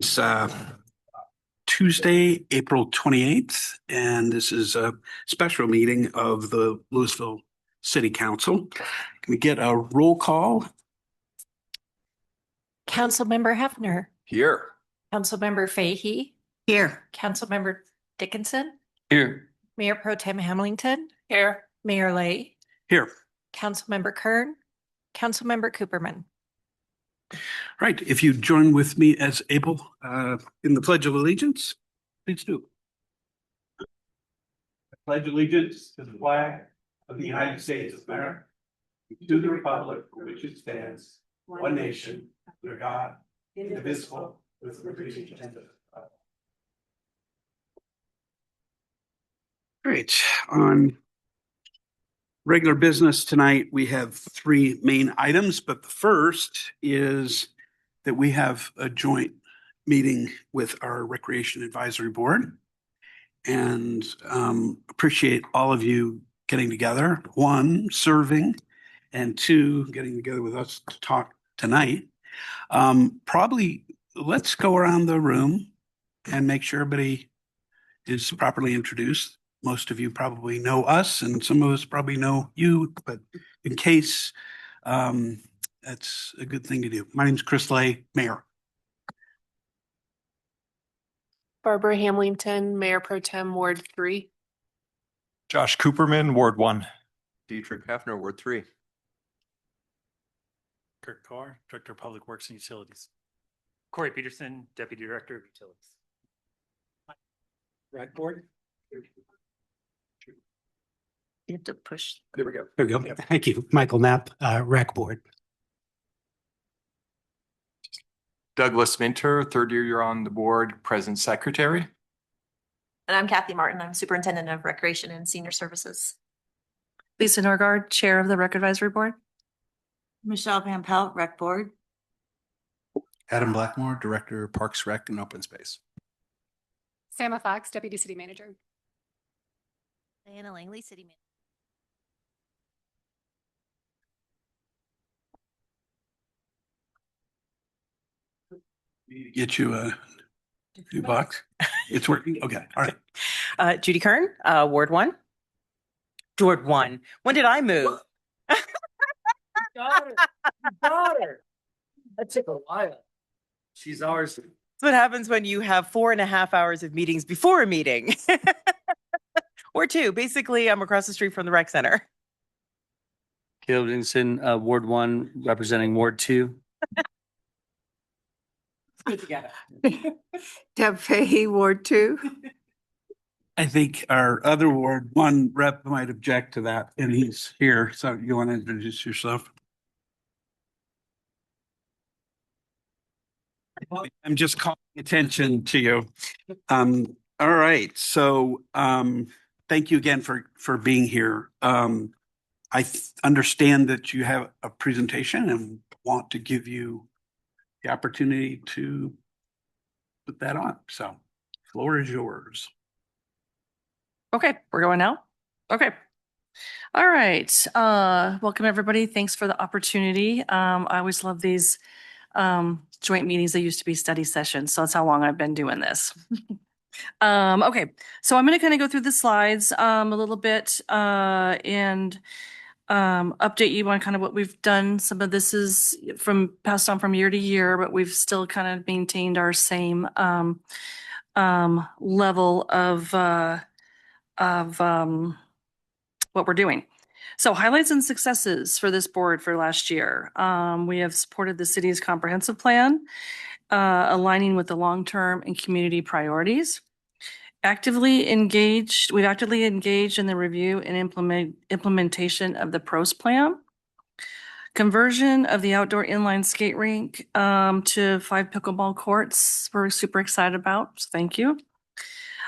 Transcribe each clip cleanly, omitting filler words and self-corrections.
It's Tuesday, April 28th, and this is a special meeting of the Louisville City Council. Can we get a roll call? Councilmember Hefner. Here. Councilmember Fahey. Here. Councilmember Dickinson. Here. Mayor Pro Tem Hamilton. Here. Mayor Lay. Here. Councilmember Kern. Councilmember Cooperman. Right. If you join with me as able in the Pledge of Allegiance, please do. I pledge allegiance to the flag of the United States of America, to the republic for which it stands, one nation, under God, indivisible, with liberty and justice. Great. On regular business tonight, we have three main items, but the first is that we have a joint meeting with our Recreation Advisory Board, and appreciate all of you getting together, one, serving, and two, getting together with us to talk tonight. Probably let's go around the room and make sure everybody is properly introduced. Most of you probably know us, and some of us probably know you, but in case, that's a good thing to do. My name's Chris Lay, Mayor. Barbara Hamilton, Mayor Pro Tem, Ward 3. Josh Cooperman, Ward 1. Dietrich Hefner, Ward 3. Kirk Carr, Director of Public Works and Utilities. Corey Peterson, Deputy Director of Utilities. Right, board? You have to push. There we go. There we go. Thank you. Michael Knapp, Rec Board. Douglas Minter, third year you're on the board, Present Secretary. And I'm Kathy Martin. I'm Superintendent of Recreation and Senior Services. Lisa Norgard, Chair of the Rec Advisory Board. Michelle Van Pelt, Rec Board. Adam Blackmore, Director, Parks, Rec, and Open Space. Sama Fox, Deputy City Manager. Diana Langley, City Manager. Get you a new box. It's working. Okay. All right. Judy Kern, Ward 1. Ward 1. When did I move? Got her. That took a while. She's ours. That's what happens when you have 4.5 hours of meetings before a meeting. Or two. Basically, I'm across the street from the rec center. Caleb Dickinson, Ward 1, representing Ward 2. Good together. Deb Fahey, Ward 2. I think our other Ward 1 rep might object to that, and he's here. So you want to introduce yourself? I'm just calling attention to you. All right. So thank you again for being here. I understand that you have a presentation and want to give you the opportunity to put that on. So floor is yours. Okay, we're going now. Okay. All right. Welcome, everybody. Thanks for the opportunity. I always love these joint meetings. They used to be study sessions, so that's how long I've been doing this. Okay, so I'm going to kind of go through the slides a little bit and update you on kind of what we've done. Some of this is passed on from year to year, but we've still kind of maintained our same level of what we're doing. So highlights and successes for this board for last year. We have supported the city's comprehensive plan, aligning with the long-term and community priorities. We've actively engaged in the review and implementation of the PROS plan. Conversion of the outdoor inline skate rink to 5 pickleball courts. We're super excited about, so thank you.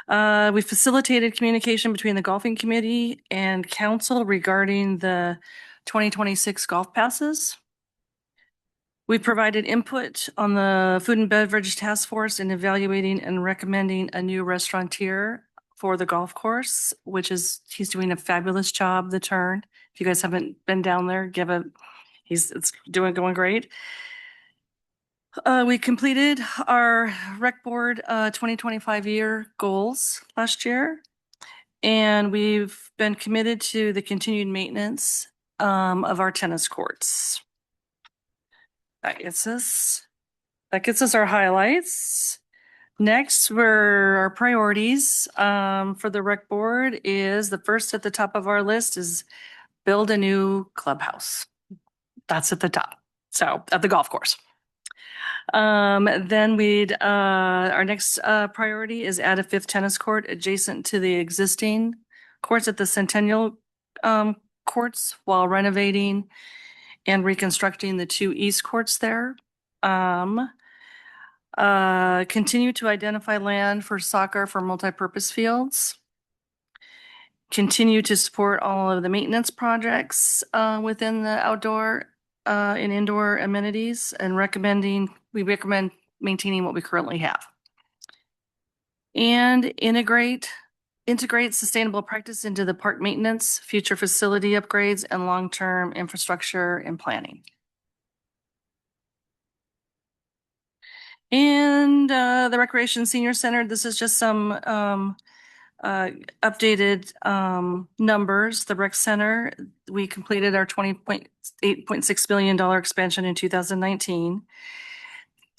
We facilitated communication between the golfing committee and council regarding the 2026 golf passes. We provided input on the food and beverage task force in evaluating and recommending a new restaurateur for the golf course, he's doing a fabulous job, The Turn. If you guys haven't been down there, it's going great. We completed our rec board 2025 year goals last year. And we've been committed to the continued maintenance of our tennis courts. That gets us our highlights. Next, were our priorities for the rec board is the first at the top of our list is build a new clubhouse. That's at the top. So at the golf course. Then our next priority is add a 5th tennis court adjacent to the existing courts at the Centennial courts while renovating and reconstructing the 2 east courts there. Continue to identify land for soccer for multipurpose fields. Continue to support all of the maintenance projects within the outdoor and indoor amenities and we recommend maintaining what we currently have. And integrate sustainable practice into the park maintenance, future facility upgrades, and long-term infrastructure and planning. And the Recreation Senior Center, this is just some updated numbers. The rec center, we completed our $20.8.6 billion expansion in 2019.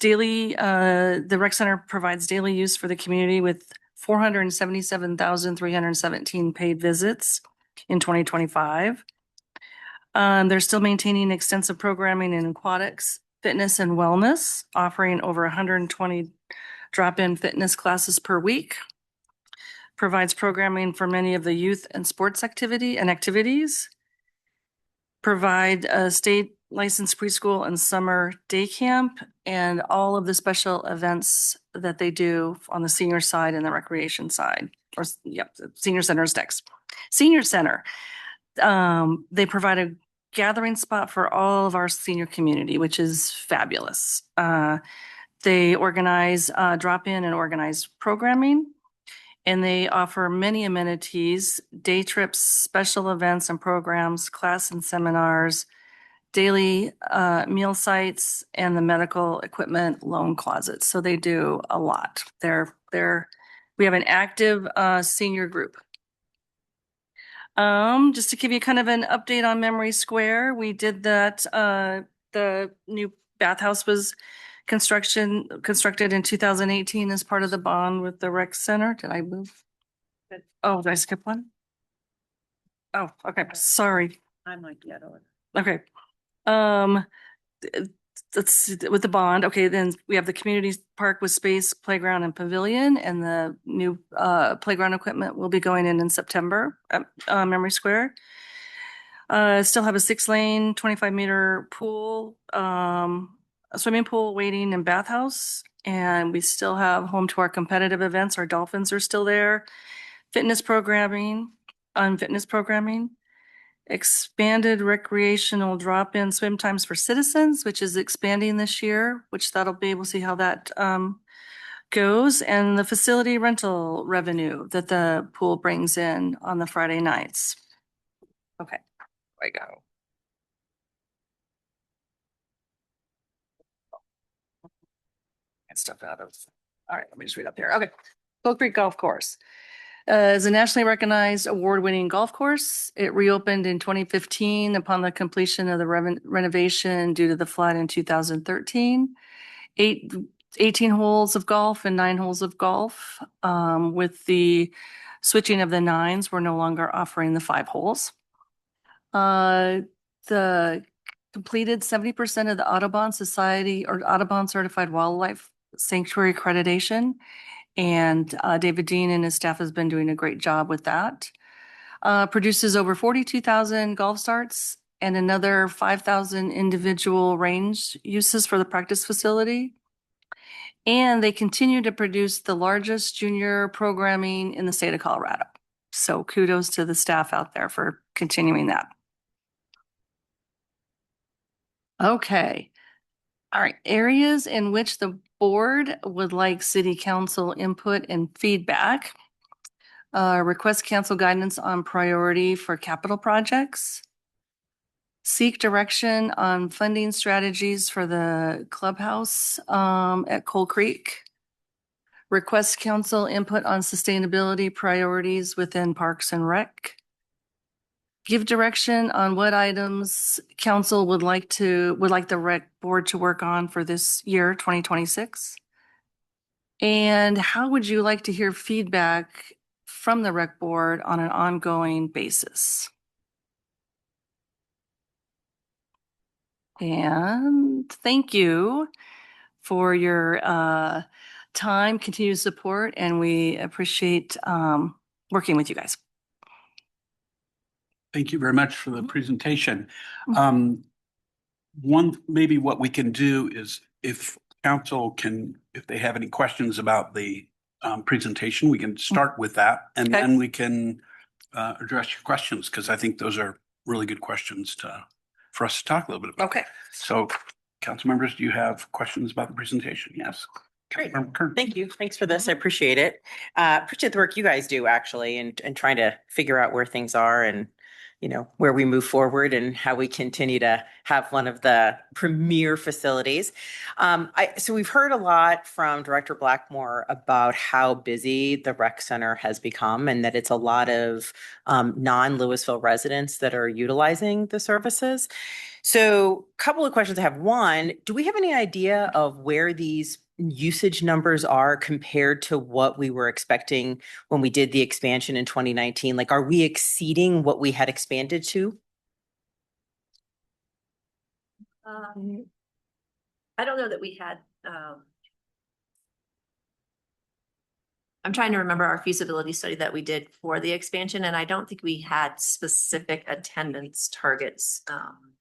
The rec center provides daily use for the community with 477,317 paid visits in 2025. They're still maintaining extensive programming in aquatics, fitness, and wellness, offering over 120 drop-in fitness classes per week. Provides programming for many of the youth and sports activities. Provide a state licensed preschool and summer day camp and all of the special events that they do on the senior side and the recreation side. The senior center is next. Senior center, they provide a gathering spot for all of our senior community, which is fabulous. They organize drop-in and organize programming. And they offer many amenities, day trips, special events and programs, class and seminars, daily meal sites, and the medical equipment loan closets. So they do a lot. We have an active senior group. Just to give you kind of an update on Memory Square, we did that. The new bathhouse was constructed in 2018 as part of the bond with the rec center. Did I move? Oh, did I skip one? Oh, okay. Sorry. I might get on. Okay. Let's with the bond. Okay, then we have the community park with space, playground, and pavilion, and the new playground equipment will be going in September at Memory Square. Still have a 6-lane, 25-meter pool, a swimming pool, waiting, and bathhouse. And we still have home to our competitive events. Our Dolphins are still there. Fitness programming, expanded recreational drop-in swim times for citizens, which is expanding this year, which we'll see how that goes. And the facility rental revenue that the pool brings in on the Friday nights. Okay, there we go. Stuff out of. All right, let me just read up here. Okay. Oak Creek Golf Course is a nationally recognized award-winning golf course. It reopened in 2015 upon the completion of the renovation due to the flood in 2013. 18 holes of golf and 9 holes of golf. With the switching of the 9s, we're no longer offering the 5 holes. The completed 70% of the Audubon Society or Audubon Certified Wildlife Sanctuary accreditation. And David Dean and his staff has been doing a great job with that. Produces over 42,000 golf starts and another 5,000 individual range uses for the practice facility. And they continue to produce the largest junior programming in the state of Colorado. So kudos to the staff out there for continuing that. Okay. All right. Areas in which the board would like city council input and feedback. Request council guidance on priority for capital projects. seek direction on funding strategies for the clubhouse at Coal Creek. Request council input on sustainability priorities within Parks and Rec. Give direction on what items council would like the rec board to work on for this year, 2026. And how would you like to hear feedback from the rec board on an ongoing basis? And thank you for your time, continued support, and we appreciate working with you guys. Thank you very much for the presentation. Mhm. Maybe what we can do is if council if they have any questions about the presentation, we can start with that and Okay. then we can address your questions because I think those are really good questions for us to talk a little bit about. Okay. So council members, do you have questions about the presentation? Yes. Great. Councilmember Kern. Thank you. Thanks for this. I appreciate it. Appreciate the work you guys do actually and trying to figure out where things are and, you know, where we move forward and how we continue to have one of the premier facilities. So we've heard a lot from Director Blackmore about how busy the rec center has become and that it's a lot of non-Louisville residents that are utilizing the services. So a couple of questions I have. One, do we have any idea of where these usage numbers are compared to what we were expecting when we did the expansion in 2019? Like, are we exceeding what we had expanded to? I don't know that we had, I'm trying to remember our feasibility study that we did for the expansion, and I don't think we had specific attendance targets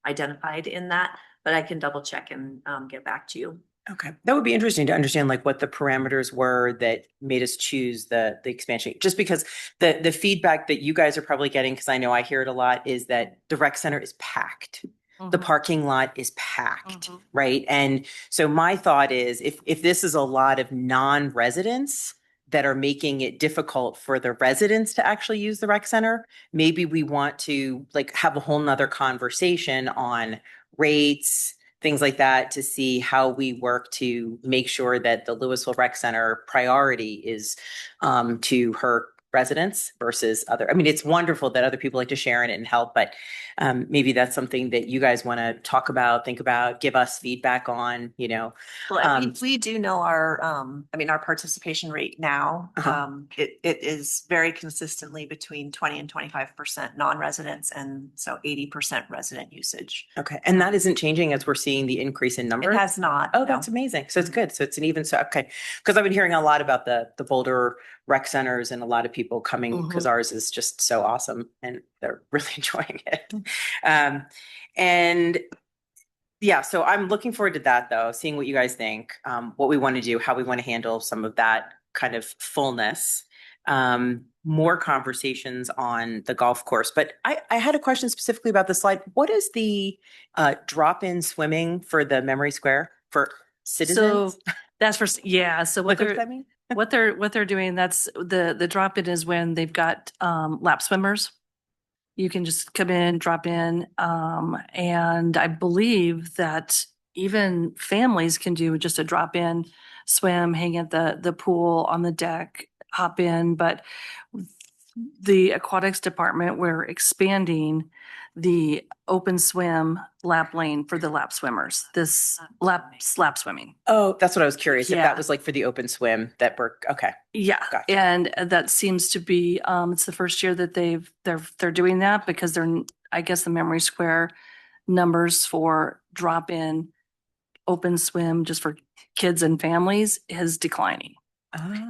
identified in that, but I can double check and get back to you. Okay, that would be interesting to understand like what the parameters were that made us choose the expansion. Just because the feedback that you guys are probably getting, because I know I hear it a lot, is that the rec center is packed. The parking lot is packed, right? And so my thought is if this is a lot of non-residents that are making it difficult for the residents to actually use the rec center, maybe we want to like have a whole nother conversation on rates, things like that, to see how we work to make sure that the Louisville Rec Center priority is to her residents versus other. I mean, it's wonderful that other people like to share in it and help, but maybe that's something that you guys want to talk about, think about, give us feedback on, you know. Well, we do know our, our participation rate now. It is very consistently between 20 and 25% non-residents, and so 80% resident usage. Okay, and that isn't changing as we're seeing the increase in numbers? It has not. Oh, that's amazing. So it's good. So it's an even, so, okay. Because I've been hearing a lot about the Boulder rec centers and a lot of people coming because ours is just so awesome and they're really enjoying it. And yeah, so I'm looking forward to that though, seeing what you guys think, what we want to do, how we want to handle some of that kind of fullness. More conversations on the golf course, but I had a question specifically about the slide. What is the drop-in swimming for the Memory Square for citizens? So that's for, yeah. So What does that mean? what they're doing, that's the drop-in is when they've got lap swimmers. You can just come in, drop in, and I believe that even families can do just a drop-in swim, hang at the pool on the deck, hop in. But the aquatics department, we're expanding the open swim lap lane for the lap swimmers, this lap swimming. Oh, that's what I was curious if Yeah. that was like for the open swim that we're, okay. Yeah, Gotcha. and that seems to be, it's the first year that they're doing that because I guess the Memory Square numbers for drop-in open swim just for kids and families is declining.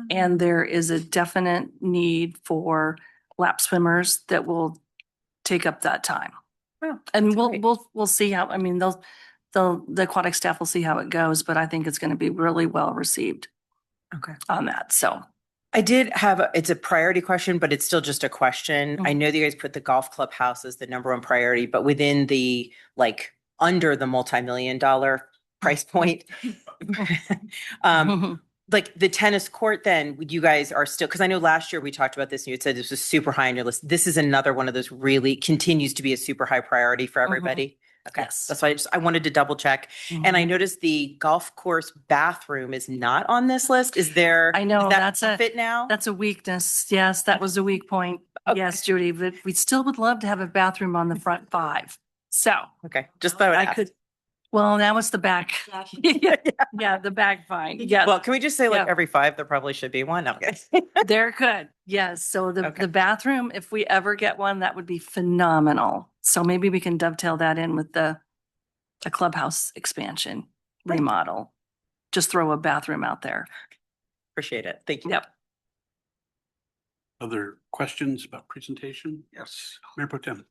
And there is a definite need for lap swimmers that will take up that time. Oh, And that's great. we'll see how, I mean, the aquatic staff will see how it goes, but I think it's going to be really well received Okay. on that. So I did have, it's a priority question, but it's still just a question. I know that you guys put the golf clubhouse as the number one priority, but within the, like, under the multi-million-dollar price point, like the tennis court, then you guys are still, because I know last year we talked about this and you had said this was super high on your list. This is another one of those really continues to be a super high priority for everybody. Okay. Yes. That's why I wanted to double check. And I noticed the golf course bathroom is not on this list. Is there? I know, is that that's a- fit now? That's a weakness. Yes, that was a weak point. Okay. Yes, Judy, but we still would love to have a bathroom on the front 5. So Okay. Just thought I I'd could, ask. well, now it's the back. Yeah, the back fine. Yes. Well, can we just say like Yeah. every 5, there probably should be one? Okay. They're good. Yes. So Okay. the bathroom, if we ever get one, that would be phenomenal. So maybe we can dovetail that in with the clubhouse expansion remodel. Just throw a bathroom out there. Appreciate it. Thank you. Yep. Other questions about presentation? Yes, Mayor Pro Tem.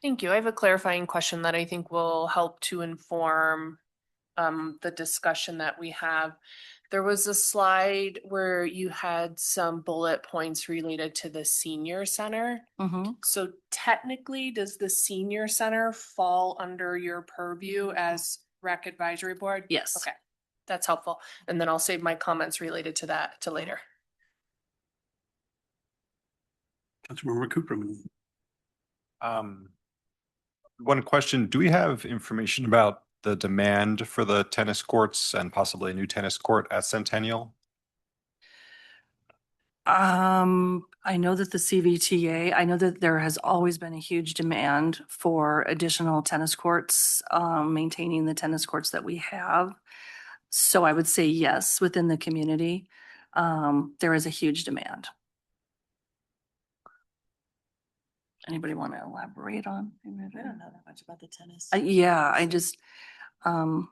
Thank you. I have a clarifying question that I think will help to inform the discussion that we have. There was a slide where you had some bullet points related to the senior center. So technically, does the senior center fall under your purview as rec advisory board? Yes. Okay, that's helpful. And then I'll save my comments related to that to later. Councilmember Cooperman. One question, do we have information about the demand for the tennis courts and possibly a new tennis court at Centennial? I know that the CVTA, I know that there has always been a huge demand for additional tennis courts, maintaining the tennis courts that we have. So I would say yes, within the community, there is a huge demand. Anybody want to elaborate on? I don't know that much about the tennis. Yeah, I just, Not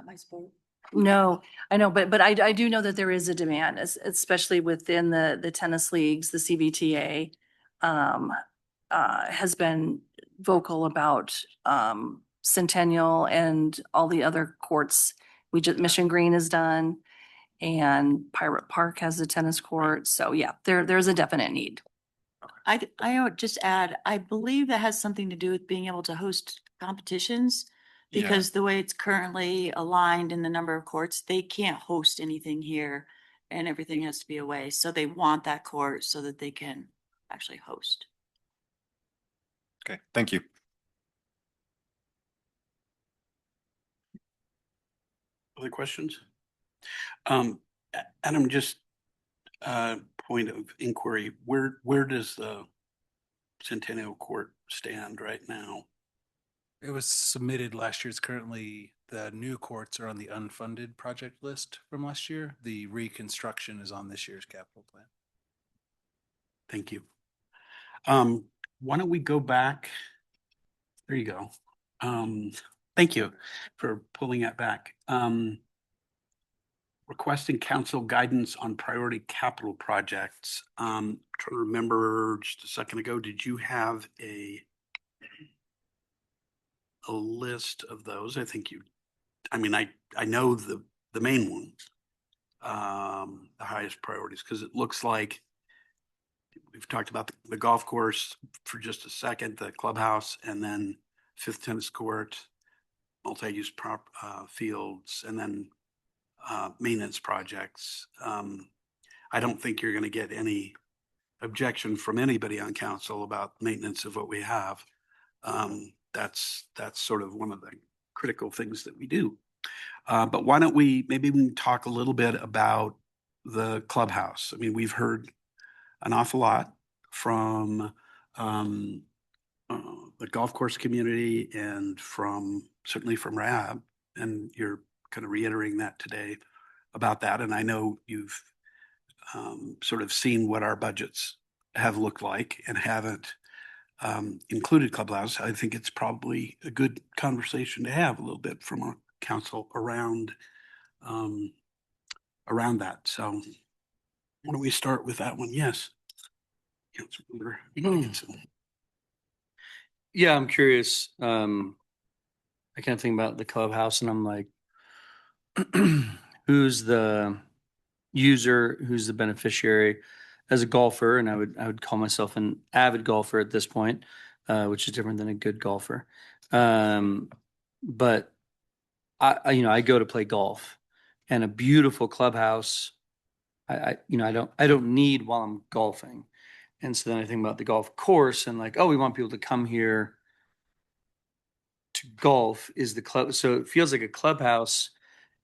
my sport. no, I know, but I do know that there is a demand, especially within the tennis leagues, the CVTA has been vocal about Centennial and all the other courts. Mission Green is done and Pirate Park has a tennis court. So yeah, there's a definite need. I would just add, I believe that has something to do with being able to host competitions. Yeah. Because the way it's currently aligned in the number of courts, they can't host anything here and everything has to be away. So they want that court so that they can actually host. Okay, thank you. Other questions? Adam, just point of inquiry, where does the Centennial Court stand right now? It was submitted last year. It's currently, the new courts are on the unfunded project list from last year. The reconstruction is on this year's capital plan. Thank you. Why don't we go back? There you go. Thank you for pulling that back. Requesting council guidance on priority capital projects. Trying to remember just a second ago, did you have a list of those? I think you, I mean, I know the main ones, the highest priorities, because it looks like we've talked about the golf course for just a second, the clubhouse, and then 5th tennis court, multi-use fields, and then maintenance projects. I don't think you're going to get any objection from anybody on council about maintenance of what we have. That's sort of one of the critical things that we do. But why don't maybe we can talk a little bit about the clubhouse. I mean, we've heard an awful lot from the golf course community and certainly from RAB, and you're kind of reiterating that today about that. And I know you've sort of seen what our budgets have looked like and haven't included clubhouse. I think it's probably a good conversation to have a little bit from our council around that. So why don't we start with that one? Yes. Councilmember Dickinson. Yeah, I'm curious. I kind of think about the clubhouse and I'm like, who's the user, who's the beneficiary as a golfer? And I would call myself an avid golfer at this point, which is different than a good golfer. But I go to play golf and a beautiful clubhouse, I don't need while I'm golfing. And so then I think about the golf course and like, oh, we want people to come here to golf is the club. So it feels like a clubhouse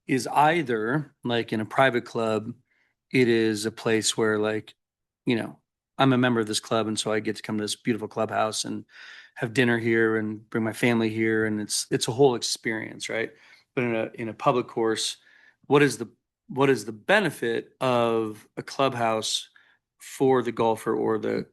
is either like in a private club, it is a place where like, I'm a member of this club. And so I get to come to this beautiful clubhouse and have dinner here and bring my family here. And it's a whole experience, right? But in a public course, what is the benefit of a clubhouse for the golfer or the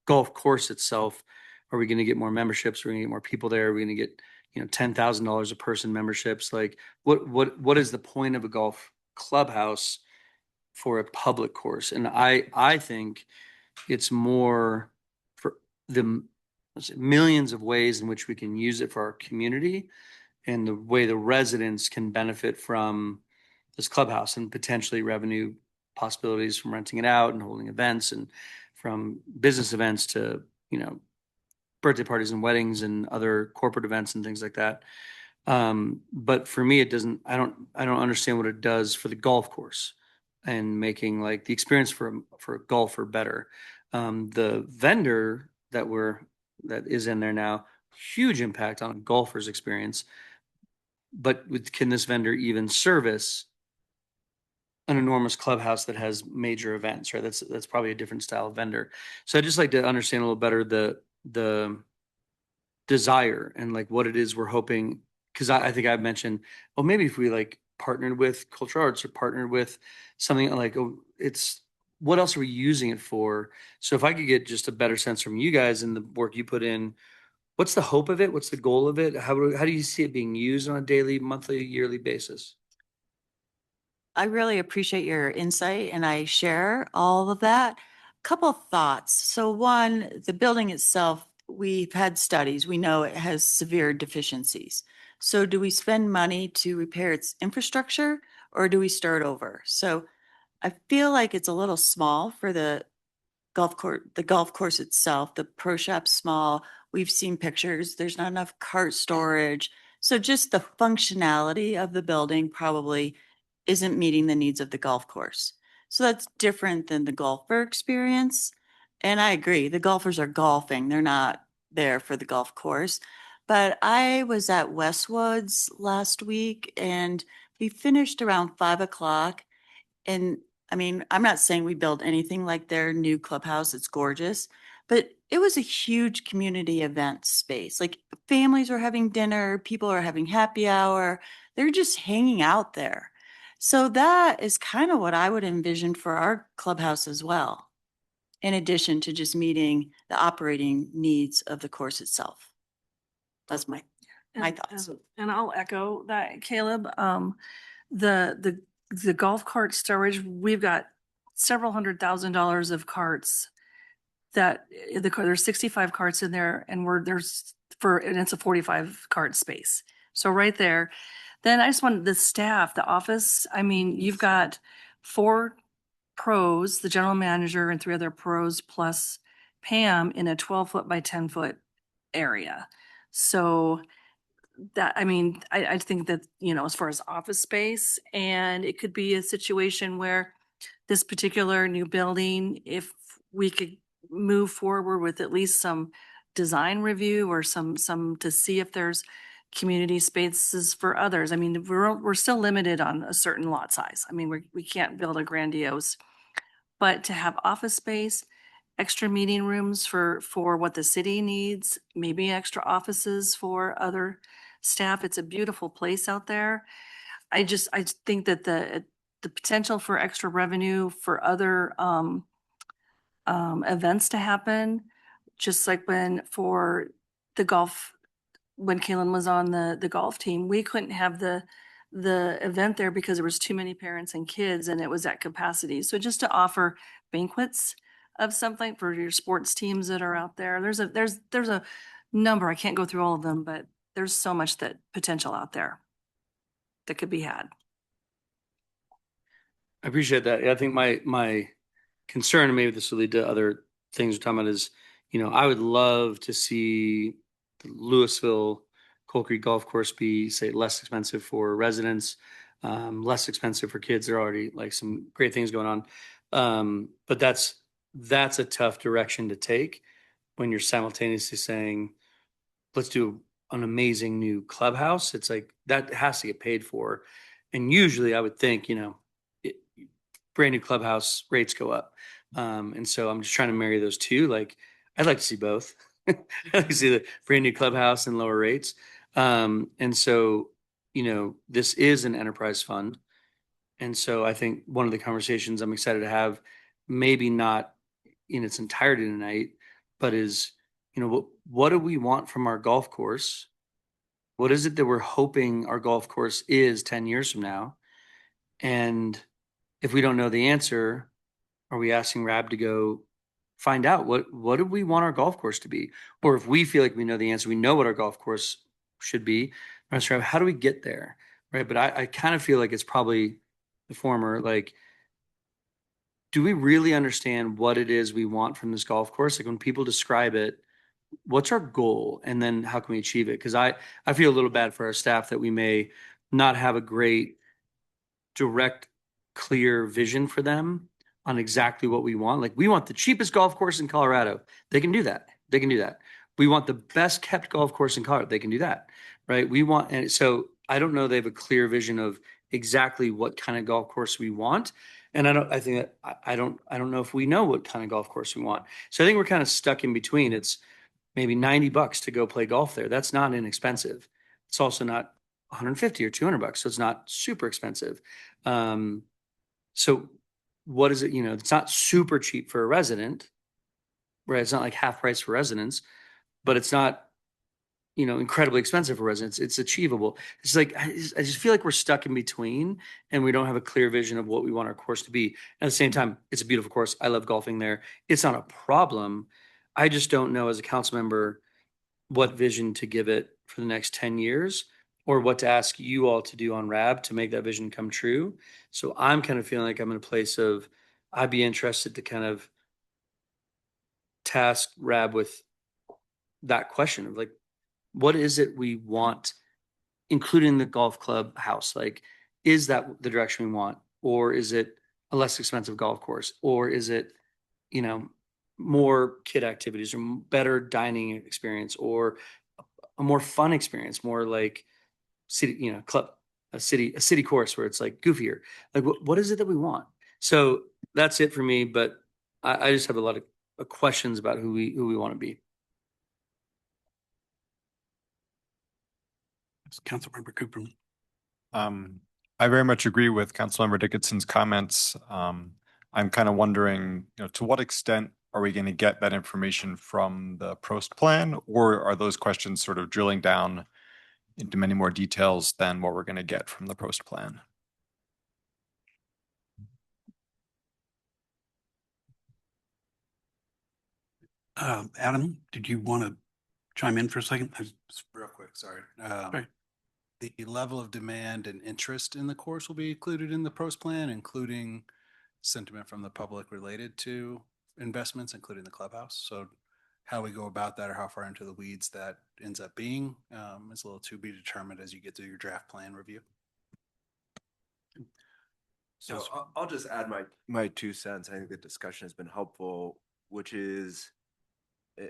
golf course itself? Are we going to get more memberships? Are we going to get more people there? Are we going to get, $10,000 a person memberships? Like what is the point of a golf clubhouse for a public course? And I think it's more for the millions of ways in which we can use it for our community and the way the residents can benefit from this clubhouse and potentially revenue possibilities from renting it out and holding events and from business events to, birthday parties and weddings and other corporate events and things like that. But for me, I don't understand what it does for the golf course and making like the experience for a golfer better. The vendor that is in there now, huge impact on a golfer's experience. But can this vendor even service an enormous clubhouse that has major events, right? That's probably a different style of vendor. So I'd just like to understand a little better the desire and like what it is we're hoping. Cause I think I've mentioned, well, maybe if we like partnered with cultural arts or partnered with something like, it's what else are we using it for? So if I could get just a better sense from you guys and the work you put in, what's the hope of it? What's the goal of it? How do you see it being used on a daily, monthly, yearly basis? I really appreciate your insight and I share all of that. Couple of thoughts. So one, the building itself, we've had studies. We know it has severe deficiencies. So do we spend money to repair its infrastructure or do we start over? So I feel like it's a little small for the golf course itself. The pro shop's small. We've seen pictures. There's not enough cart storage. So just the functionality of the building probably isn't meeting the needs of the golf course. So that's different than the golfer experience. And I agree, the golfers are golfing. They're not there for the golf course. But I was at Westwoods last week and we finished around 5 o'clock. And I mean, I'm not saying we build anything like their new clubhouse. It's gorgeous, but it was a huge community event space. Like families were having dinner, people are having happy hour. They're just hanging out there. So that is kind of what I would envision for our clubhouse as well, in addition to just meeting the operating needs of the course itself. That's my thoughts. And I'll echo that, Caleb. The golf cart storage, we've got several $100,000 of carts that there's 65 carts in there and and it's a 45 cart space. So right there, then I just wanted the staff, the office. I mean, you've got 4 pros, the general manager and 3 other pros plus Pam in a 12-foot by 10-foot area. So that, I mean, I think that, as far as office space, and it could be a situation where this particular new building, if we could move forward with at least some design review or some to see if there's community spaces for others. I mean, we're still limited on a certain lot size. I mean, we can't build a grandiose, but to have office space, extra meeting rooms for what the city needs, maybe extra offices for other staff. It's a beautiful place out there. I think that the potential for extra revenue for other events to happen, just like when Kaylin was on the golf team, we couldn't have the event there because there was too many parents and kids and it was at capacity. So just to offer banquets of something for your sports teams that are out there, there's a number, I can't go through all of them, but there's so much that potential out there that could be had. I appreciate that. I think my concern, and maybe this will lead to other things we're talking about, is, I would love to see the Louisville Coal Creek Golf Course be, say, less expensive for residents, less expensive for kids. There are already like some great things going on. But that's a tough direction to take when you're simultaneously saying, let's do an amazing new clubhouse. It's like that has to get paid for. And usually I would think, it, brand new clubhouse rates go up. And so I'm just trying to marry those two. Like I'd like to see both. I'd like to see the brand new clubhouse and lower rates. And so, this is an enterprise fund. And so I think one of the conversations I'm excited to have, maybe not in its entirety tonight, but is, what do we want from our golf course? What is it that we're hoping our golf course is 10 years from now? And if we don't know the answer, are we asking Rab to go find out what do we want our golf course to be? Or if we feel like we know the answer, we know what our golf course should be, how do we get there? Right. But I kind of feel like it's probably the former, like, do we really understand what it is we want from this golf course? Like when people describe it, what's our goal? And then how can we achieve it? Because I feel a little bad for our staff that we may not have a great direct, clear vision for them on exactly what we want. Like we want the cheapest golf course in Colorado. They can do that. They can do that. We want the best kept golf course in Colorado. They can do that. Right. And so I don't know they have a clear vision of exactly what kind of golf course we want. And I don't know if we know what kind of golf course we want. So I think we're kind of stuck in between. It's maybe $90 to go play golf there. That's not inexpensive. It's also not 150 or $200. So it's not super expensive. So what is it? It's not super cheap for a resident, right? It's not like half price for residents, but it's not, incredibly expensive for residents. It's achievable. It's like, I just feel like we're stuck in between and we don't have a clear vision of what we want our course to be. At the same time, it's a beautiful course. I love golfing there. It's not a problem. I just don't know as a council member what vision to give it for the next 10 years or what to ask you all to do on RAB to make that vision come true. So I'm kind of feeling like I'm in a place of, I'd be interested to kind of task RAB with that question of like, what is it we want, including the golf club house? Like, is that the direction we want? Or is it a less expensive golf course? Or is it, more kid activities or better dining experience or a more fun experience, more like city, club, a city course where it's like goofier. Like what is it that we want? So that's it for me. But I just have a lot of questions about who we want to be. Councilmember Cooper. I very much agree with Councilmember Dickinson's comments. I'm kind of wondering, to what extent are we going to get that information from the Prost plan, or are those questions sort of drilling down into many more details than what we're going to get from the Prost plan? Adam, did you want to chime in for a second? Real quick, sorry. Right. The level of demand and interest in the course will be included in the pros plan, including sentiment from the public related to investments, including the clubhouse. So how we go about that or how far into the weeds that ends up being is a little to be determined as you get through your draft plan review. So I'll just add my 2 cents. I think the discussion has been helpful, which is,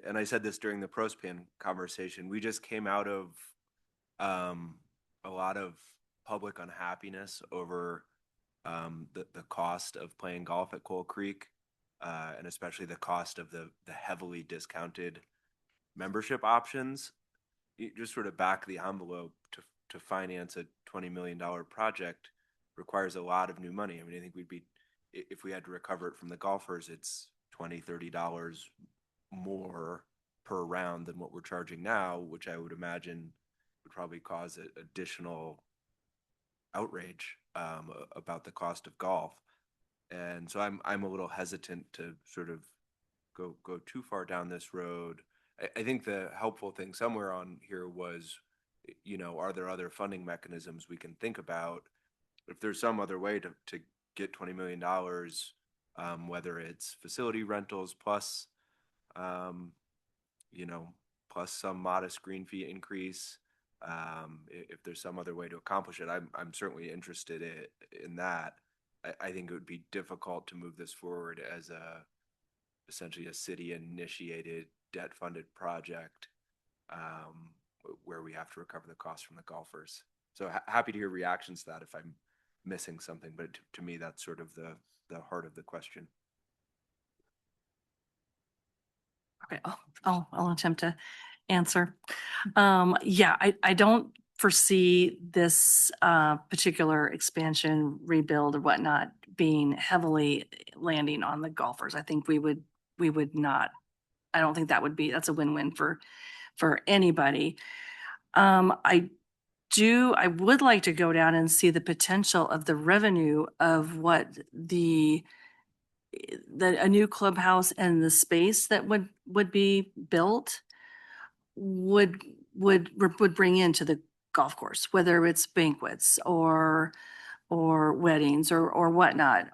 and I said this during the Prospan conversation, we just came out of a lot of public unhappiness over the cost of playing golf at Coal Creek, and especially the cost of the heavily discounted membership options. You just sort of back the envelope to finance a $20 million project requires a lot of new money. I mean, I think if we had to recover it from the golfers, it's $20, $30 more per round than what we're charging now, which I would imagine would probably cause additional outrage about the cost of golf. And so I'm a little hesitant to sort of go too far down this road. I think the helpful thing somewhere on here was, are there other funding mechanisms we can think about? If there's some other way to get $20 million, whether it's facility rentals plus, plus some modest green fee increase, If there's some other way to accomplish it, I'm certainly interested in that. I think it would be difficult to move this forward as essentially a city initiated debt funded project, where we have to recover the costs from the golfers. So happy to hear reactions to that if I'm missing something, but to me, that's sort of the heart of the question. Okay, I'll attempt to answer. Yeah, I don't foresee this particular expansion, rebuild or whatnot being heavily landing on the golfers. I think we would not. I don't think that's a win-win for anybody. I would like to go down and see the potential of the revenue of what a new clubhouse and the space that would be built would bring into the golf course, whether it's banquets or weddings or whatnot.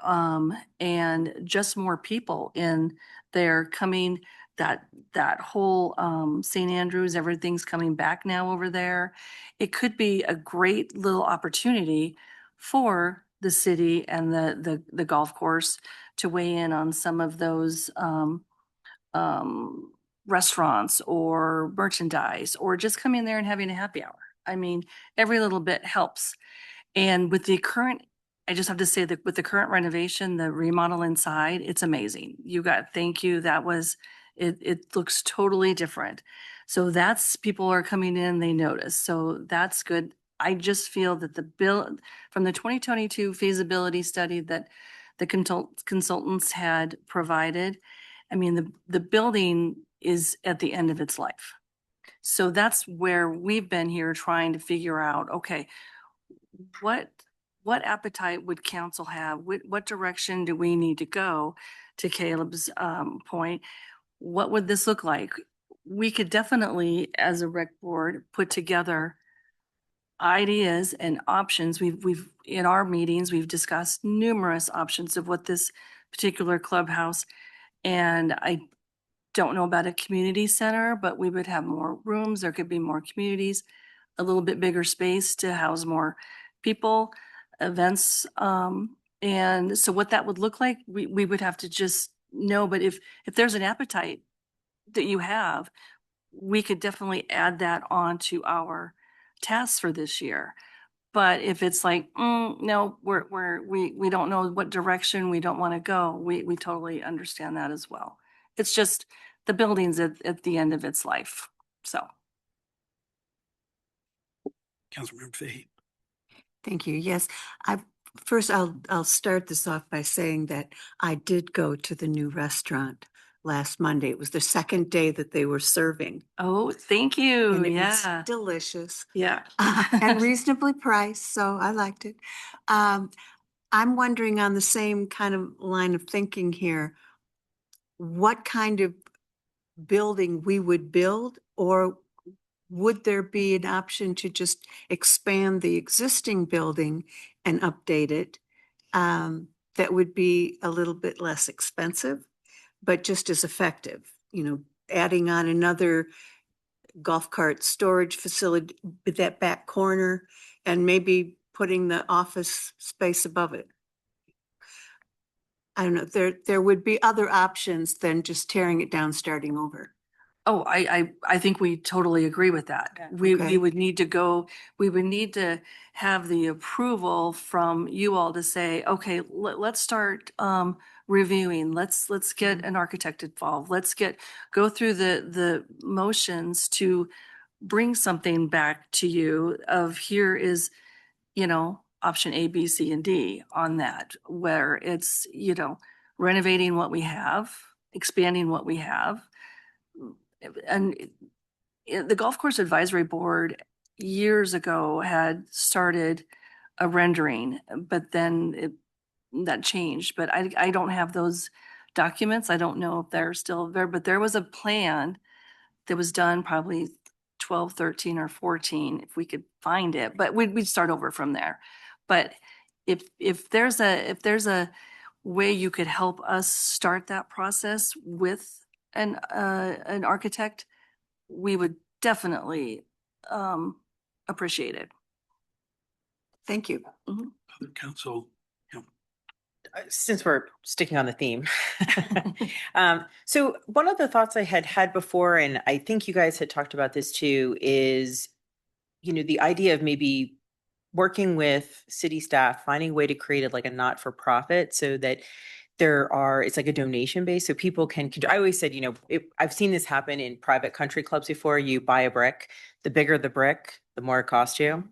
And just more people in there coming, that whole St. Andrews, everything's coming back now over there. It could be a great little opportunity for the city and the golf course to weigh in on some of those restaurants or merchandise, or just coming there and having a happy hour. I mean, every little bit helps. And with the current, I just have to say that with the current renovation, the remodel inside, it's amazing. Thank you. It looks totally different. So people are coming in, they notice. So that's good. I just feel that from the 2022 feasibility study that the consultants had provided, I mean, the building is at the end of its life. So that's where we've been here trying to figure out, okay, what appetite would council have? What direction do we need to go? To Caleb's point, what would this look like? We could definitely, as a rec board, put together ideas and options. We've in our meetings, we've discussed numerous options of what this particular clubhouse, and I don't know about a community center, but we would have more rooms. There could be more communities, a little bit bigger space to house more people, events. And so what that would look like, we would have to just know. But if there's an appetite that you have, we could definitely add that on to our tasks for this year. But if it's like, no, we don't know what direction we don't want to go, we totally understand that as well. It's just the building's at the end of its life. So. Councilmember Fahey. Thank you. Yes, I'll start this off by saying that I did go to the new restaurant last Monday. It was the second day that they were serving. Oh, thank you. And it Yeah. was delicious. Yeah. And reasonably priced, so I liked it. I'm wondering on the same kind of line of thinking here, what kind of building we would build, or would there be an option to just expand the existing building and update it? That would be a little bit less expensive, but just as effective, adding on another golf cart storage facility with that back corner and maybe putting the office space above it. I don't know, there would be other options than just tearing it down, starting over. Oh, I think we totally agree with that. Yeah. We Okay. would need to have the approval from you all to say, okay, let's start reviewing. Let's get an architect involved. Let's go through the motions to bring something back to you of here is, option A, B, C, and D on that, where it's, renovating what we have, expanding what we have. And the Golf Course Advisory Board years ago had started a rendering, but then that changed. But I don't have those documents. I don't know if they're still there, but there was a plan that was done probably 12, 13, or 14, if we could find it. But we'd start over from there. But if there's a way you could help us start that process with an architect, we would definitely appreciated. Thank you. Other council, Since we're sticking on the theme. So one of the thoughts I had before, and I think you guys had talked about this too, is, the idea of maybe working with city staff, finding a way to create it like a not-for-profit so that it's like a donation base. So people can, I always said, I've seen this happen in private country clubs before. You buy a brick, the bigger the brick, the more it costs you.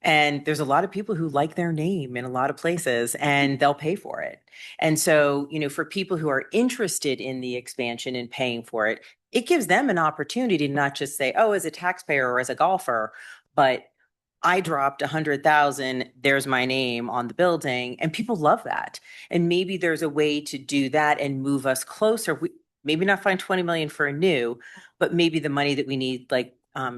And there's a lot of people who like their name in a lot of places and they'll pay for it. And so, for people who are interested in the expansion and paying for it, it gives them an opportunity to not just say, oh, as a taxpayer or as a golfer, but I dropped 100,000, there's my name on the building, and people love that. And maybe there's a way to do that and move us closer. Maybe not find 20 million for a new, but maybe the money that we need, like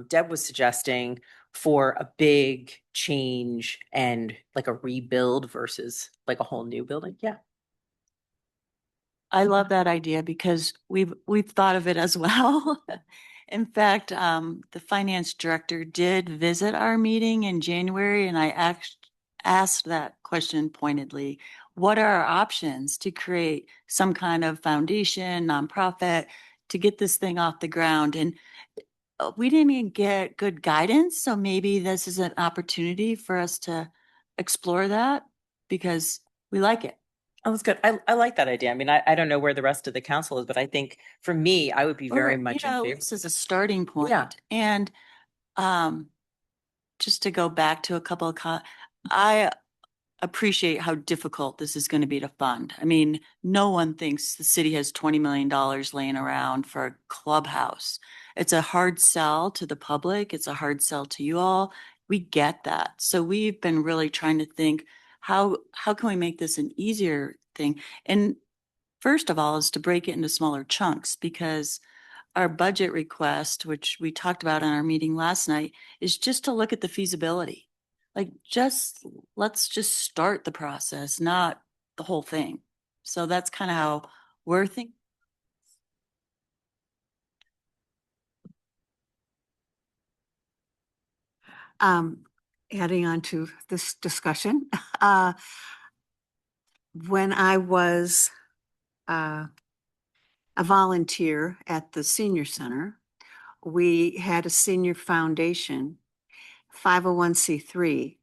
Deb was suggesting, for a big change and like a rebuild versus like a whole new building. Yeah. I love that idea because we've thought of it as well. In fact, the finance director did visit our meeting in January, and I asked that question pointedly. What are our options to create some kind of foundation, nonprofit, to get this thing off the ground? And we didn't even get good guidance, so maybe this is an opportunity for us to explore that because we like it. Oh, that's good. I like that idea. I mean, I don't know where the rest of the council is, but I think for me, I would be very much in favor. This is a starting point. Yeah. And just to go back to a couple of I appreciate how difficult this is going to be to fund. I mean, no one thinks the city has $20 million laying around for a clubhouse. It's a hard sell to the public. It's a hard sell to you all. We get that. So we've been really trying to think, how can we make this an easier thing? And first of all is to break it into smaller chunks, because our budget request, which we talked about in our meeting last night, is just to look at the feasibility. Like, let's just start the process, not the whole thing. So that's kind of how we're thinking. Adding on to this discussion, when I was a volunteer at the senior center, we had a senior foundation, 501c3,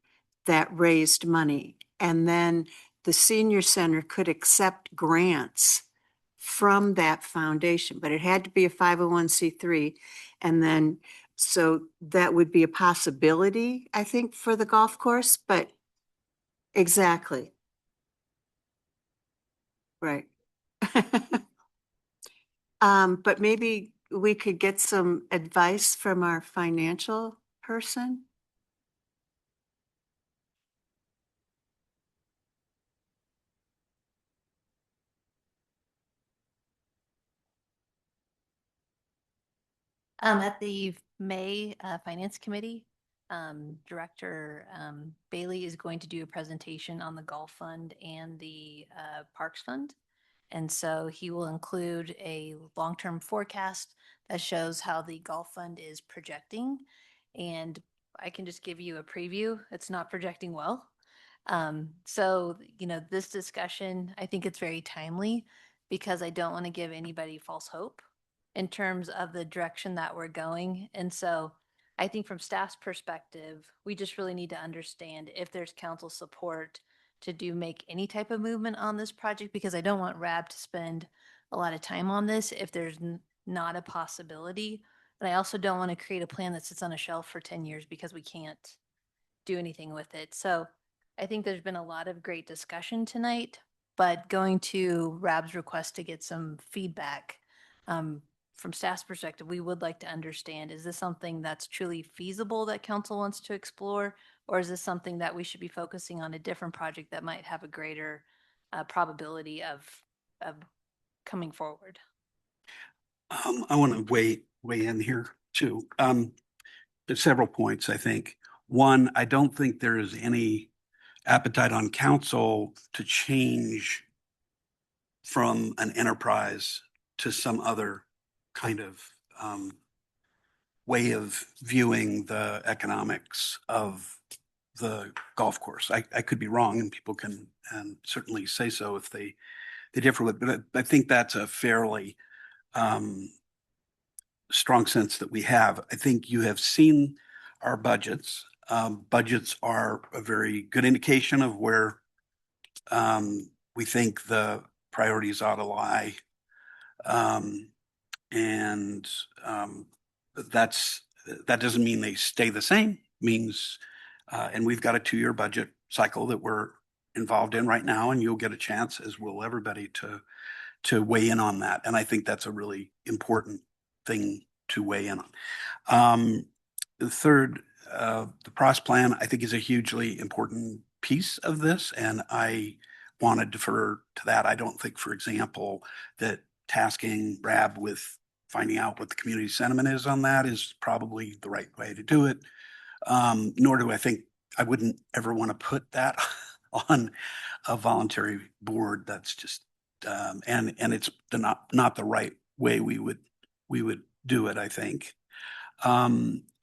that raised money. And then the senior center could accept grants from that foundation, but it had to be a 501c3. And then, so that would be a possibility, I think, for the golf course, but exactly. Right. But maybe we could get some advice from our financial person. At the May Finance Committee, Director Bailey is going to do a presentation on the Golf Fund and the Parks Fund. And so he will include a long-term forecast that shows how the Golf Fund is projecting. And I can just give you a preview. It's not projecting well. So, this discussion, I think it's very timely because I don't want to give anybody false hope in terms of the direction that we're going. And so I think from staff's perspective, we just really need to understand if there's council support to make any type of movement on this project, because I don't want RAB to spend a lot of time on this if there's not a possibility. And I also don't want to create a plan that sits on a shelf for 10 years because we can't do anything with it. So I think there's been a lot of great discussion tonight, but going to RAB's request to get some feedback, from staff's perspective, we would like to understand, is this something that's truly feasible that council wants to explore? Or is this something that we should be focusing on a different project that might have a greater probability of coming forward? I want to weigh in here too. There's several points, I think. One, I don't think there is any appetite on council to change from an enterprise to some other kind of way of viewing the economics of the golf course. I could be wrong, and people can certainly say so if they differ with, but I think that's a fairly strong sense that we have. I think you have seen our budgets. Budgets are a very good indication of where we think the priorities ought to lie. And that doesn't mean they stay the same. Means, and we've got a 2-year budget cycle that we're involved in right now, and you'll get a chance, as will everybody, to weigh in on that. And I think that's a really important thing to weigh in on. The third, the PROS plan, I think, is a hugely important piece of this, and I want to defer to that. I don't think, for example, that tasking Brad with finding out what the community sentiment is on that is probably the right way to do it. Nor do I think I wouldn't ever want to put that on a voluntary board. That's just and it's not the right way we would do it, I think.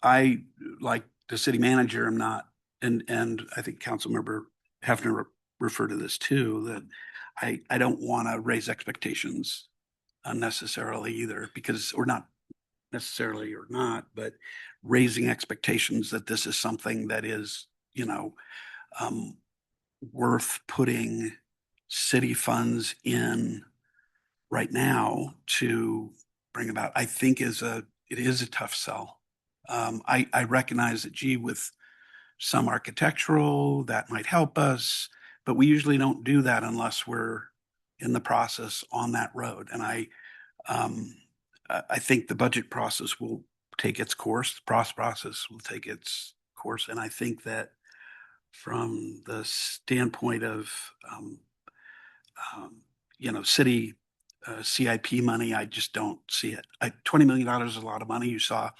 I, like the city manager, am not, and I think Councilmember Hefner referred to this too, that I don't want to raise expectations unnecessarily either, because, or not necessarily or not, but raising expectations that this is something that is, worth putting city funds in right now to bring about, I think it is a tough sell. I recognize that, gee, with some architectural, that might help us, but we usually don't do that unless we're in the process on that road. And I think the budget process will take its course, the process will take its course. And I think that from the standpoint of, city CIP money, I just don't see it. $20 million is a lot of money. You saw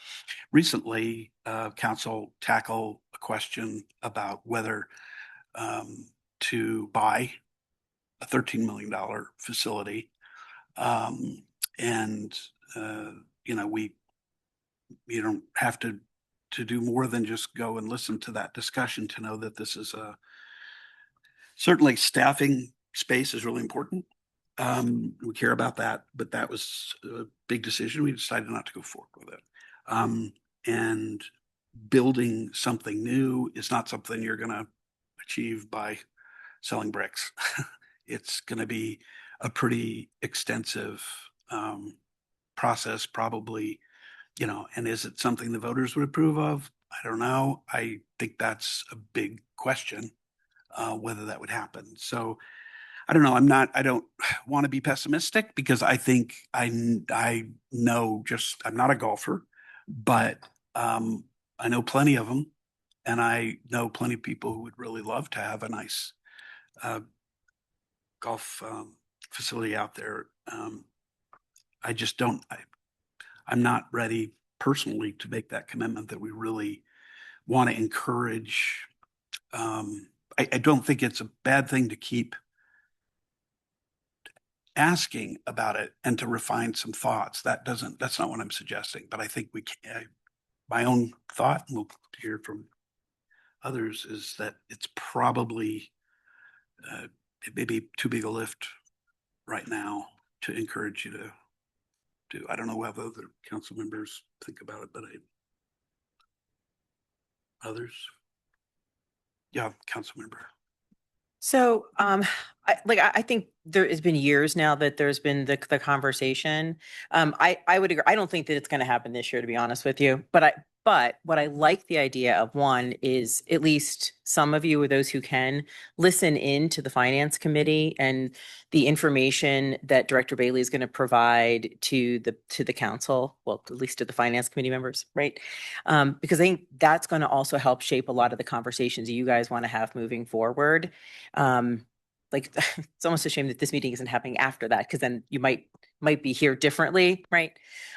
recently council tackle a question about whether to buy a $13 million facility. You don't have to do more than just go and listen to that discussion to know that this is certainly staffing space is really important. We care about that, but that was a big decision. We decided not to go forward with it. And building something new is not something you're going to achieve by selling bricks. It's going to be a pretty extensive process, probably, and is it something the voters would approve of? I don't know. I think that's a big question, whether that would happen. So I don't know. I don't want to be pessimistic, because I think I know, I'm not a golfer, but I know plenty of them, and I know plenty of people who would really love to have a nice golf facility out there. I just don't, I'm not ready personally to make that commitment that we really want to encourage. I don't think it's a bad thing to keep asking about it and to refine some thoughts. That's not what I'm suggesting, but I think we can, my own thought, and we'll hear from others, is that it's probably it may be too big a lift right now to encourage you to do. I don't know how other council members think about it, but others. Yeah, council member. So, I think there has been years now that there's been the conversation. I would agree. I don't think that it's going to happen this year, to be honest with you. But what I like the idea of, one, is at least some of you, or those who can, listen in to the finance committee and the information that Director Bailey is going to provide to the council, well, at least to the finance committee members, right? Because I think that's going to also help shape a lot of the conversations you guys want to have moving forward. It's almost a shame that this meeting isn't happening after that, because then you might be here differently, right?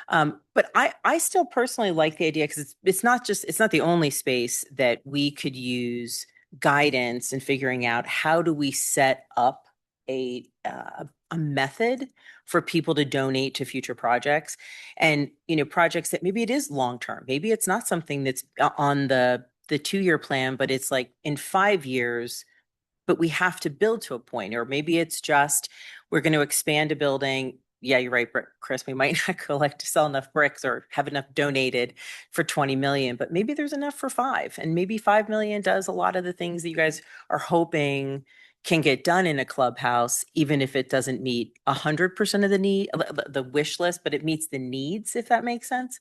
But I still personally like the idea, because it's not the only space that we could use guidance in figuring out how do we set up a a method for people to donate to future projects. And, projects that maybe it is long-term, maybe it's not something that's on the 2-year plan, but it's like in 5 years, but we have to build to a point, or maybe it's just, we're going to expand a building. Yeah, you're right, Chris, we might not collect to sell enough bricks or have enough donated for 20 million, but maybe there's enough for 5, and maybe 5 million does a lot of the things that you guys are hoping can get done in a clubhouse, even if it doesn't meet 100% of the need, the wish list, but it meets the needs, if that makes sense.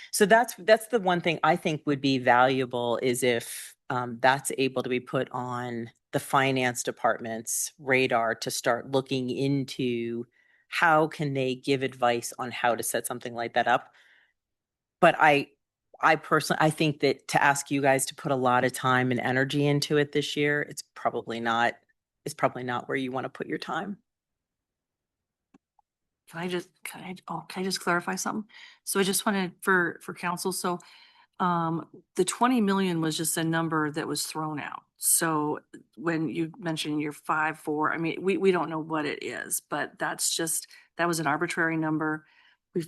So that's the one thing I think would be valuable, is if that's able to be put on the finance department's radar to start looking into how can they give advice on how to set something like that up. But I personally, I think that to ask you guys to put a lot of time and energy into it this year, it's probably not where you want to put your time. Can I just clarify something? So I just wanted for council, so the 20 million was just a number that was thrown out. So when you mentioned your 5, 4, I mean, we don't know what it is, but that was an arbitrary number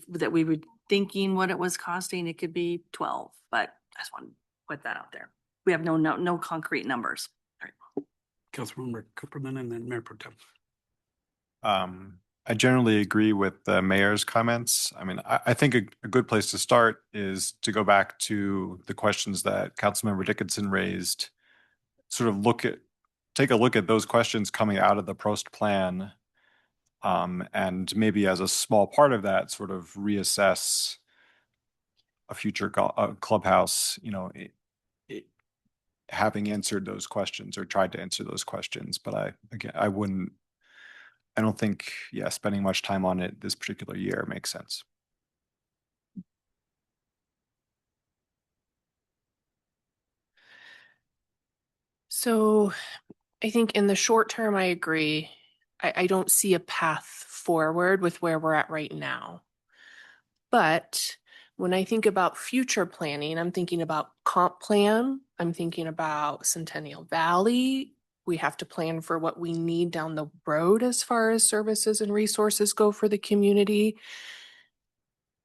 that we were thinking what it was costing. It could be 12, but I just want to put that out there. We have no concrete numbers. Councilmember Cooperman and then Mayor Pro Tem. I generally agree with the mayor's comments. I mean, I think a good place to start is to go back to the questions that Councilmember Dickinson raised, sort of take a look at those questions coming out of the Prost plan. And maybe as a small part of that, sort of reassess a future clubhouse, having answered those questions or tried to answer those questions. But I don't think, spending much time on it this particular year makes sense. So I think in the short term, I agree. I don't see a path forward with where we're at right now. But when I think about future planning, I'm thinking about comp plan. I'm thinking about Centennial Valley. We have to plan for what we need down the road as far as services and resources go for the community.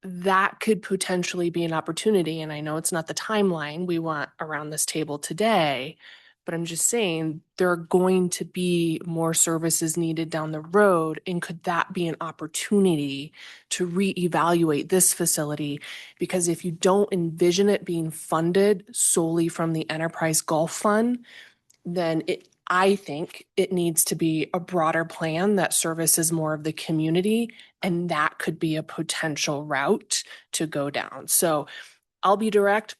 That could potentially be an opportunity. And I know it's not the timeline we want around this table today, but I'm just saying there are going to be more services needed down the road. And could that be an opportunity to reevaluate this facility? Because if you don't envision it being funded solely from the Enterprise Golf Fund, then I think it needs to be a broader plan that services more of the community, and that could be a potential route to go down. So I'll be direct.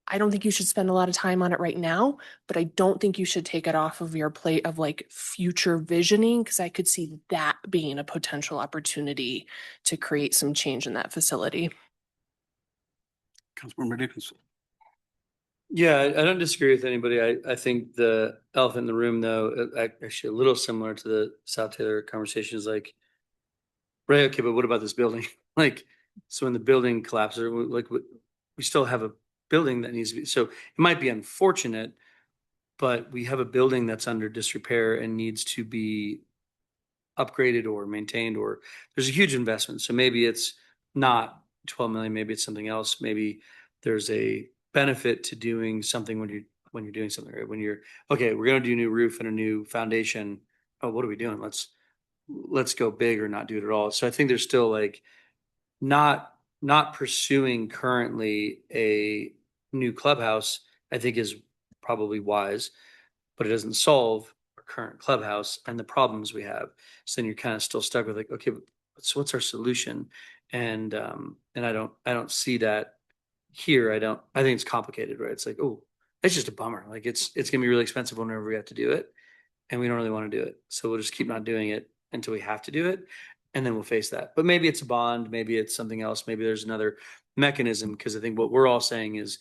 I don't think you should spend a lot of time on it right now, but I don't think you should take it off of your plate of like future visioning, because I could see that being a potential opportunity to create some change in that facility. Councilmember Dickinson. Yeah, I don't disagree with anybody. I think the elephant in the room, though, actually a little similar to the South Taylor conversation, is like, right, okay, but what about this building? Like, so when the building collapses, like we still have a building that needs to be, so it might be unfortunate, but we have a building that's under disrepair and needs to be upgraded or maintained, or there's a huge investment. So maybe it's not 12 million, maybe it's something else. Maybe there's a benefit to doing something when you're doing something, right? When you're, okay, we're going to do a new roof and a new foundation. Oh, what are we doing? Let's go big or not do it at all. So I think there's still like not pursuing currently a new clubhouse, I think is probably wise, but it doesn't solve our current clubhouse and the problems we have. So then you're kind of still stuck with like, okay, so what's our solution? And I don't see that here. I think it's complicated, right? It's like, oh, it's just a bummer. Like it's gonna be really expensive whenever we have to do it, and we don't really want to do it. So we'll just keep not doing it until we have to do it, and then we'll face that. But maybe it's a bond, maybe it's something else, maybe there's another mechanism, because I think what we're all saying is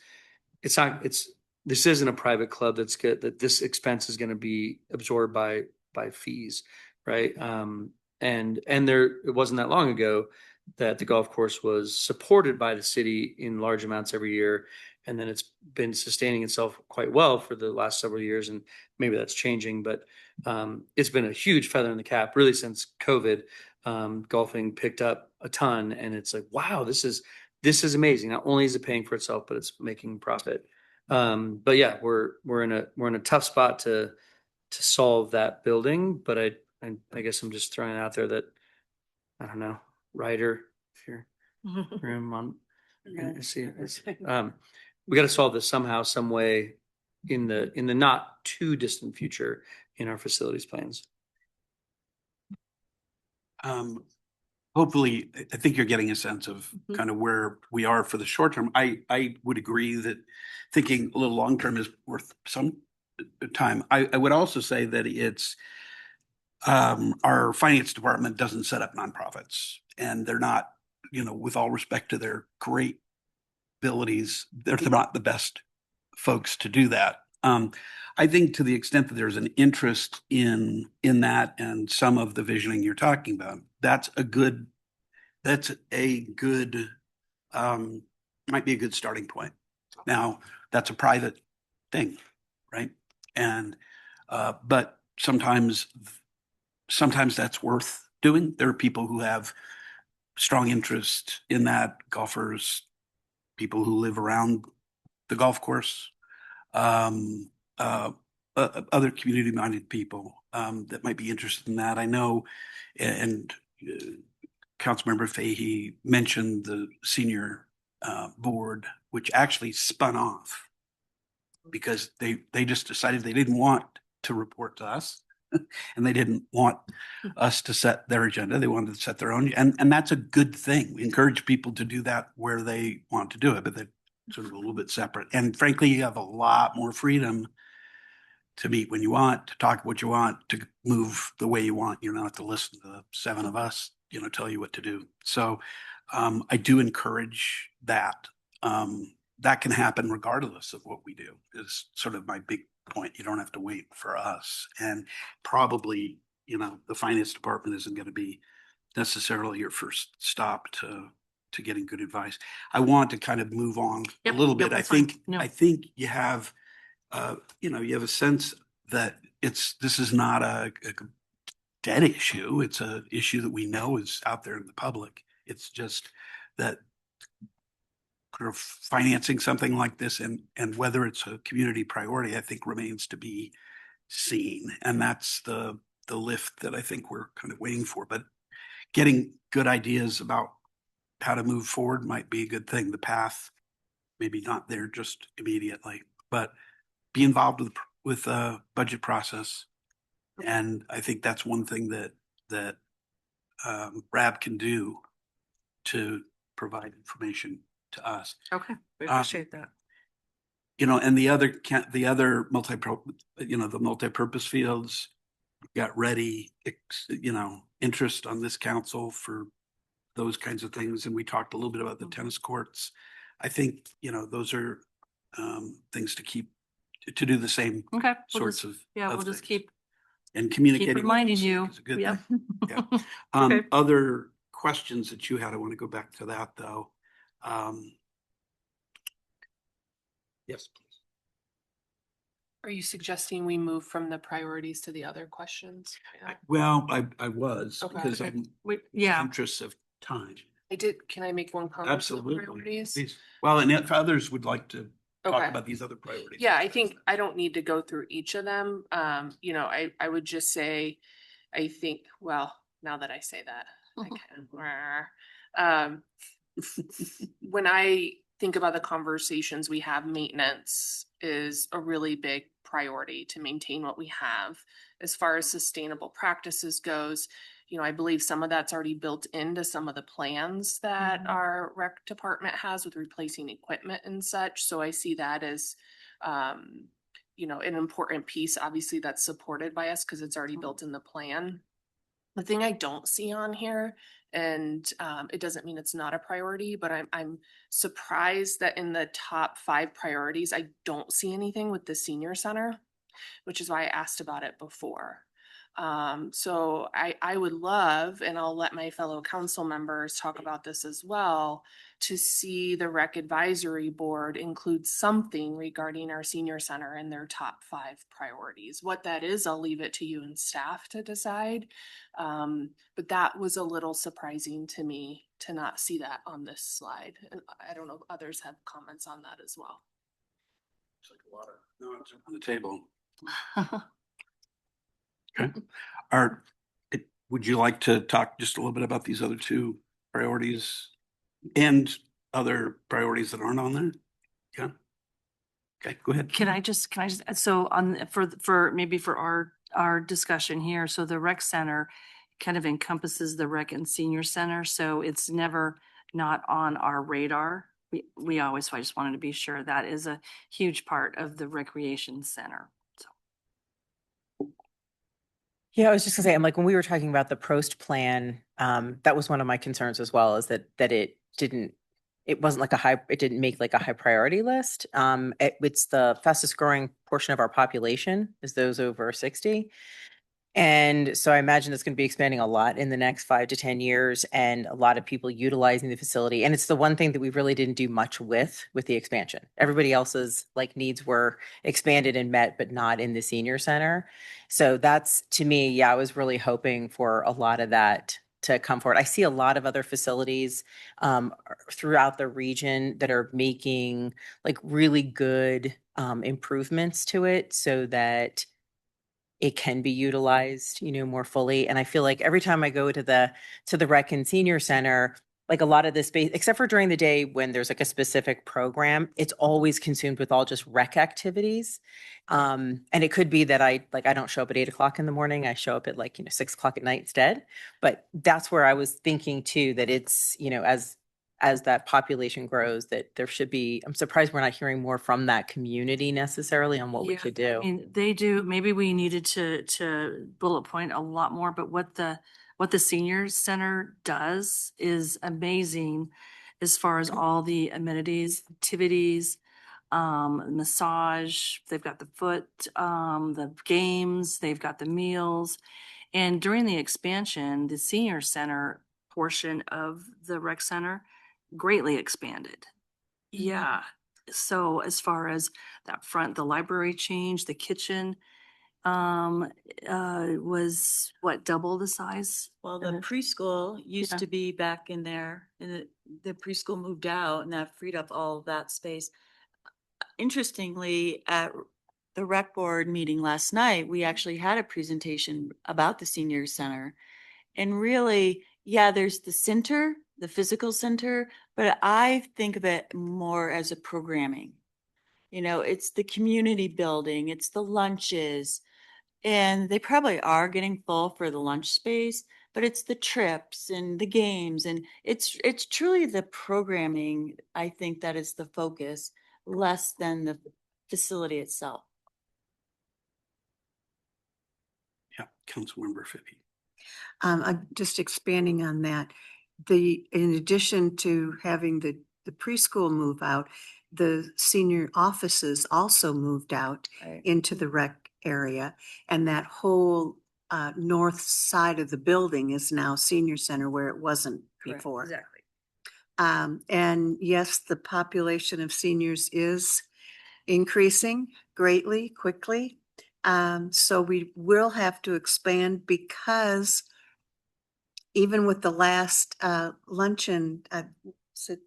this isn't a private club that's good, that this expense is going to be absorbed by fees, right? And it wasn't that long ago that the golf course was supported by the city in large amounts every year, And then it's been sustaining itself quite well for the last several years, and maybe that's changing, but it's been a huge feather in the cap really since COVID. Golfing picked up a ton, and it's like, wow, this is amazing. Not only is it paying for itself, but it's making profit. But yeah, we're in a tough spot to solve that building, but I guess I'm just throwing it out there that, I don't know, Ryder, if you're room on, I see it. We got to solve this somehow, some way in the not too distant future in our facilities plans. Hopefully, I think you're getting a sense of kind of where we are for the short term. I would agree that thinking a little long term is worth some time. I would also say that it's our finance department doesn't set up nonprofits, and they're not, with all respect to their great abilities, they're not the best folks to do that. I think to the extent that there's an interest in that and some of the visioning you're talking about, that's a good might be a good starting point. Now, that's a private thing, right? And but sometimes that's worth doing. There are people who have strong interest in that, golfers, people who live around the golf course, other community-minded people that might be interested in that. I know, and Councilmember Fahey mentioned the senior board, which actually spun off because they just decided they didn't want to report to us. And they didn't want us to set their agenda. They wanted to set their own. And that's a good thing. We encourage people to do that where they want to do it, but they're sort of a little bit separate. And frankly, you have a lot more freedom to meet when you want, to talk what you want, to move the way you want. You don't have to listen to the seven of us, tell you what to do. So I do encourage that. That can happen regardless of what we do, is sort of my big point. You don't have to wait for us. And probably, the finance department isn't going to be necessarily your first stop to getting good advice. I want to kind of move on a little bit. I think you have, you have a sense that this is not a dead issue. It's an issue that we know is out there in the public. It's just that sort of financing something like this and whether it's a community priority, I think remains to be seen. And that's the lift that I think we're kind of waiting for. But getting good ideas about how to move forward might be a good thing. The path, maybe not there just immediately, but be involved with a budget process. And I think that's one thing that RAB can do to provide information to us. Okay, we appreciate that. And the other the multi-purpose fields got ready, interest on this council for those kinds of things. And we talked a little bit about the tennis courts. I think, those are things to do the same sorts of we'll just things. keep And communicating. reminding you. Is a good Yep. thing. Yeah. Okay. Other questions that you had, I want to go back to that though. Yes, please. Are you suggesting we move from the priorities to the other questions? Well, I was, Okay. because Okay. I'm interests of time. Can I make one comment? on the Absolutely. priorities? Please. Well, and if others would like to talk Okay. about these other priorities. Yeah, I think I don't need to go through each of them. I would just say, I think, well, now that I say that, I can. When I think about the conversations we have, maintenance is a really big priority to maintain what we have. As far as sustainable practices goes, I believe some of that's already built into some of the plans that our rec department has with replacing equipment and such. So I see that as, an important piece, obviously, that's supported by us because it's already built in the plan. The thing I don't see on here, and it doesn't mean it's not a priority, but I'm surprised that in the top 5 priorities, I don't see anything with the senior center, which is why I asked about it before. So I would love, and I'll let my fellow council members talk about this as well, to see the rec advisory board include something regarding our senior center in their top 5 priorities. What that is, I'll leave it to you and staff to decide. But that was a little surprising to me to not see that on this slide. And I don't know if others have comments on that as well. It's like a lot of nods on the table. Okay. Would you like to talk just a little bit about these other 2 priorities and other priorities that aren't on there? Yeah. Okay, go ahead. Can I just, so maybe for our discussion here, so the rec center kind of encompasses the rec and senior center, so it's never not on our radar. We always, so I just wanted to be sure that is a huge part of the recreation center. Yeah, I was just gonna say, I'm like, when we were talking about the Prost plan, that was one of my concerns as well, is that it wasn't like it didn't make like a high priority list. It's the fastest growing portion of our population is those over 60. And so I imagine it's going to be expanding a lot in the next 5 to 10 years, and a lot of people utilizing the facility. And it's the one thing that we really didn't do much with the expansion. Everybody else's like needs were expanded and met, but not in the senior center. So that's, to me, yeah, I was really hoping for a lot of that to come forward. I see a lot of other facilities throughout the region that are making like really good improvements to it so that it can be utilized, more fully. And I feel like every time I go to the rec and senior center, like a lot of this space, except for during the day when there's like a specific program, it's always consumed with all just rec activities. And it could be that I don't show up at 8 o'clock in the morning. I show up at 6 o'clock at night instead. But that's where I was thinking too, that it's, as that population grows, that there should be, I'm surprised we're not hearing more from that community necessarily on what we could do. I mean, they do, maybe we needed to bullet point a lot more, but what the senior center does is amazing as far as all the amenities, activities, massage, they've got the foot, the games, they've got the meals. And during the expansion, the senior center portion of the rec center greatly expanded. Yeah. So as far as that front, the library changed, the kitchen was what, double the size? Well, the preschool used to be back in there, and the preschool moved out, and that freed up all of that space. Interestingly, at the rec board meeting last night, we actually had a presentation about the senior center. And really, yeah, there's the center, the physical center, but I think of it more as a programming. It's the community building, it's the lunches, and they probably are getting full for the lunch space, but it's the trips and the games, and it's truly the programming, I think, that is the focus, less than the facility itself. Yeah, Councilmember Fippy. I'm just expanding on that. In addition to having the preschool move out, the senior offices also moved out into the rec area. And that whole north side of the building is now senior center where it wasn't before. Exactly. And yes, the population of seniors is increasing greatly, quickly. So we will have to expand, because even with the last luncheon, at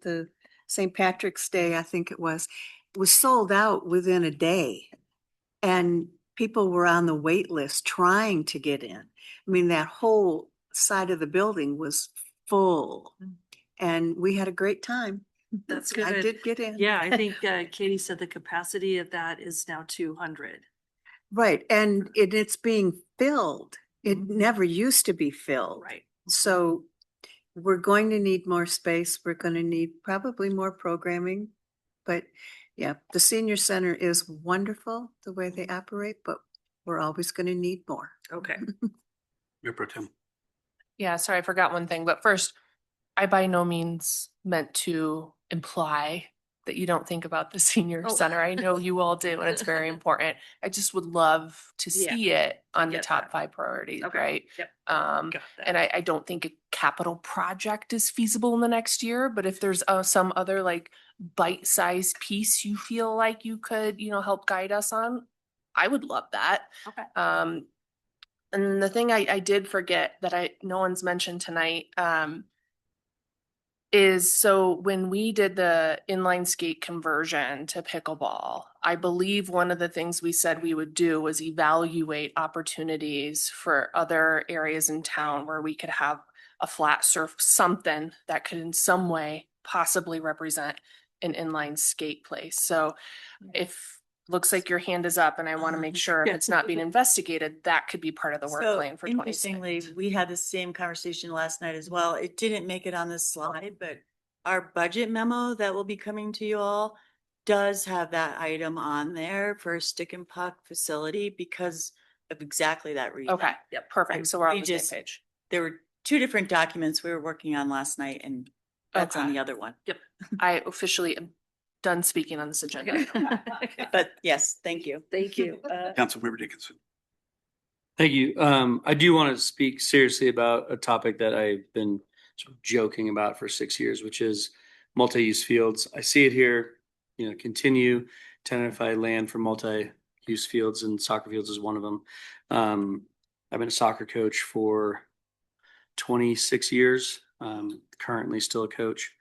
the St. Patrick's Day, I think it was sold out within a day. And people were on the wait list trying to get in. I mean, that whole side of the building was full, and we had a great time. That's good. I did get in. Yeah, I think Katie said the capacity of that is now 200. Right. And it's being filled. It never used to be filled. Right. So we're going to need more space. We're going to need probably more programming. But yeah, the senior center is wonderful the way they operate, but we're always going to need more. Okay. Mayor Pro Tem. Yeah, sorry, I forgot one thing, but first, I by no means meant to imply that you don't think about the senior Oh. center. I know you all do, and it's very important. I just would love to Yeah. see it on the Get top that. 5 priorities, Okay. right? Yep. Um, Got that. and I don't think a capital project is feasible in the next year, but if there's some other like bite-sized piece you feel like you could, help guide us on, I would love that. Okay. And the thing I did forget that no one's mentioned tonight, is so when we did the inline skate conversion to pickleball, I believe one of the things we said we would do was evaluate opportunities for other areas in town where we could have a flat surf, something that could in some way possibly represent an inline skate place. So if looks like your hand is up and I want to make sure if it's not being investigated, that could be part of the work So, plan for interestingly, 26. we had the same conversation last night as well. It didn't make it on this slide, but our budget memo that will be coming to you all does have that item on there for a stick and puck facility because of exactly that reason. Okay, yeah, perfect. So we're on the same page. There were two different documents we were working on last night and that's on Okay. the other one. Yep. I officially am done speaking on this agenda. But yes, thank you. Thank you. Councilmember Dickinson. Thank you. I do want to speak seriously about a topic that I've been sort of joking about for 6 years, which is multi-use fields. I see it here, continue to identify land for multi-use fields, and soccer fields is one of them. I've been a soccer coach for 26 years, currently still a coach.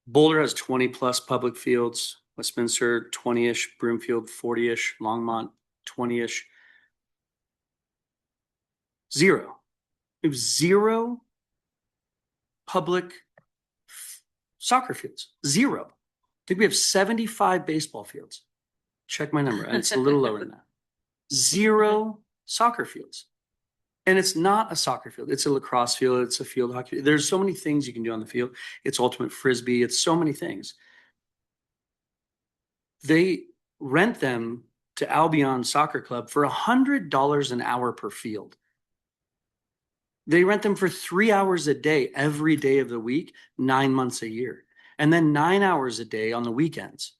Boulder has 20 plus public fields, Westminster 20-ish, Broomfield 40-ish, Longmont 20-ish. Zero. We have zero public soccer fields. Zero. I think we have 75 baseball fields. Check my number. And it's a little lower than that. Zero soccer fields. And it's not a soccer field. It's a lacrosse field. It's a field hockey. There's so many things you can do on the field. It's ultimate frisbee. It's so many things. They rent them to Albion Soccer Club for $100 an hour per field. They rent them for 3 hours a day, every day of the week, 9 months a year, and then 9 hours a day on the weekends.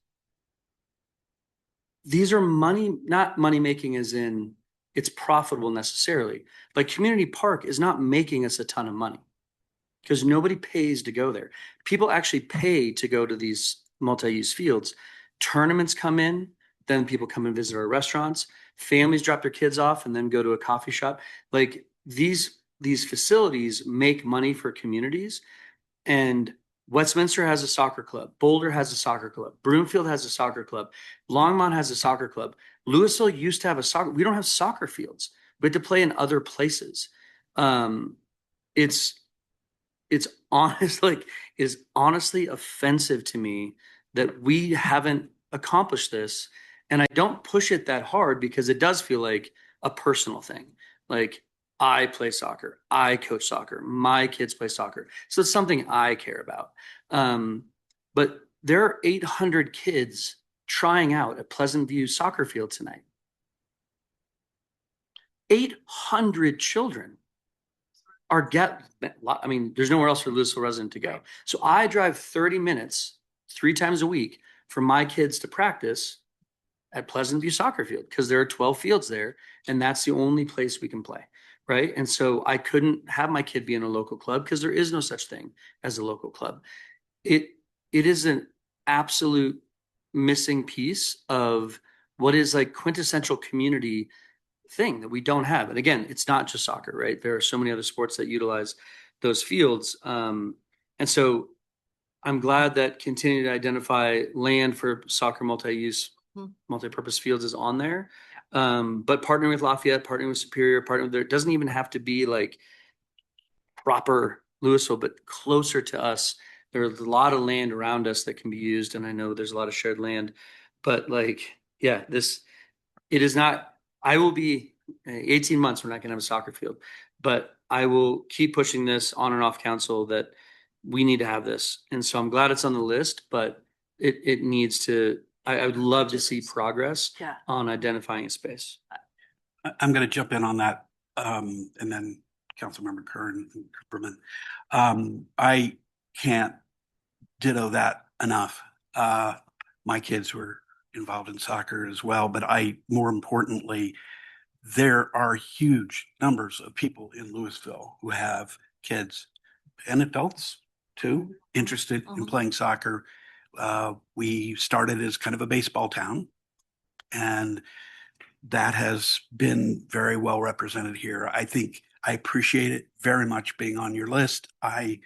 These are money, not money making as in it's profitable necessarily. Like Community Park is not making us a ton of money because nobody pays to go there. People actually pay to go to these multi-use fields. Tournaments come in, then people come and visit our restaurants. Families drop their kids off and then go to a coffee shop. Like these facilities make money for communities, and Westminster has a soccer club. Boulder has a soccer club. Broomfield has a soccer club. Longmont has a soccer club. Louisville used to have a soccer. We don't have soccer fields. We have to play in other places. It's honestly offensive to me that we haven't accomplished this. And I don't push it that hard because it does feel like a personal thing. Like I play soccer. I coach soccer. My kids play soccer. So it's something I care about. But there are 800 kids trying out at Pleasant View soccer field tonight. 800 children there's nowhere else for a Louisville resident to go. So I drive 30 minutes 3 times a week for my kids to practice at Pleasant View soccer field because there are 12 fields there and that's the only place we can play. Right. And so I couldn't have my kid be in a local club because there is no such thing as a local club. It is an absolute missing piece of what is like quintessential community thing that we don't have. And again, it's not just soccer, right? There are so many other sports that utilize those fields. And so I'm glad that continuing to identify land for soccer multi-use, multi-purpose fields is on there. But partnering with Lafayette, partnering with Superior, there doesn't even have to be like proper Louisville, but closer to us. There's a lot of land around us that can be used. And I know there's a lot of shared land, but it is not, I will be 18 months. We're not going to have a soccer field, but I will keep pushing this on and off council that we need to have this. And so I'm glad it's on the list, but it needs to, I would love to see progress on identifying a space. I'm going to jump in on that. And then Councilmember Kern and Cooperman. I can't ditto that enough. My kids were involved in soccer as well, but more importantly, there are huge numbers of people in Louisville who have kids and adults too, interested in playing soccer. We started as kind of a baseball town, and that has been very well represented here. I think I appreciate it very much being on your list. I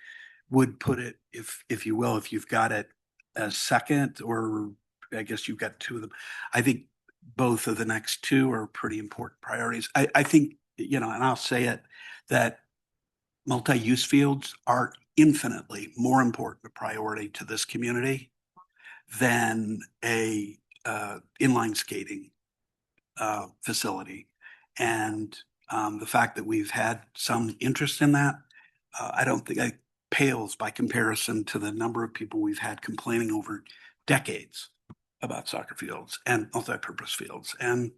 would put it, if you will, if you've got it as second, or I guess you've got two of them. I think both of the next two are pretty important priorities. I think, and I'll say it, that multi-use fields are infinitely more important a priority to this community than a inline skating facility. And the fact that we've had some interest in that, I don't think it pales by comparison to the number of people we've had complaining over decades about soccer fields and multi-purpose fields. And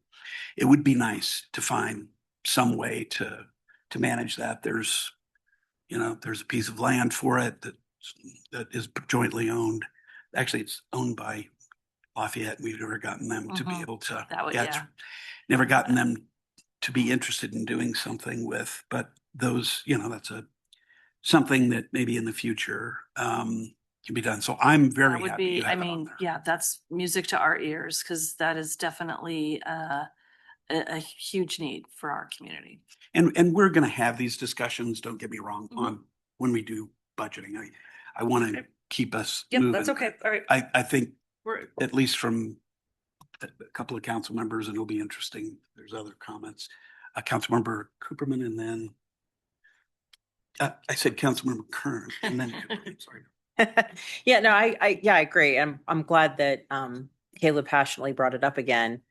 it would be nice to find some way to manage that. There's a piece of land for it that is jointly owned. Actually, it's owned by Lafayette. We've never gotten them to be able to. Never gotten them to be interested in doing something with. But those, that's something that maybe in the future can be done. So I'm very That would happy. be, you I have it on mean, there. yeah, that's music to our ears because that is definitely a huge need for our community. And we're going to have these discussions. Don't get me wrong on when we do budgeting. I want to keep us Yep, moving. that's okay. All right. I think We're, at least from a couple of council members, and it'll be interesting. There's other comments. Councilmember Cooperman, and then I said Councilmember Kern, and then Cooperman, sorry. Yeah, no, I agree. I'm glad that Caleb passionately brought it up again.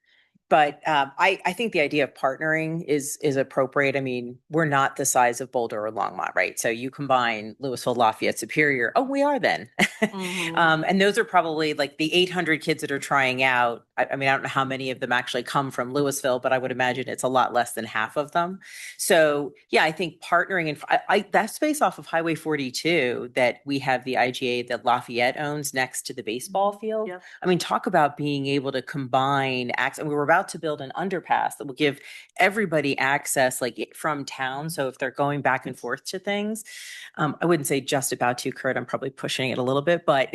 But I think the idea of partnering is appropriate. I mean, we're not the size of Boulder or Longmont, right? So you combine Louisville, Lafayette, Superior. Oh, we are then. And those are probably like the 800 kids that are trying out. I mean, I don't know how many of them actually come from Louisville, but I would imagine it's a lot less than half of them. So yeah, I think partnering, and that's based off of Highway 42 that we have the IGA that Lafayette owns next to the baseball field. Yep. I mean, talk about being able to combine access. And we were about to build an underpass that will give everybody access like from town. So if they're going back and forth to things, I wouldn't say just about to, Kurt, I'm probably pushing it a little bit, but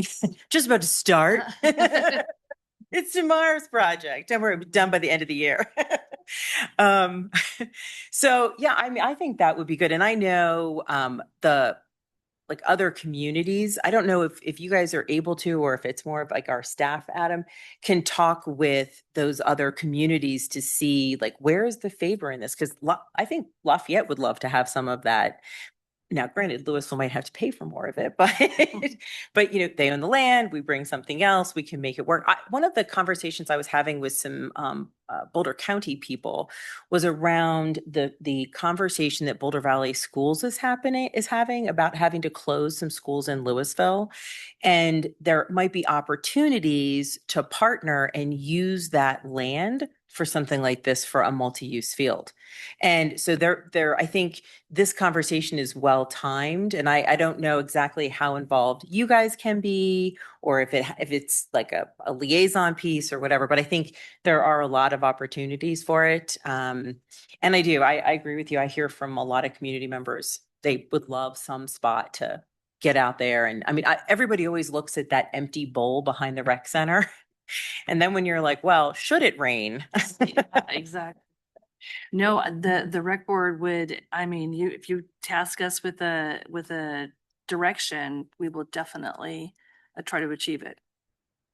just about to start. It's tomorrow's project and we're done by the end of the year. So yeah, I mean, I think that would be good. And I know the like other communities. I don't know if you guys are able to, or if it's more of like our staff, Adam, can talk with those other communities to see like, where is the favor in this? Because I think Lafayette would love to have some of that. Now, granted, Louisville might have to pay for more of it, but they own the land. We bring something else. We can make it work. One of the conversations I was having with some Boulder County people was around the conversation that Boulder Valley Schools is having about having to close some schools in Louisville, and there might be opportunities to partner and use that land for something like this for a multi-use field. And so I think this conversation is well timed, and I don't know exactly how involved you guys can be, or if it's like a liaison piece or whatever, but I think there are a lot of opportunities for it. And I agree with you. I hear from a lot of community members, they would love some spot to get out there. And I mean, everybody always looks at that empty bowl behind the rec center. And then when you're like, well, should it rain? Yeah, exactly. No, the rec board would, I mean, if you task us with a direction, we will definitely try to achieve it.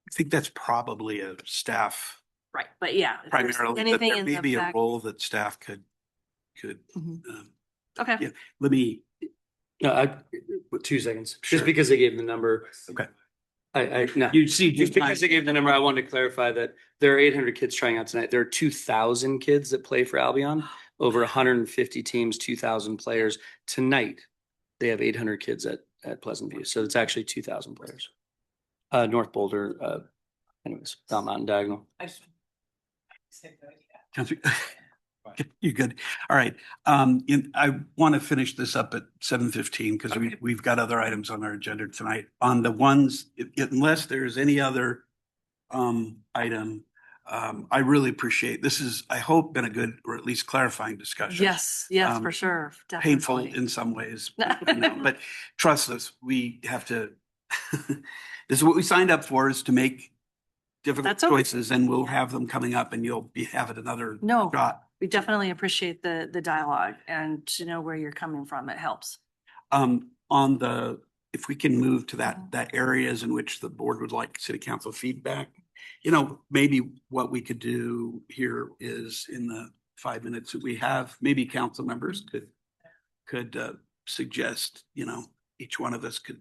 I think that's probably a staff Right. But yeah, if there's primarily, but anything there in may the be a back- role that staff could. Okay. Yeah, let me. No, 2 seconds. Just because they gave the number. Okay. No. You see, Just because they gave the number, I wanted to clarify that there are 800 kids trying out tonight. There are 2,000 kids that play for Albion, over 150 teams, 2,000 players. Tonight, they have 800 kids at Pleasant View. So it's actually 2,000 players. North Boulder, anyways, down Mountain Diagonal. You good? All right. I want to finish this up at 7:15 because we've got other items on our agenda tonight. On the ones, unless there's any other item, I really appreciate, this is, I hope, been a good or at least clarifying discussion. Yes, for sure. Painful Definitely. in some ways, but trust us, we have to, this is what we signed up for, is to make difficult That's okay. choices, and we'll have them coming up and you'll be having another No, shot. we definitely appreciate the dialogue and to know where you're coming from. It helps. On the, if we can move to that areas in which the board would like city council feedback, maybe what we could do here is in the 5 minutes that we have, maybe council members could suggest, each one of us could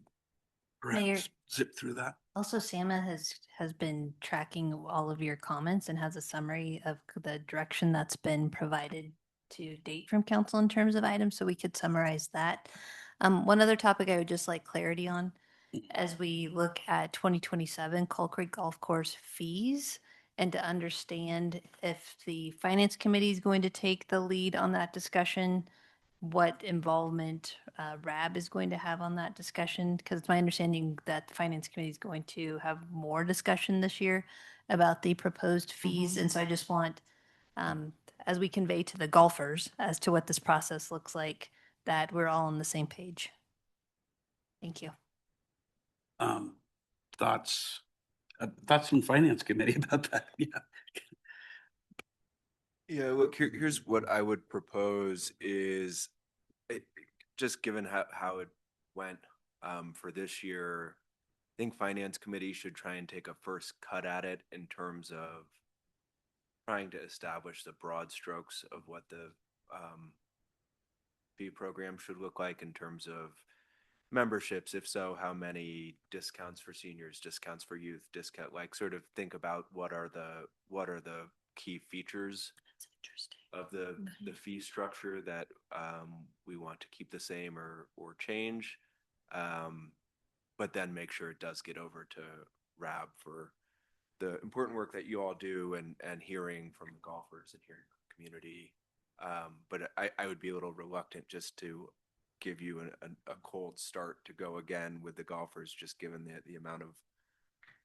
Mayor. perhaps zip through that. Also, Sama has been tracking all of your comments and has a summary of the direction that's been provided to date from council in terms of items, so we could summarize that. One other topic I would just like clarity on, as we look at 2027 Coal Creek Golf Course fees, and to understand if the finance committee is going to take the lead on that discussion, what involvement RAB is going to have on that discussion, because it's my understanding that the finance committee is going to have more discussion this year about the proposed fees. And so I just want, as we convey to the golfers as to what this process looks like, that we're all on the same page. Thank you. Thoughts from finance committee about that? Yeah. Yeah, look, here's what I would propose is, just given how it went for this year, I think finance committee should try and take a first cut at it in terms of trying to establish the broad strokes of what the fee program should look like in terms of memberships. If so, how many discounts for seniors, discounts for youth, discount, like sort of think about what are the key features of the fee structure that we want to keep the same or change, but then make sure it does get over to RAB for the important work that you all do and hearing from the golfers and hearing from the community. But I would be a little reluctant just to give you a cold start to go again with the golfers, just given the amount of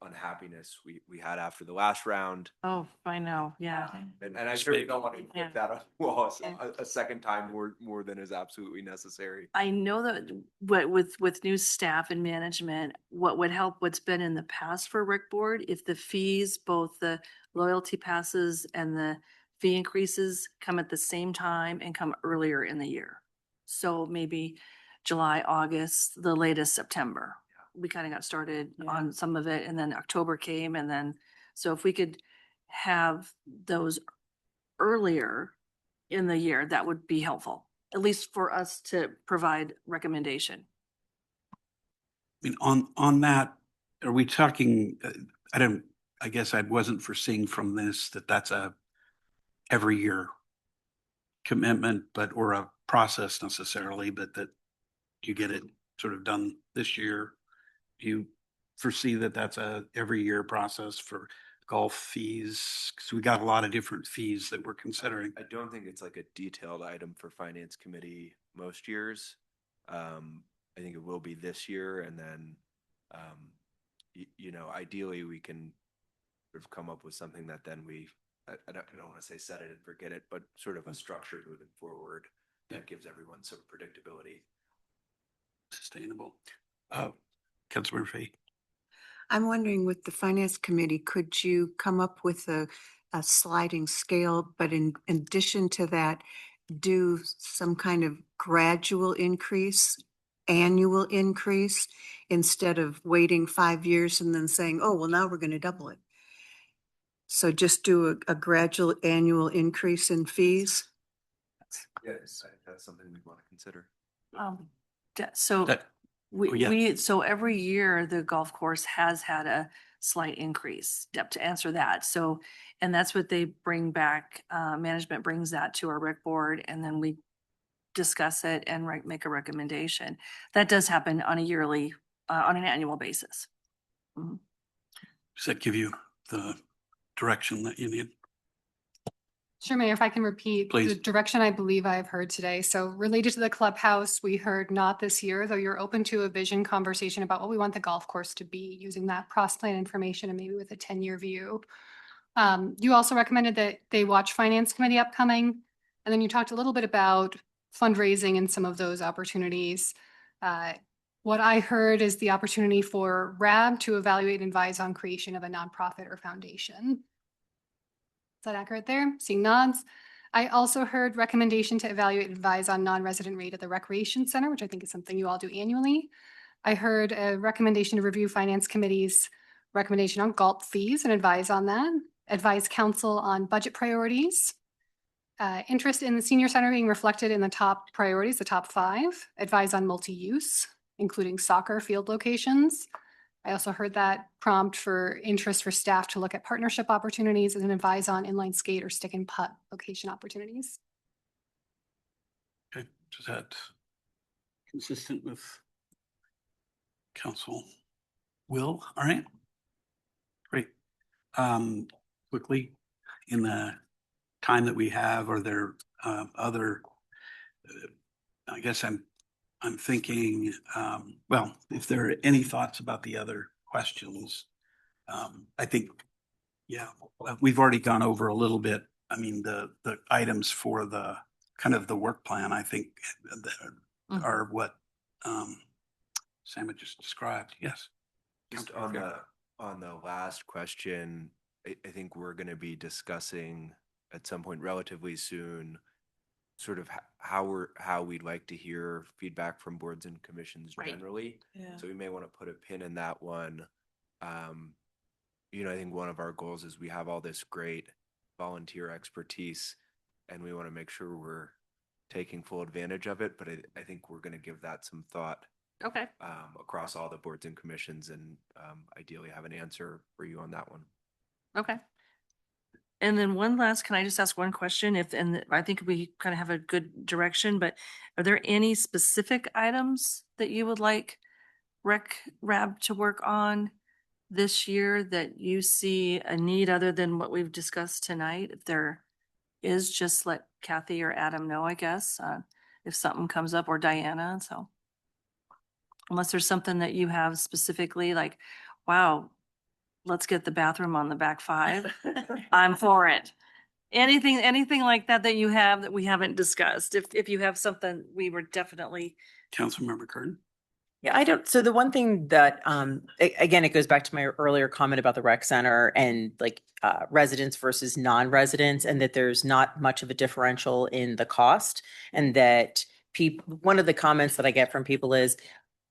unhappiness we had after the last round. Oh, I know. Yeah. And I certainly don't want to Yeah. put that on the wall a second time more than is absolutely necessary. I know that with new staff and management, what would help, what's been in the past for Rec Board, if the fees, both the loyalty passes and the fee increases come at the same time and come earlier in the year. So maybe July, August, the latest September. We kind of got started on some of it, and then October came, and then, so if we could have those earlier in the year, that would be helpful, at least for us to provide recommendation. I mean, on that, are we talking, I guess I wasn't foreseeing from this that that's a every year commitment, or a process necessarily, but that you get it sort of done this year. Do you foresee that that's a every year process for golf fees? Because we got a lot of different fees that we're considering. I don't think it's like a detailed item for finance committee most years. I think it will be this year, and then ideally we can sort of come up with something that then I don't want to say set it and forget it, but sort of a structure moving forward that gives everyone some predictability. Sustainable. Councilmember Fahey. I'm wondering, with the finance committee, could you come up with a sliding scale, but in addition to that, do some kind of gradual increase, annual increase, instead of waiting 5 years and then saying, oh, well, now we're going to double it? So just do a gradual annual increase in fees? Yes, that's something we want to consider. So every year the golf course has had a slight increase, to answer that. So, and that's what they bring back, management brings that to our rec board, and then we discuss it and make a recommendation. That does happen on an annual basis. Mm-hmm. Does that give you the direction that you need? Sure, Mayor, if I can repeat the Please. direction I believe I've heard today. So related to the clubhouse, we heard not this year, though you're open to a vision conversation about what we want the golf course to be, using that cross plan information and maybe with a 10-year view. You also recommended that they watch Finance Committee upcoming, and then you talked a little bit about fundraising and some of those opportunities. What I heard is the opportunity for RAB to evaluate and advise on creation of a nonprofit or foundation. Is that accurate there? Seeing nods. I also heard recommendation to evaluate and advise on non-resident rate at the recreation center, which I think is something you all do annually. I heard a recommendation to review Finance Committee's recommendation on golf fees and advise on that. Advise council on budget priorities. Interest in the senior center being reflected in the top priorities, the top 5. Advise on multi-use, including soccer field locations. I also heard that prompt for interest for staff to look at partnership opportunities and advise on inline skate or stick and putt location opportunities. Okay, is that consistent with council will? All right. Great. Quickly, in the time that we have, are there other, I guess I'm thinking, well, if there are any thoughts about the other questions, I think, yeah, we've already gone over a little bit. I mean, the items for the kind of the work plan, I think that are what Sam had just described. Yes. Just on the last question, I think we're going to be discussing at some point relatively soon sort of how we'd like to hear feedback from boards and commissions generally. Yeah. So we may want to put a pin in that one. I think one of our goals is we have all this great volunteer expertise and we want to make sure we're taking full advantage of it. But I think we're going to give that some thought Okay. across all the boards and commissions and ideally have an answer for you on that one. Okay. And then can I just ask one question? And I think we kind of have a good direction, but are there any specific items that you would like RAB to work on this year that you see a need other than what we've discussed tonight? If there is, just let Kathy or Adam know, I guess, if something comes up, or Diana. So unless there's something that you have specifically like, wow, let's get the bathroom on the back 5. I'm for it. Anything like that you have that we haven't discussed. If you have something, we were definitely. Councilmember Curtin. Yeah, I don't. So the one thing that, again, it goes back to my earlier comment about the rec center and like residents versus non-residents, and that there's not much of a differential in the cost, and that one of the comments that I get from people is,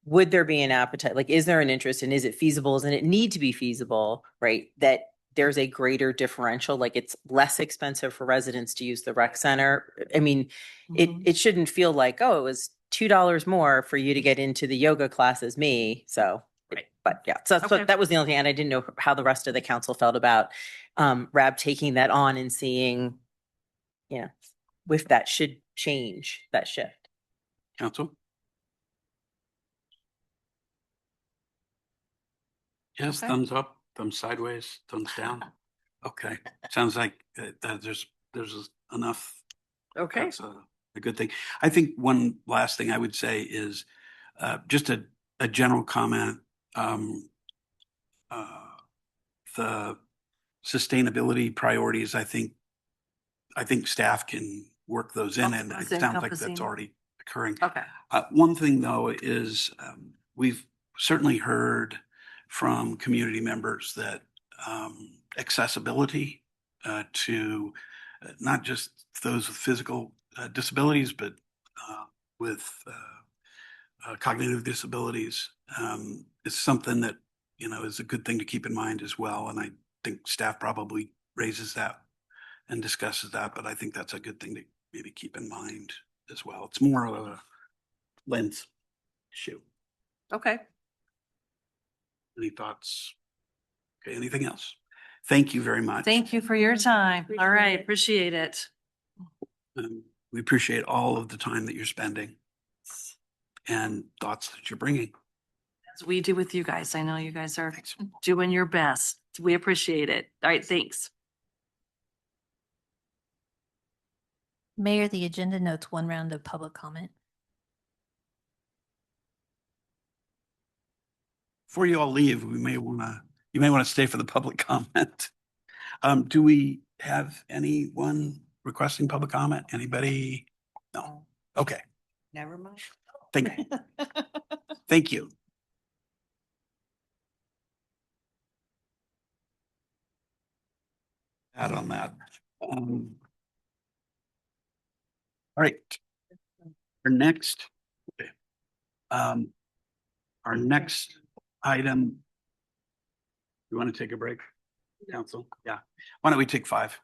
would there be an appetite? Like, is there an interest, and is it feasible? Doesn't it need to be feasible, right? That there's a greater differential, like it's less expensive for residents to use the rec center. I mean, it shouldn't feel like, oh, it was $2 more for you to get into the yoga class as me. So, but yeah, so that was the only thing. And I didn't know how the rest of the council felt about RAB taking that on and seeing, if that should change, that shift. Council? Yes, thumbs up, thumbs sideways, thumbs down. Okay, sounds like there's enough. Okay. That's a good thing. I think one last thing I would say is just a general comment. The sustainability priorities, I think staff can work those in, and it sounds like that's already occurring. Okay. One thing though is we've certainly heard from community members that accessibility to not just those with physical disabilities, but with cognitive disabilities is something that, is a good thing to keep in mind as well. And I think staff probably raises that and discusses that, but I think that's a good thing to maybe keep in mind as well. It's more of a lens issue. Okay. Any thoughts? Okay, anything else? Thank you very much. Thank you for your time. All right. Appreciate it. We appreciate all of the time that you're spending and thoughts that you're bringing. As we do with you guys. I know you guys are doing your best. We appreciate it. All right. Thanks. Mayor, the agenda notes one round of public comment. Before you all leave, you may want to stay for the public comment. Do we have anyone requesting public comment? Anybody? No. Okay. Never mind. Thank you. Add on that. All right. Our next, our next item. You want to take a break, council? Yeah. Why don't we take 5?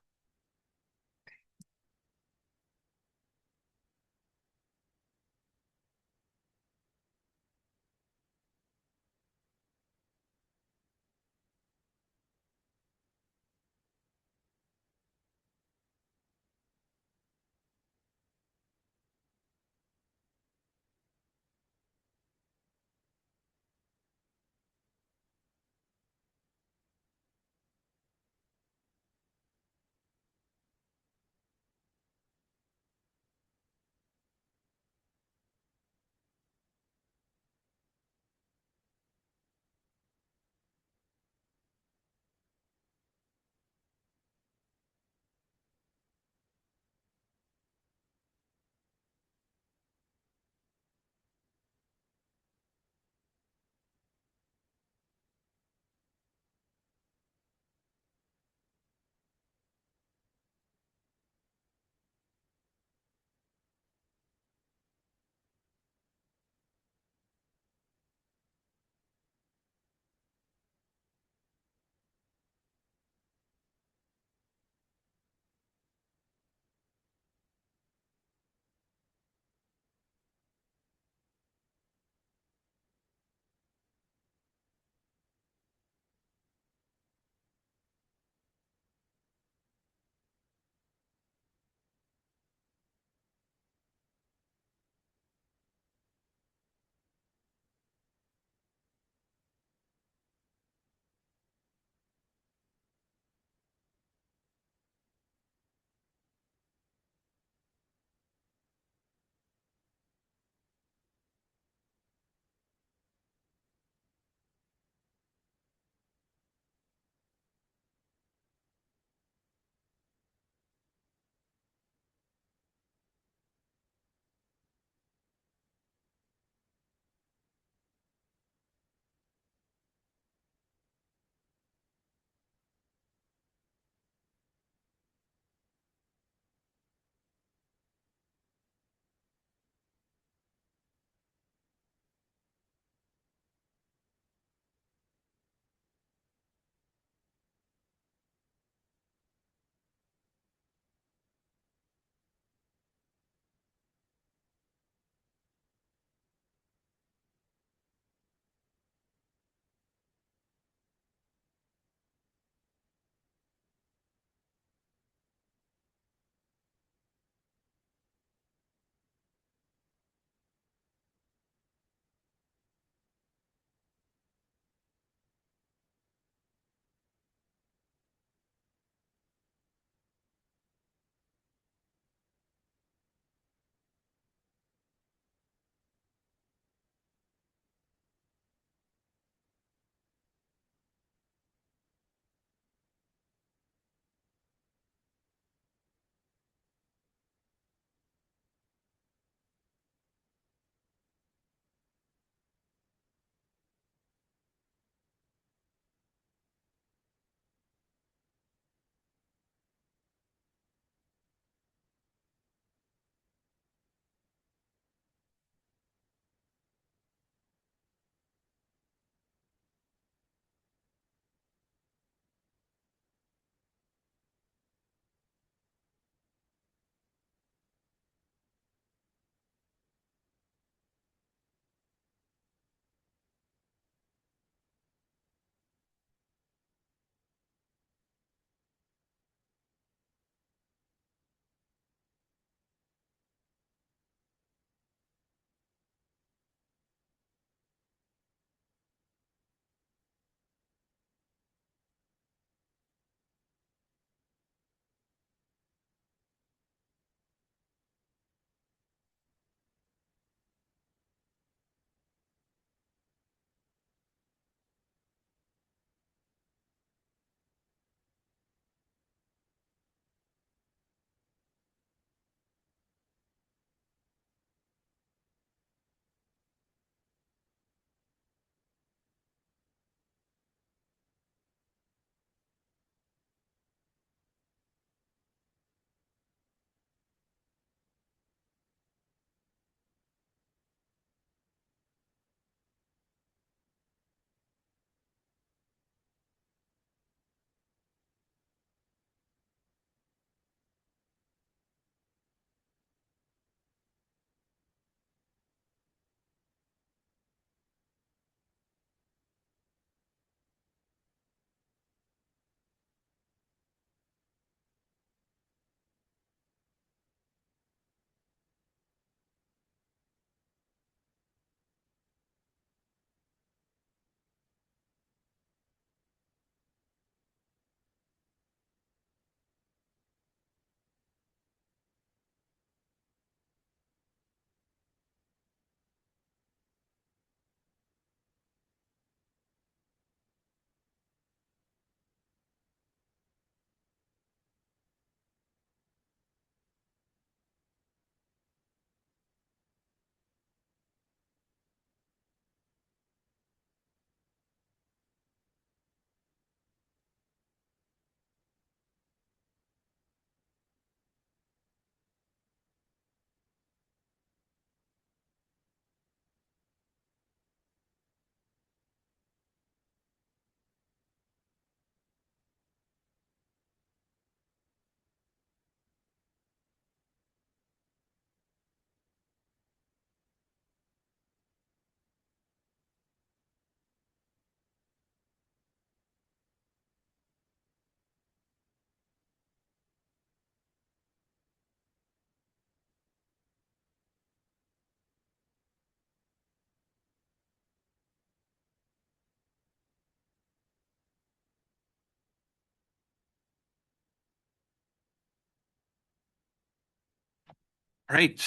All right,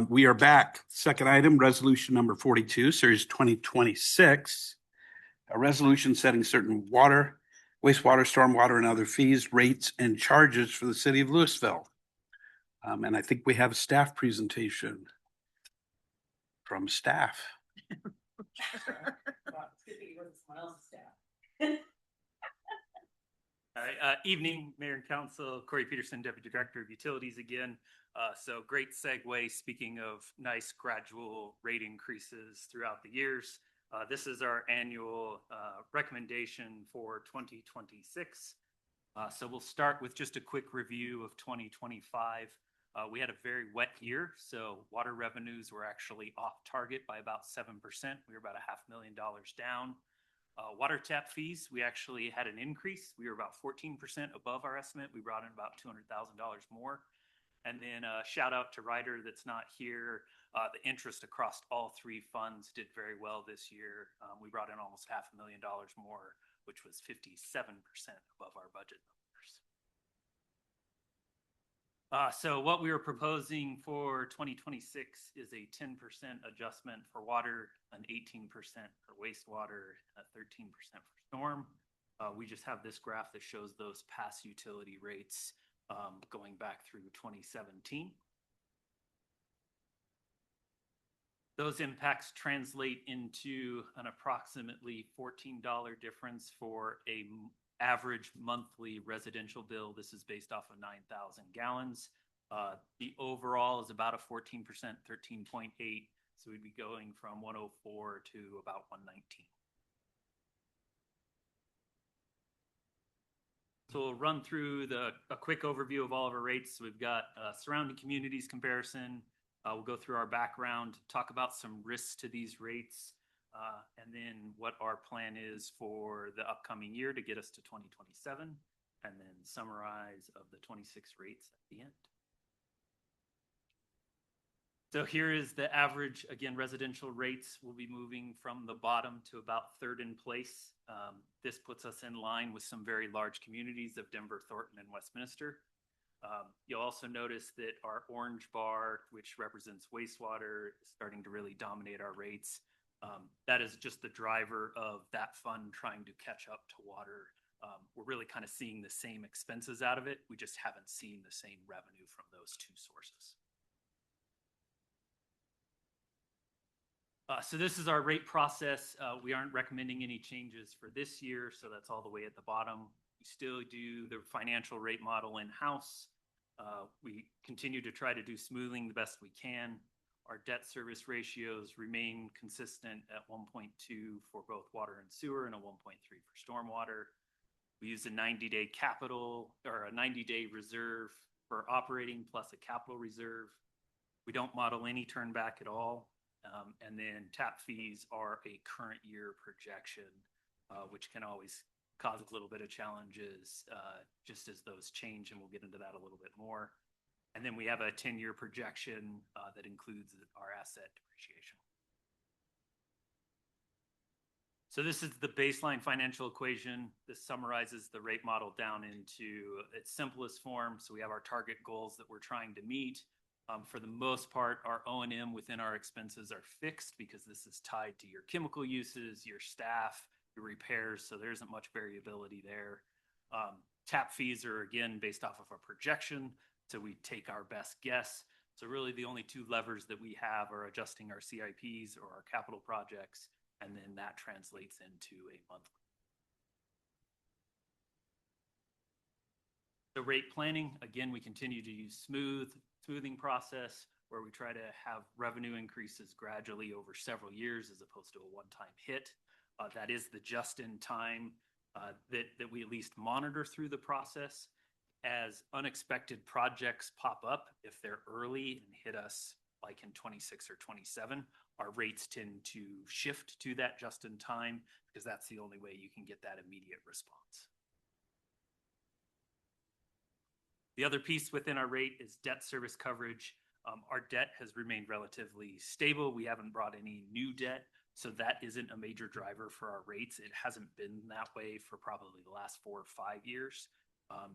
we are back. Second item, resolution number 42, series 2026. A resolution setting certain water, wastewater, stormwater, and other fees, rates, and charges for the city of Louisville. And I think we have a staff presentation from staff. All right, evening, Mayor and Council, Corey Peterson, Deputy Director of Utilities again. So great segue, speaking of nice gradual rate increases throughout the years. This is our annual recommendation for 2026. So we'll start with just a quick review of 2025. We had a very wet year, so water revenues were actually off target by about 7%. We were about $500,000 down. Water tap fees, we actually had an increase. We were about 14% above our estimate. We brought in about $200,000 more. And then shout out to Ryder that's not here. The interest across all three funds did very well this year. We brought in almost $500,000 more, which was 57% above our budget numbers. So what we were proposing for 2026 is a 10% adjustment for water, an 18% for wastewater, a 13% for storm. We just have this graph that shows those past utility rates going back through 2017. Those impacts translate into an approximately $14 difference for a average monthly residential bill. This is based off of 9,000 gallons. The overall is about a 14%, 13.8. So we'd be going from 104 to about 119. So we'll run through a quick overview of all of our rates. So we've got surrounding communities comparison. We'll go through our background, talk about some risks to these rates, and then what our plan is for the upcoming year to get us to 2027, and then summarize of the 26 rates at the end. So here is the average, again, residential rates will be moving from the bottom to about third in place. This puts us in line with some very large communities of Denver, Thornton, and Westminster. You'll also notice that our orange bar, which represents wastewater, is starting to really dominate our rates. That is just the driver of that fund trying to catch up to water. We're really kind of seeing the same expenses out of it. We just haven't seen the same revenue from those two sources. So this is our rate process. We aren't recommending any changes for this year, so that's all the way at the bottom. We still do the financial rate model in-house. We continue to try to do smoothing the best we can. Our debt service ratios remain consistent at 1.2 for both water and sewer and a 1.3 for stormwater. We use a 90-day capital or a 90-day reserve for operating plus a capital reserve. We don't model any turn back at all. And then tap fees are a current year projection, which can always cause a little bit of challenges just as those change, and we'll get into that a little bit more. And then we have a 10-year projection that includes our asset depreciation. So this is the baseline financial equation. This summarizes the rate model down into its simplest form. So we have our target goals that we're trying to meet. For the most part, our O&M within our expenses are fixed because this is tied to your chemical uses, your staff, your repairs, so there isn't much variability there. Tap fees are, again, based off of a projection, so we take our best guess. So really the only two levers that we have are adjusting our CIPs or our capital projects, and then that translates into a monthly. The rate planning, again, we continue to use smoothing process where we try to have revenue increases gradually over several years as opposed to a one-time hit. That is the just-in-time that we at least monitor through the process. As unexpected projects pop up, if they're early and hit us like in 26 or 27, our rates tend to shift to that just-in-time because that's the only way you can get that immediate response. The other piece within our rate is debt service coverage. Our debt has remained relatively stable. We haven't brought any new debt, so that isn't a major driver for our rates. It hasn't been that way for probably the last 4 or 5 years.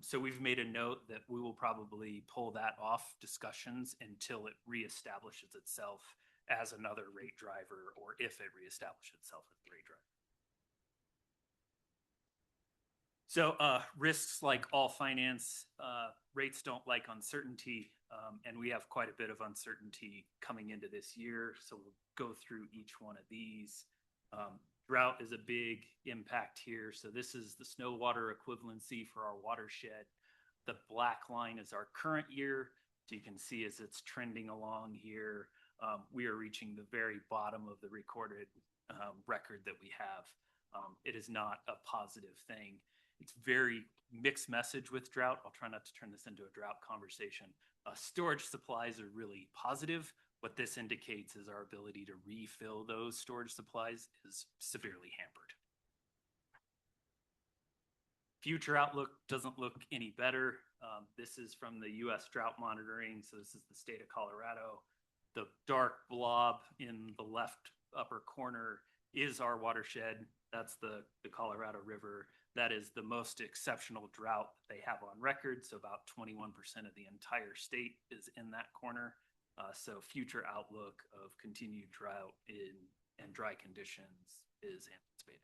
So we've made a note that we will probably pull that off discussions until it reestablishes itself as another rate driver, or if it reestablishes itself as a rate driver. So risks, like all finance, rates don't like uncertainty, and we have quite a bit of uncertainty coming into this year. So we'll go through each one of these. Drought is a big impact here. So this is the snow water equivalency for our watershed. The black line is our current year. So you can see as it's trending along here, we are reaching the very bottom of the recorded record that we have. It is not a positive thing. It's very mixed message with drought. I'll try not to turn this into a drought conversation. Storage supplies are really positive. What this indicates is our ability to refill those storage supplies is severely hampered. Future outlook doesn't look any better. This is from the U.S. Drought Monitoring. So this is the state of Colorado. The dark blob in the left upper corner is our watershed. That's the Colorado River. That is the most exceptional drought they have on record. So about 21% of the entire state is in that corner. So future outlook of continued drought and dry conditions is anticipated.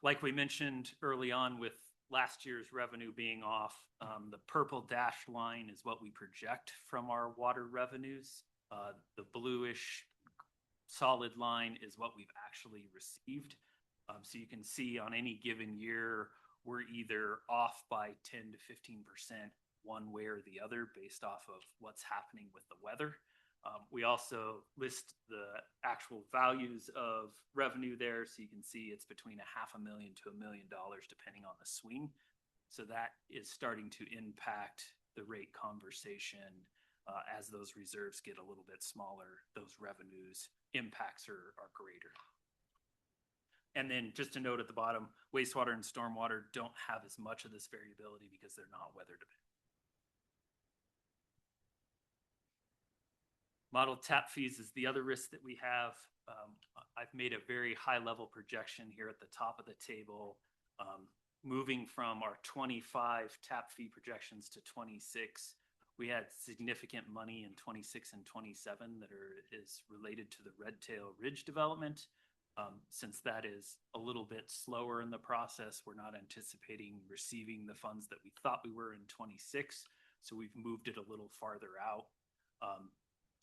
Like we mentioned early on with last year's revenue being off, the purple dashed line is what we project from our water revenues. The bluish solid line is what we've actually received. So you can see on any given year, we're either off by 10 to 15% one way or the other based off of what's happening with the weather. We also list the actual values of revenue there. So you can see it's between $500,000 to $1 million depending on the swing. So that is starting to impact the rate conversation. As those reserves get a little bit smaller, those revenues impacts are greater. And then just a note at the bottom, wastewater and stormwater don't have as much of this variability because they're not weather dependent. Model tap fees is the other risk that we have. I've made a very high level projection here at the top of the table, moving from our 25 tap fee projections to 26. We had significant money in 26 and 27 that is related to the Red Tail Ridge development. Since that is a little bit slower in the process, we're not anticipating receiving the funds that we thought we were in 26. So we've moved it a little farther out.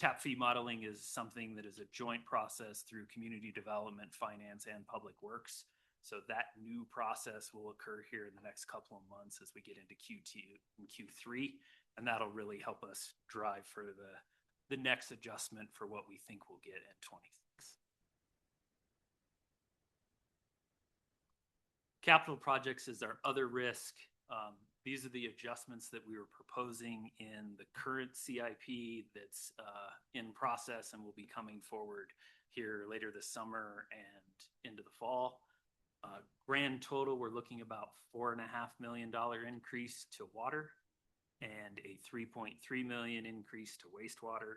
Tap fee modeling is something that is a joint process through community development, finance, and public works. So that new process will occur here in the next couple of months as we get into Q2 and Q3. And that'll really help us drive for the next adjustment for what we think we'll get in 26. Capital projects is our other risk. These are the adjustments that we were proposing in the current CIP that's in process and will be coming forward here later this summer and into the fall. Grand total, we're looking about $4.5 million increase to water and a $3.3 million increase to wastewater.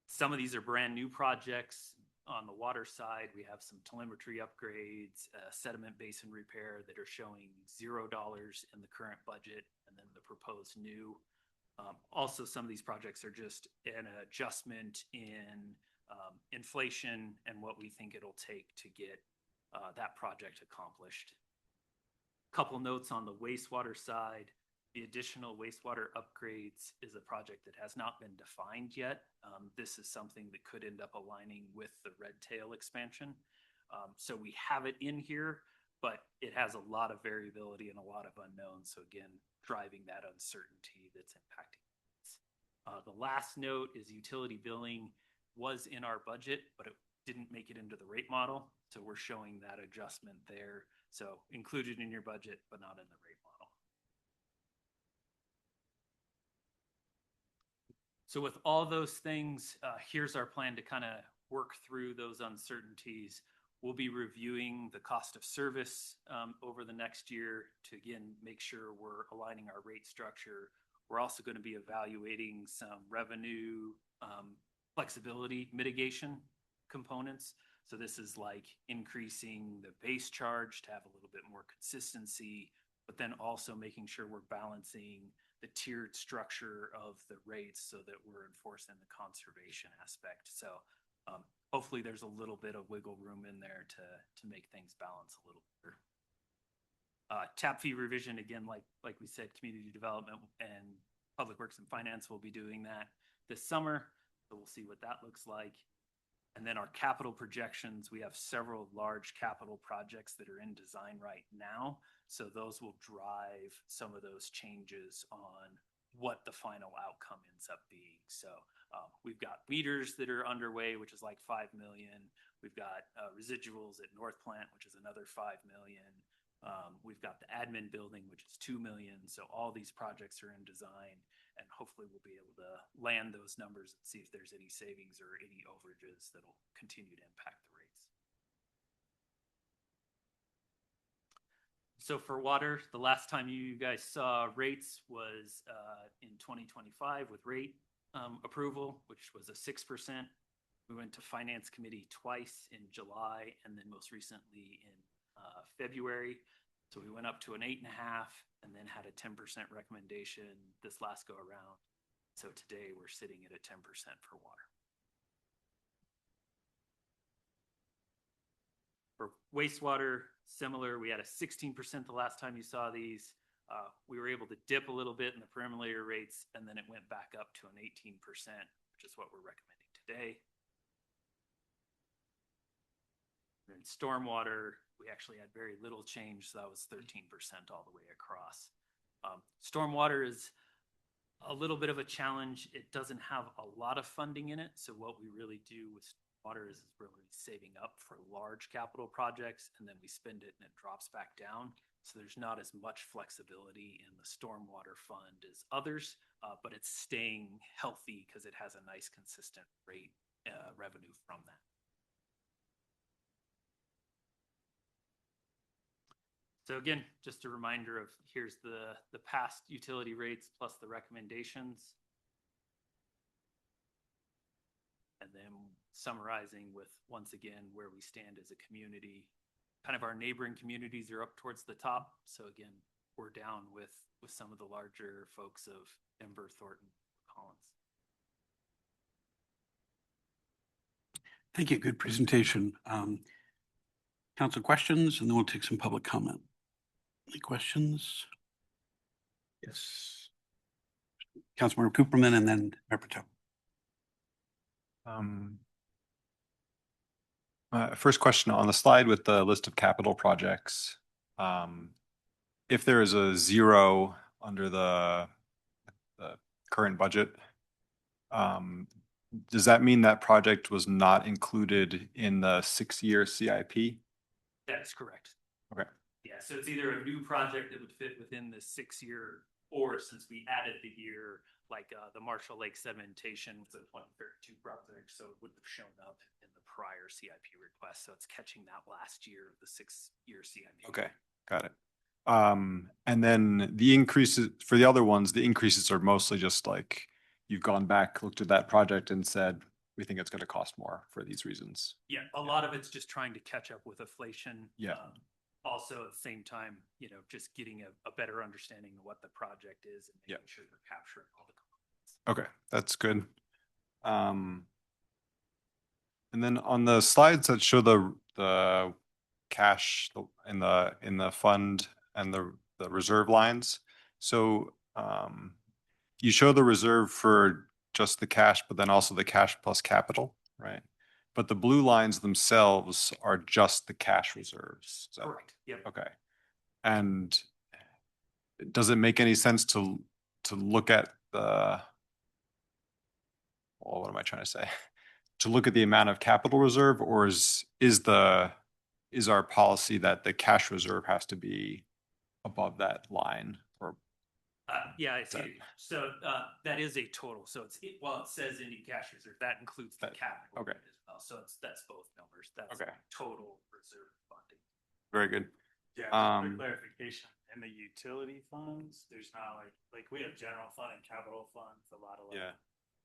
Some of these are brand new projects. On the water side, we have some telemetry upgrades, sediment basin repair that are showing $0 in the current budget, and then the proposed new. Also, some of these projects are just an adjustment in inflation and what we think it'll take to get that project accomplished. Couple notes on the wastewater side. The additional wastewater upgrades is a project that has not been defined yet. This is something that could end up aligning with the Red Tail expansion. So we have it in here, but it has a lot of variability and a lot of unknowns. So again, driving that uncertainty that's impacting it. The last note is utility billing was in our budget, but it didn't make it into the rate model. So we're showing that adjustment there. So included in your budget, but not in the rate model. So with all those things, here's our plan to kind of work through those uncertainties. We'll be reviewing the cost of service over the next year to, again, make sure we're aligning our rate structure. We're also going to be evaluating some revenue flexibility mitigation components. So this is like increasing the base charge to have a little bit more consistency, but then also making sure we're balancing the tiered structure of the rates so that we're enforcing the conservation aspect. So hopefully there's a little bit of wiggle room in there to make things balance a little better. Tap fee revision, again, like we said, community development and public works and finance will be doing that this summer. So we'll see what that looks like. And then our capital projections, we have several large capital projects that are in design right now. So those will drive some of those changes on what the final outcome ends up being. So we've got meters that are underway, which is like 5 million. We've got residuals at North Plant, which is another 5 million. We've got the admin building, which is 2 million. So all these projects are in design, and hopefully we'll be able to land those numbers and see if there's any savings or any overages that'll continue to impact the rates. So for water, the last time you guys saw rates was in 2025 with rate approval, which was a 6%. We went to Finance Committee twice in July and then most recently in February. So we went up to an 8.5 and then had a 10% recommendation this last go around. So today we're sitting at a 10% for water. For wastewater, similar, we had a 16% the last time you saw these. We were able to dip a little bit in the preliminary rates, and then it went back up to an 18%, which is what we're recommending today. And stormwater, we actually had very little change, so that was 13% all the way across. Stormwater is a little bit of a challenge. It doesn't have a lot of funding in it, so what we really do with water is really saving up for large capital projects, and then we spend it and it drops back down. So there's not as much flexibility in the stormwater fund as others, but it's staying healthy because it has a nice consistent rate revenue from that. So again, just a reminder of here's the past utility rates plus the recommendations. And then summarizing with, once again, where we stand as a community. Kind of our neighboring communities are up towards the top. So again, we're down with some of the larger folks of Denver, Thornton, Collins. Thank you. Good presentation. Council questions, and then we'll take some public comment. Any questions? Yes. Councilmember Cooperman and then Member Toe. First question on the slide with the list of capital projects. If there is a 0 under the current budget, does that mean that project was not included in the 6-year CIP? That is correct. Okay. Yeah, so it's either a new project that would fit within the 6-year, or since we added the year, like the Marshall Lake sedimentation was a 2032 project, so it wouldn't have shown up in the prior CIP request. So it's catching that last year of the 6-year CIP. Okay, got it. And then the increases for the other ones, the increases are mostly just like you've gone back, looked at that project and said, we think it's going to cost more for these reasons. Yeah, a lot of it's just trying to catch up with inflation. Yeah. Also at the same time, just getting a better understanding of what the project is and making sure we're capturing all the components. Okay, that's good. And then on the slides that show the cash in the fund and the reserve lines. So you show the reserve for just the cash, but then also the cash plus capital, right? But the blue lines themselves are just the cash reserves. Correct. Yep. Okay. And does it make any sense to look at what am I trying to say? To look at the amount of capital reserve, or is our policy that the cash reserve has to be above that line? Or yeah, I see. So that is a total. So it says any cash reserve, that includes the capital. Okay. As well. So that's both numbers. That's okay. Total reserve funding. Very good. Yeah, for clarification, in the utility funds, there's not like we have general fund and capital funds, a lot of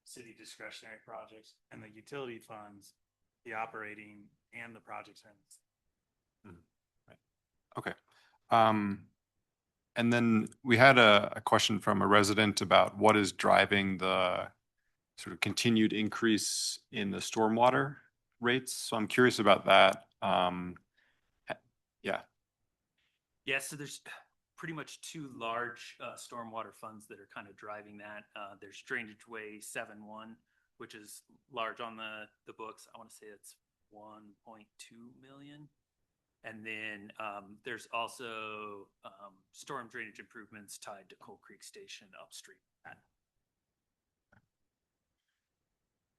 city discretionary projects, and the utility funds, the operating and the projects are in the Okay. And then we had a question from a resident about what is driving the sort of continued increase in the stormwater rates. So I'm curious about that. Yeah. Yeah, so there's pretty much two large stormwater funds that are kind of driving that. There's Drainage Way 7-1, which is large on the books. I want to say it's 1.2 million. And then there's also storm drainage improvements tied to Coal Creek Station upstream.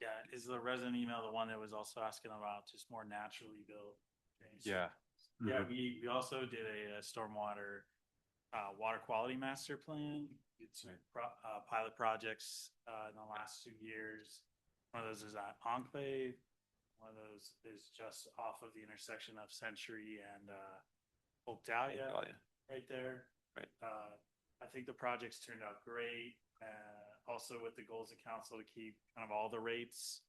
Yeah, is the resident email the one that was also asking about just more naturally built drainage? Yeah. Yeah, we also did a stormwater water quality master plan. It's pilot projects in the last 2 years. One of those is at Enclave. One of those is just off of the intersection of Century and Oak Dahlia, right there. Right. I think the projects turned out great. Also with the goals of council to keep kind of all the rates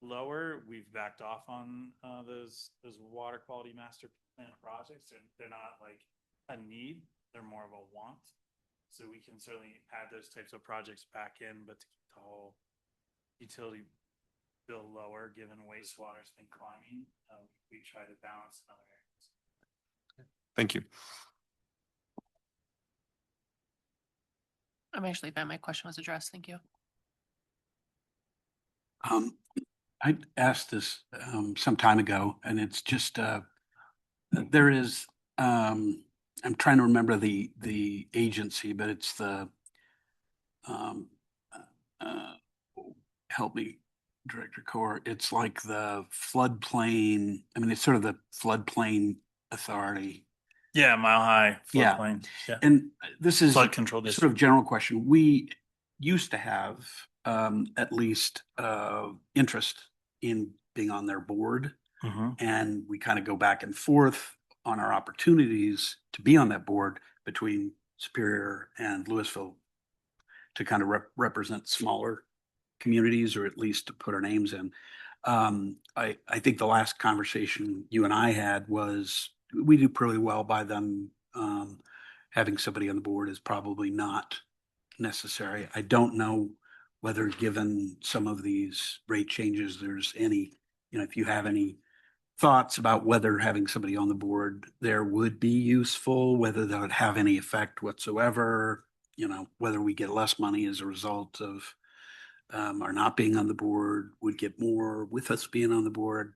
lower, we've backed off on those water quality master plan projects. They're not like a need, they're more of a want. So we can certainly add those types of projects back in, but to keep the whole utility bill lower, given wastewater's been climbing, we try to balance in other areas. Thank you. I'm actually fine. My question was addressed. Thank you. I asked this some time ago, and it's just there is I'm trying to remember the agency, but it's the uh, help me, Director Core. It's like the floodplain. I mean, it's sort of the floodplain authority. Yeah, Mile High Yeah. floodplain. Yeah. And this is Flood control sort of district. general question. We used to have at least interest in being on their board, and we kind of go back and forth on our opportunities to be on that board between Superior and Louisville to kind of represent smaller communities, or at least to put our names in. I think the last conversation you and I had was we do pretty well by them. Having somebody on the board is probably not necessary. I don't know whether, given some of these rate changes, there's any, if you have any thoughts about whether having somebody on the board there would be useful, whether that would have any effect whatsoever, whether we get less money as a result of our not being on the board, would get more with us being on the board.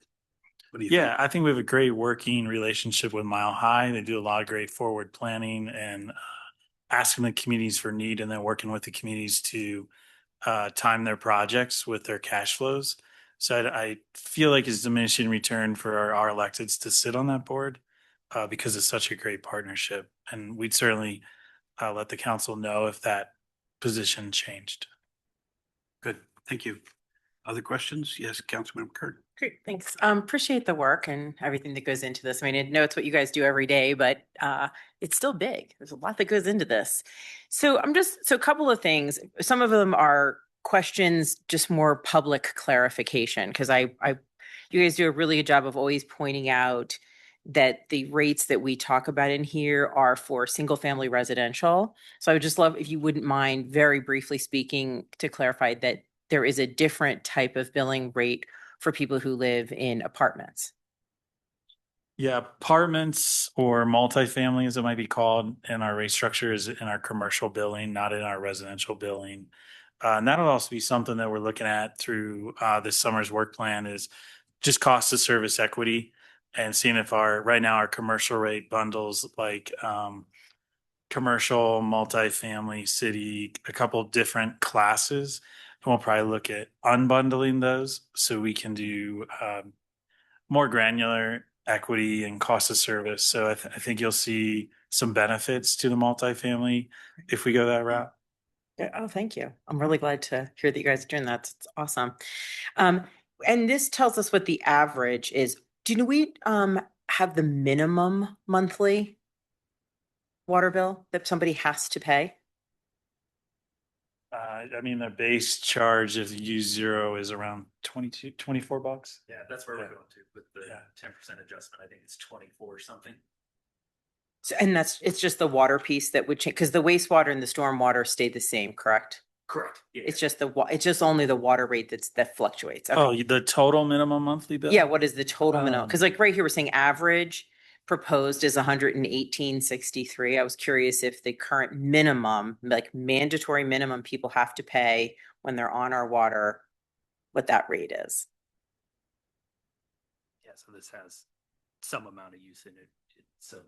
What do you think? I think we have a great working relationship with Mile High. They do a lot of great forward planning and asking the communities for need, and then working with the communities to time their projects with their cash flows. So I feel like it's diminishing return for our electeds to sit on that board because it's such a great partnership. And we'd certainly let the council know if that position changed. Good, thank you. Other questions? Yes, Councilmember Kurt. Great, thanks. Appreciate the work and everything that goes into this. I mean, I know it's what you guys do every day, but it's still big. There's a lot that goes into this. So a couple of things. Some of them are questions, just more public clarification, because you guys do a really good job of always pointing out that the rates that we talk about in here are for single family residential. So I would just love if you wouldn't mind very briefly speaking to clarify that there is a different type of billing rate for people who live in apartments. Yeah, apartments or multifamily, as it might be called, in our rate structure is in our commercial billing, not in our residential billing. And that'll also be something that we're looking at through this summer's work plan, is just cost of service equity, and seeing if right now our commercial rate bundles like commercial, multifamily, city, a couple different classes. And we'll probably look at unbundling those so we can do more granular equity and cost of service. So I think you'll see some benefits to the multifamily if we go that route. Yeah, oh, thank you. I'm really glad to hear that you guys are doing that. It's awesome. And this tells us what the average is. Do we have the minimum monthly water bill that somebody has to pay? I mean, the base charge if you use zero is around 24 bucks. Yeah, that's where Yeah. we're going to with the Yeah. 10% adjustment. I think it's 24 or something. So, and it's just the water piece that would change, because the wastewater and the stormwater stay the same, correct? Correct. Yeah. It's just it's just only the water rate that fluctuates. Okay. Oh, the total minimum monthly bill? Yeah, what is the total minimum? Because Um, like right here, we're saying average proposed is 118.63. I was curious if the current minimum, like mandatory minimum people have to pay when they're on our water, what that rate is. Yeah, so this has some amount of use in it. So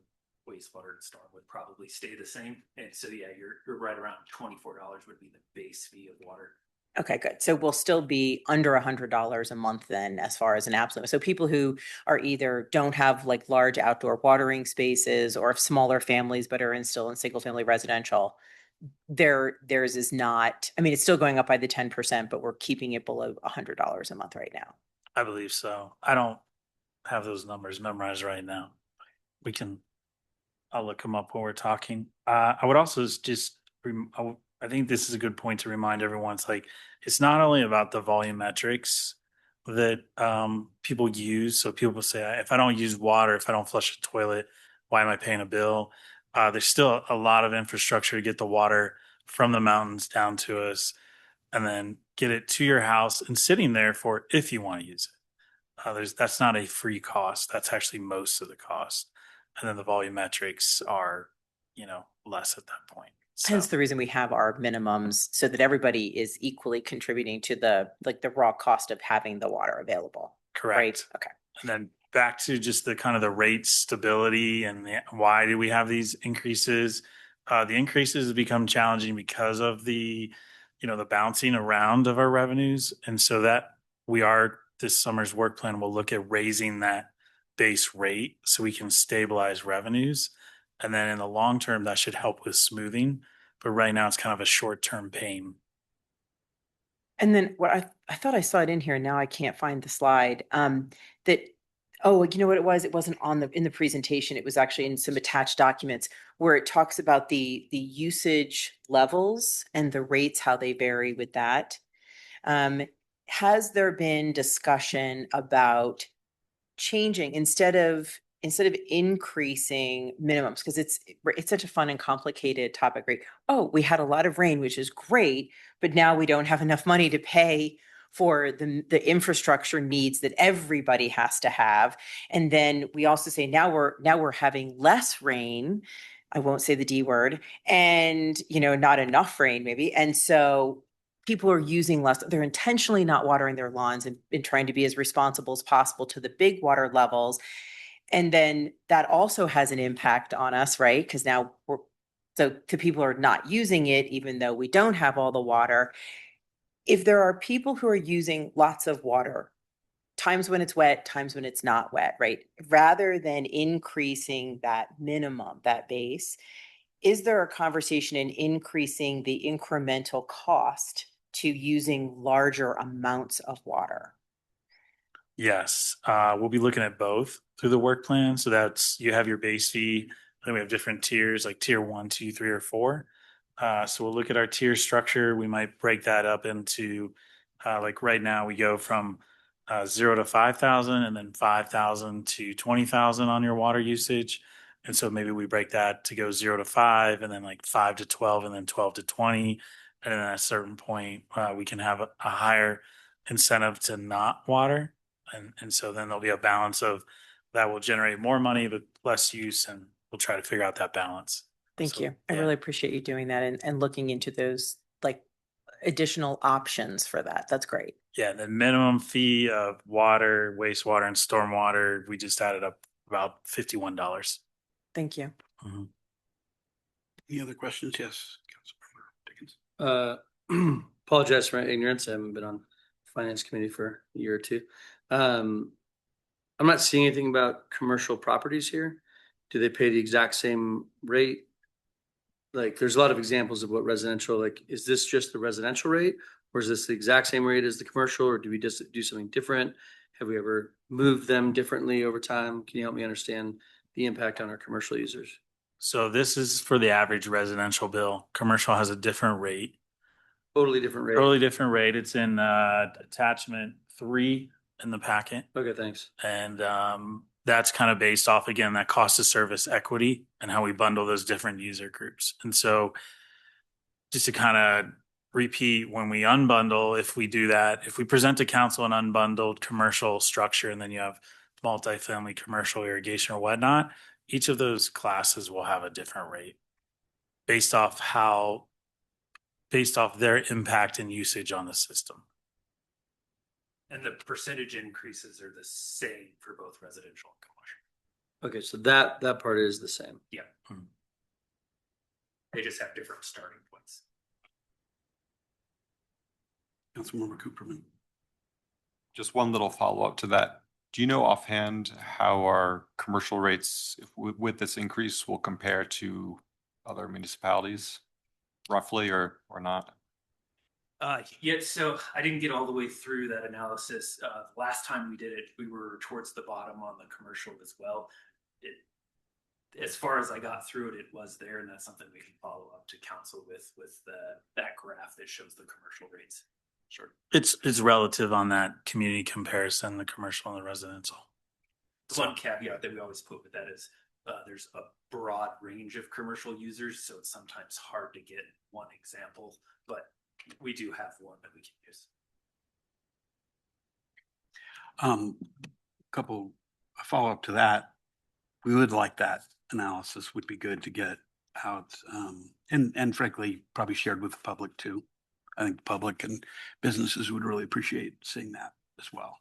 wastewater and storm would probably stay the same. And so, yeah, you're right around $24 would be the base fee of water. Okay, good. So we'll still be under $100 a month then, as far as an absolute. So people who are either don't have like large outdoor watering spaces or have smaller families but are still in single family residential, theirs is not. I mean, it's still going up by the 10%, but we're keeping it below $100 a month right now. I believe so. I don't have those numbers memorized right now. I'll look them up while we're talking. I would also I think this is a good point to remind everyone. It's like, it's not only about the volumetrics that people use. So people say, if I don't use water, if I don't flush a toilet, why am I paying a bill? There's still a lot of infrastructure to get the water from the mountains down to us and then get it to your house and sitting there for if you want to use it. That's not a free cost. That's actually most of the cost. And then the volumetrics are, less at that point. So, Hence the reason we have our minimums, so that everybody is equally contributing to the raw cost of having the water available. correct. Right? Okay. And then back to just the kind of the rate stability and why do we have these increases? The increases have become challenging because of the bouncing around of our revenues. And so that this summer's work plan will look at raising that base rate so we can stabilize revenues. And then in the long term, that should help with smoothing. But right now it's kind of a short-term pain. And then what I thought I saw it in here, and now I can't find the slide. That, oh, you know what it was? It wasn't in the presentation. It was actually in some attached documents where it talks about the usage levels and the rates, how they vary with that. Has there been discussion about changing instead of increasing minimums, because it's such a fun and complicated topic, right? Oh, we had a lot of rain, which is great, but now we don't have enough money to pay for the infrastructure needs that everybody has to have. And then we also say now we're having less rain. I won't say the D word, and not enough rain maybe. And so people are using less. They're intentionally not watering their lawns and trying to be as responsible as possible to the big water levels. And then that also has an impact on us, right? Because now so to people who are not using it, even though we don't have all the water, if there are people who are using lots of water, times when it's wet, times when it's not wet, right? Rather than increasing that minimum, that base, is there a conversation in increasing the incremental cost to using larger amounts of water? Yes, we'll be looking at both through the work plan. So you have your base fee, then we have different tiers like tier 1, 2, 3, or 4. So we'll look at our tier structure. We might break that up into like right now we go from 0 to 5,000 and then 5,000 to 20,000 on your water usage. And so maybe we break that to go 0 to 5 and then like 5 to 12 and then 12 to 20. And then at a certain point, we can have a higher incentive to not water. And so then there'll be a balance of that will generate more money, but less use. And we'll try to figure out that balance. Thank you. I really appreciate you doing that and looking into those like additional options for that. That's great. Yeah. The minimum fee of water, wastewater, and stormwater, we just added up about $51. Thank you. Mm-hmm. Any other questions? Yes. Councilmember Dickens. Apologize for my ignorance. I haven't been on finance committee for a year or two. I'm not seeing anything about commercial properties here. Do they pay the exact same rate? Like, there's a lot of examples of what residential, like, is this just the residential rate? Or is this the exact same rate as the commercial? Or do we just do something different? Have we ever moved them differently over time? Can you help me understand the impact on our commercial users? So this is for the average residential bill. Commercial has a different rate. Totally different rate. Totally different rate. It's in attachment 3 in the packet. Okay, thanks. And that's kind of based off, again, that cost of service equity and how we bundle those different user groups. And so just to kind of repeat, when we unbundle, if we do that, if we present to council an unbundled commercial structure and then you have multifamily commercial irrigation or whatnot, each of those classes will have a different rate based off their impact and usage on the system. And the percentage increases are the same for both residential and commercial. Okay, so that part is the same. Yeah. They just have different starting points. Councilmember Cooperman. Just one little follow-up to that. Do you know offhand how our commercial rates with this increase will compare to other municipalities roughly or not? Yeah, so I didn't get all the way through that analysis. Last time we did it, we were towards the bottom on the commercial as well. As far as I got through it, it was there, and that's something we can follow up to council with that graph that shows the commercial rates. Sure. It's relative on that community comparison, the commercial and the residential. The one caveat that we always put with that is there's a broad range of commercial users, so it's sometimes hard to get one example, but we do have one that we can use. A follow-up to that. We would like that analysis, would be good to get out, and frankly, probably shared with the public too. I think the public and businesses would really appreciate seeing that as well.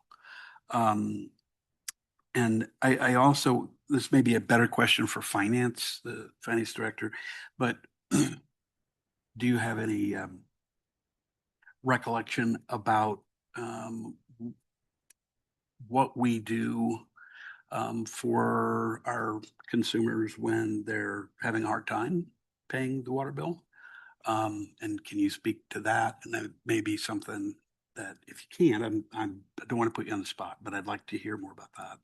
And I also, this may be a better question for finance, the finance director, but do you have any recollection about what we do for our consumers when they're having a hard time paying the water bill? And can you speak to that? And that may be something that, if you can, I don't want to put you on the spot, but I'd like to hear more about that.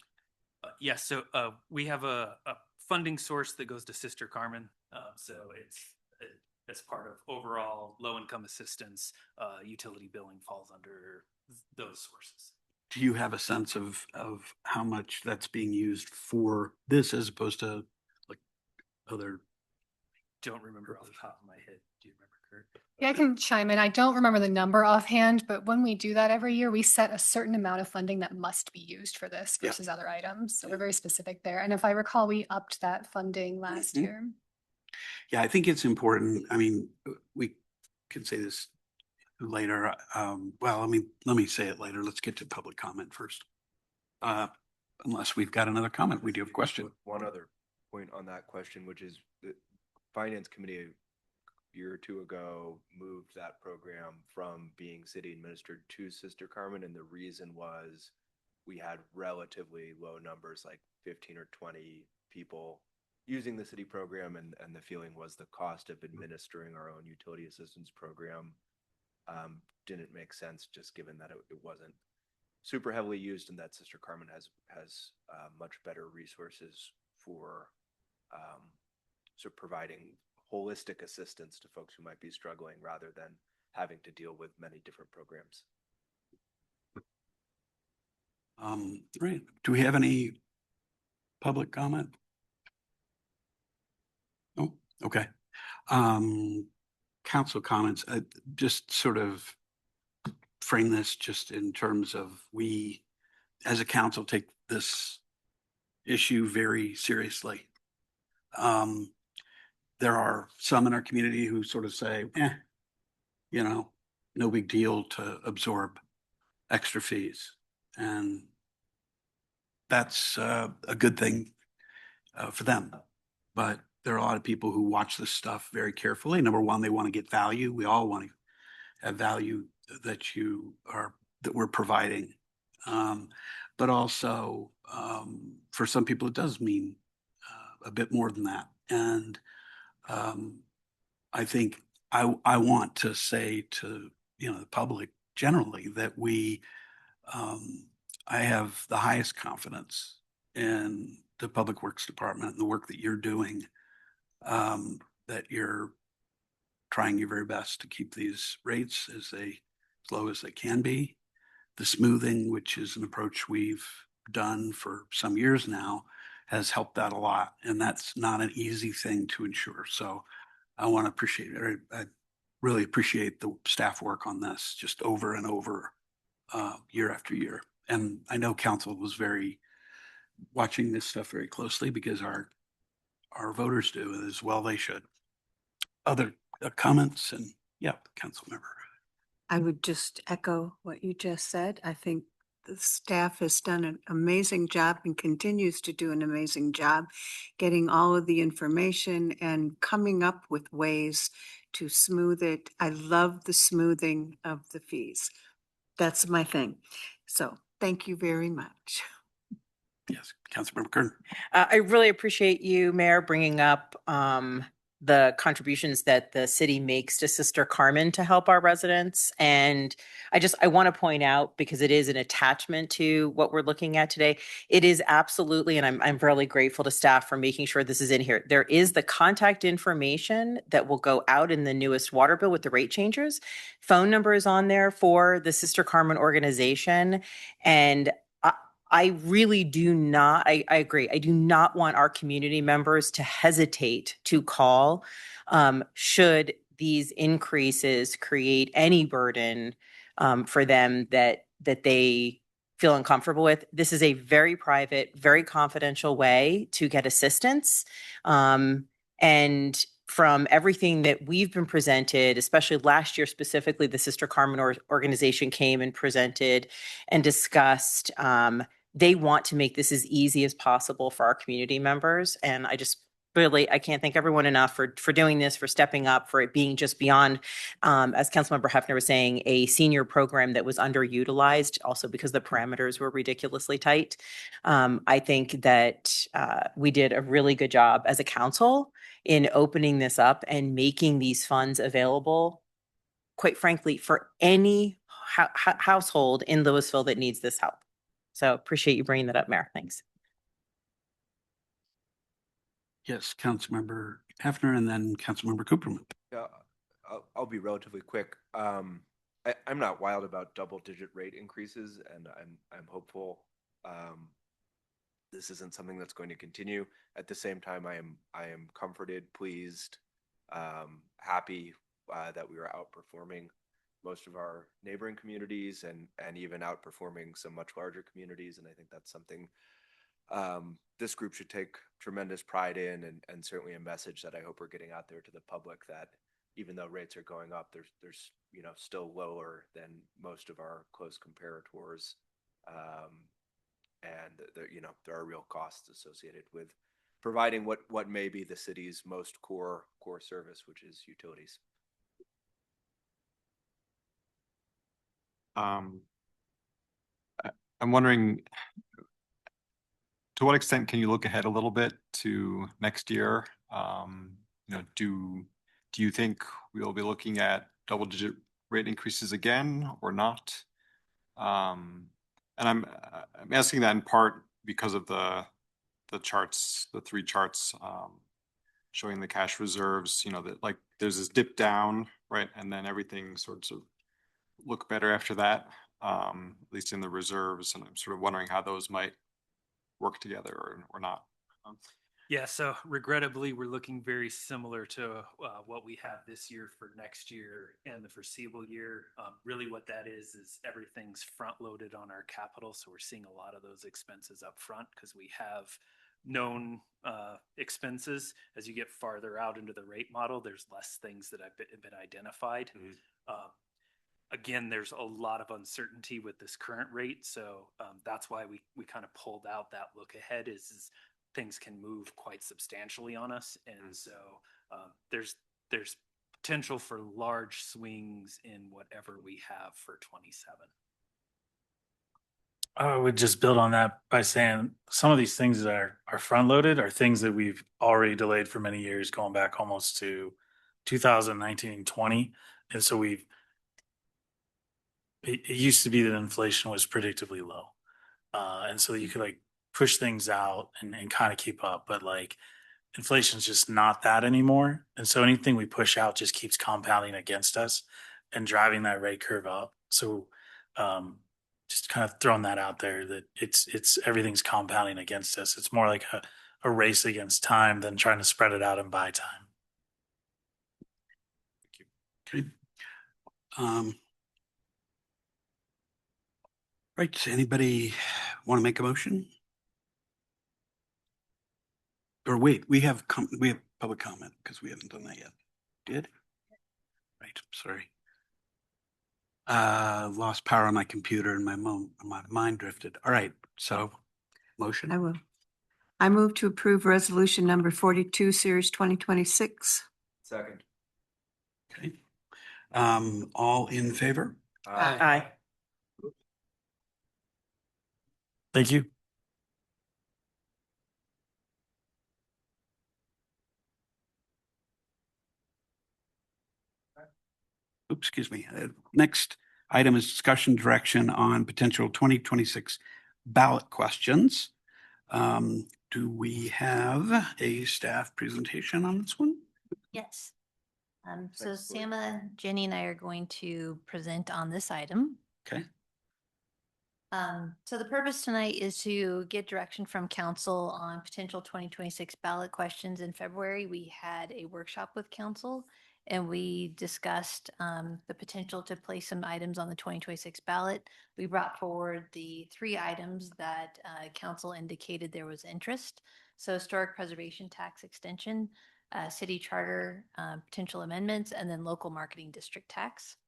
Yes, so we have a funding source that goes to Sister Carmen. So it's as part of overall low-income assistance, utility billing falls under those sources. Do you have a sense of how much that's being used for this as opposed to like other? Don't remember off the top of my head. Do you remember, Kurt? Yeah, I can chime in. I don't remember the number offhand, but when we do that every year, we set a certain amount of funding that must be used for this Yeah. versus other items. So we're very specific there. And if I recall, we upped that funding last year. Yeah, I think it's important. I mean, we can say this later. Well, I mean, let me say it later. Let's get to public comment first. Unless we've got another comment, we do have a question. One other point on that question, which is the Finance Committee a year or two ago moved that program from being city administered to Sister Carmen, and the reason was we had relatively low numbers, like 15 or 20 people using the city program, and the feeling was the cost of administering our own utility assistance program didn't make sense, just given that it wasn't super heavily used, and that Sister Carmen has much better resources for providing holistic assistance to folks who might be struggling rather than having to deal with many different programs. Right. Do we have any public comment? Oh, okay. Council comments, just sort of frame this just in terms of we, as a council, take this issue very seriously. There are some in our community who sort of say, no big deal to absorb extra fees. And that's a good thing for them. But there are a lot of people who watch this stuff very carefully. Number one, they want to get value. We all want to have value that we're providing. But also, for some people, it does mean a bit more than that. And I think I want to say to the public generally that I have the highest confidence in the Public Works Department and the work that you're doing, that you're trying your very best to keep these rates as low as they can be. The smoothing, which is an approach we've done for some years now, has helped that a lot. And that's not an easy thing to ensure. So I want to appreciate it. I really appreciate the staff work on this just over and over, year after year. And I know council was watching this stuff very closely because our voters do as well. They should. Other comments and council member. I would just echo what you just said. I think the staff has done an amazing job and continues to do an amazing job getting all of the information and coming up with ways to smooth it. I love the smoothing of the fees. That's my thing. So thank you very much. Yes, Councilmember Kern. I really appreciate you, Mayor, bringing up the contributions that the city makes to Sister Carmen to help our residents. And I want to point out, because it is an attachment to what we're looking at today, it is absolutely, and I'm really grateful to staff for making sure this is in here. There is the contact information that will go out in the newest water bill with the rate changes. Phone number is on there for the Sister Carmen organization. And I really do not, I agree. I do not want our community members to hesitate to call should these increases create any burden for them that they feel uncomfortable with. This is a very private, very confidential way to get assistance. And from everything that we've been presented, especially last year specifically, the Sister Carmen organization came and presented and discussed. They want to make this as easy as possible for our community members. And I can't thank everyone enough for doing this, for stepping up, for it being just beyond, as Councilmember Hefner was saying, a senior program that was underutilized, also because the parameters were ridiculously tight. I think that we did a really good job as a council in opening this up and making these funds available, quite frankly, for any household in Louisville that needs this help. So appreciate you bringing that up, Mayor. Thanks. Yes, Councilmember Hefner and then Councilmember Cooperman. Yeah, I'll be relatively quick. I'm not wild about double-digit rate increases, and I'm hopeful this isn't something that's going to continue. At the same time, I am comforted, pleased, happy that we are outperforming most of our neighboring communities and even outperforming some much larger communities. And I think that's something this group should take tremendous pride in, and certainly a message that I hope we're getting out there to the public, that even though rates are going up, there's still lower than most of our close comparators. And there are real costs associated with providing what may be the city's most core service, which is utilities. I'm wondering, to what extent can you look ahead a little bit to next year? Do you think we'll be looking at double-digit rate increases again or not? And I'm asking that in part because of the charts, the three charts showing the cash reserves. That like there's this dip down, right, and then everything sorts of look better after that, at least in the reserves. And I'm sort of wondering how those might work together or not. Yeah, so regrettably, we're looking very similar to what we have this year for next year and the foreseeable year. Really what that is everything's front loaded on our capital. So we're seeing a lot of those expenses up front because we have known expenses. As you get farther out into the rate model, there's less things that have been identified. Again, there's a lot of uncertainty with this current rate. So that's why we kind of pulled out that look ahead is things can move quite substantially on us. And so there's potential for large swings in whatever we have for 27. I would just build on that by saying some of these things that are front loaded are things that we've already delayed for many years, going back almost to 2019, 20. And so it used to be that inflation was predictably low. And so you could like push things out and kind of keep up. But like inflation's just not that anymore. And so anything we push out just keeps compounding against us and driving that rate curve up. So just kind of throwing that out there that it's everything's compounding against us. It's more like a race against time than trying to spread it out and buy time. Okay. Right, anybody want to make a motion? Or wait, we have public comment because we haven't done that yet. Did? Right, sorry. Lost power on my computer and my mind drifted. All right, so motion. I will. I move to approve resolution number 42, series 2026. Second. Okay. All in favor? Aye. Thank you. Oops, excuse me. Next item is discussion direction on potential 2026 ballot questions. Do we have a staff presentation on this one? Yes. So Sama, Jenny, and I are going to present on this item. Okay. So the purpose tonight is to get direction from council on potential 2026 ballot questions. In February, we had a workshop with council and we discussed the potential to place some items on the 2026 ballot. We brought forward the 3 items that council indicated there was interest. So historic preservation tax extension, city charter potential amendments, and then local marketing district tax.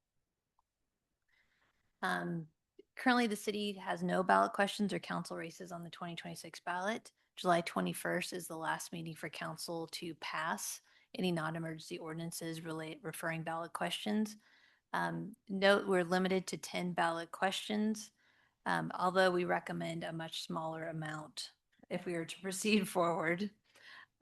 Currently, the city has no ballot questions or council races on the 2026 ballot. July 21st is the last meeting for council to pass any non-emergency ordinances referring ballot questions. Note we're limited to 10 ballot questions, although we recommend a much smaller amount if we were to proceed forward.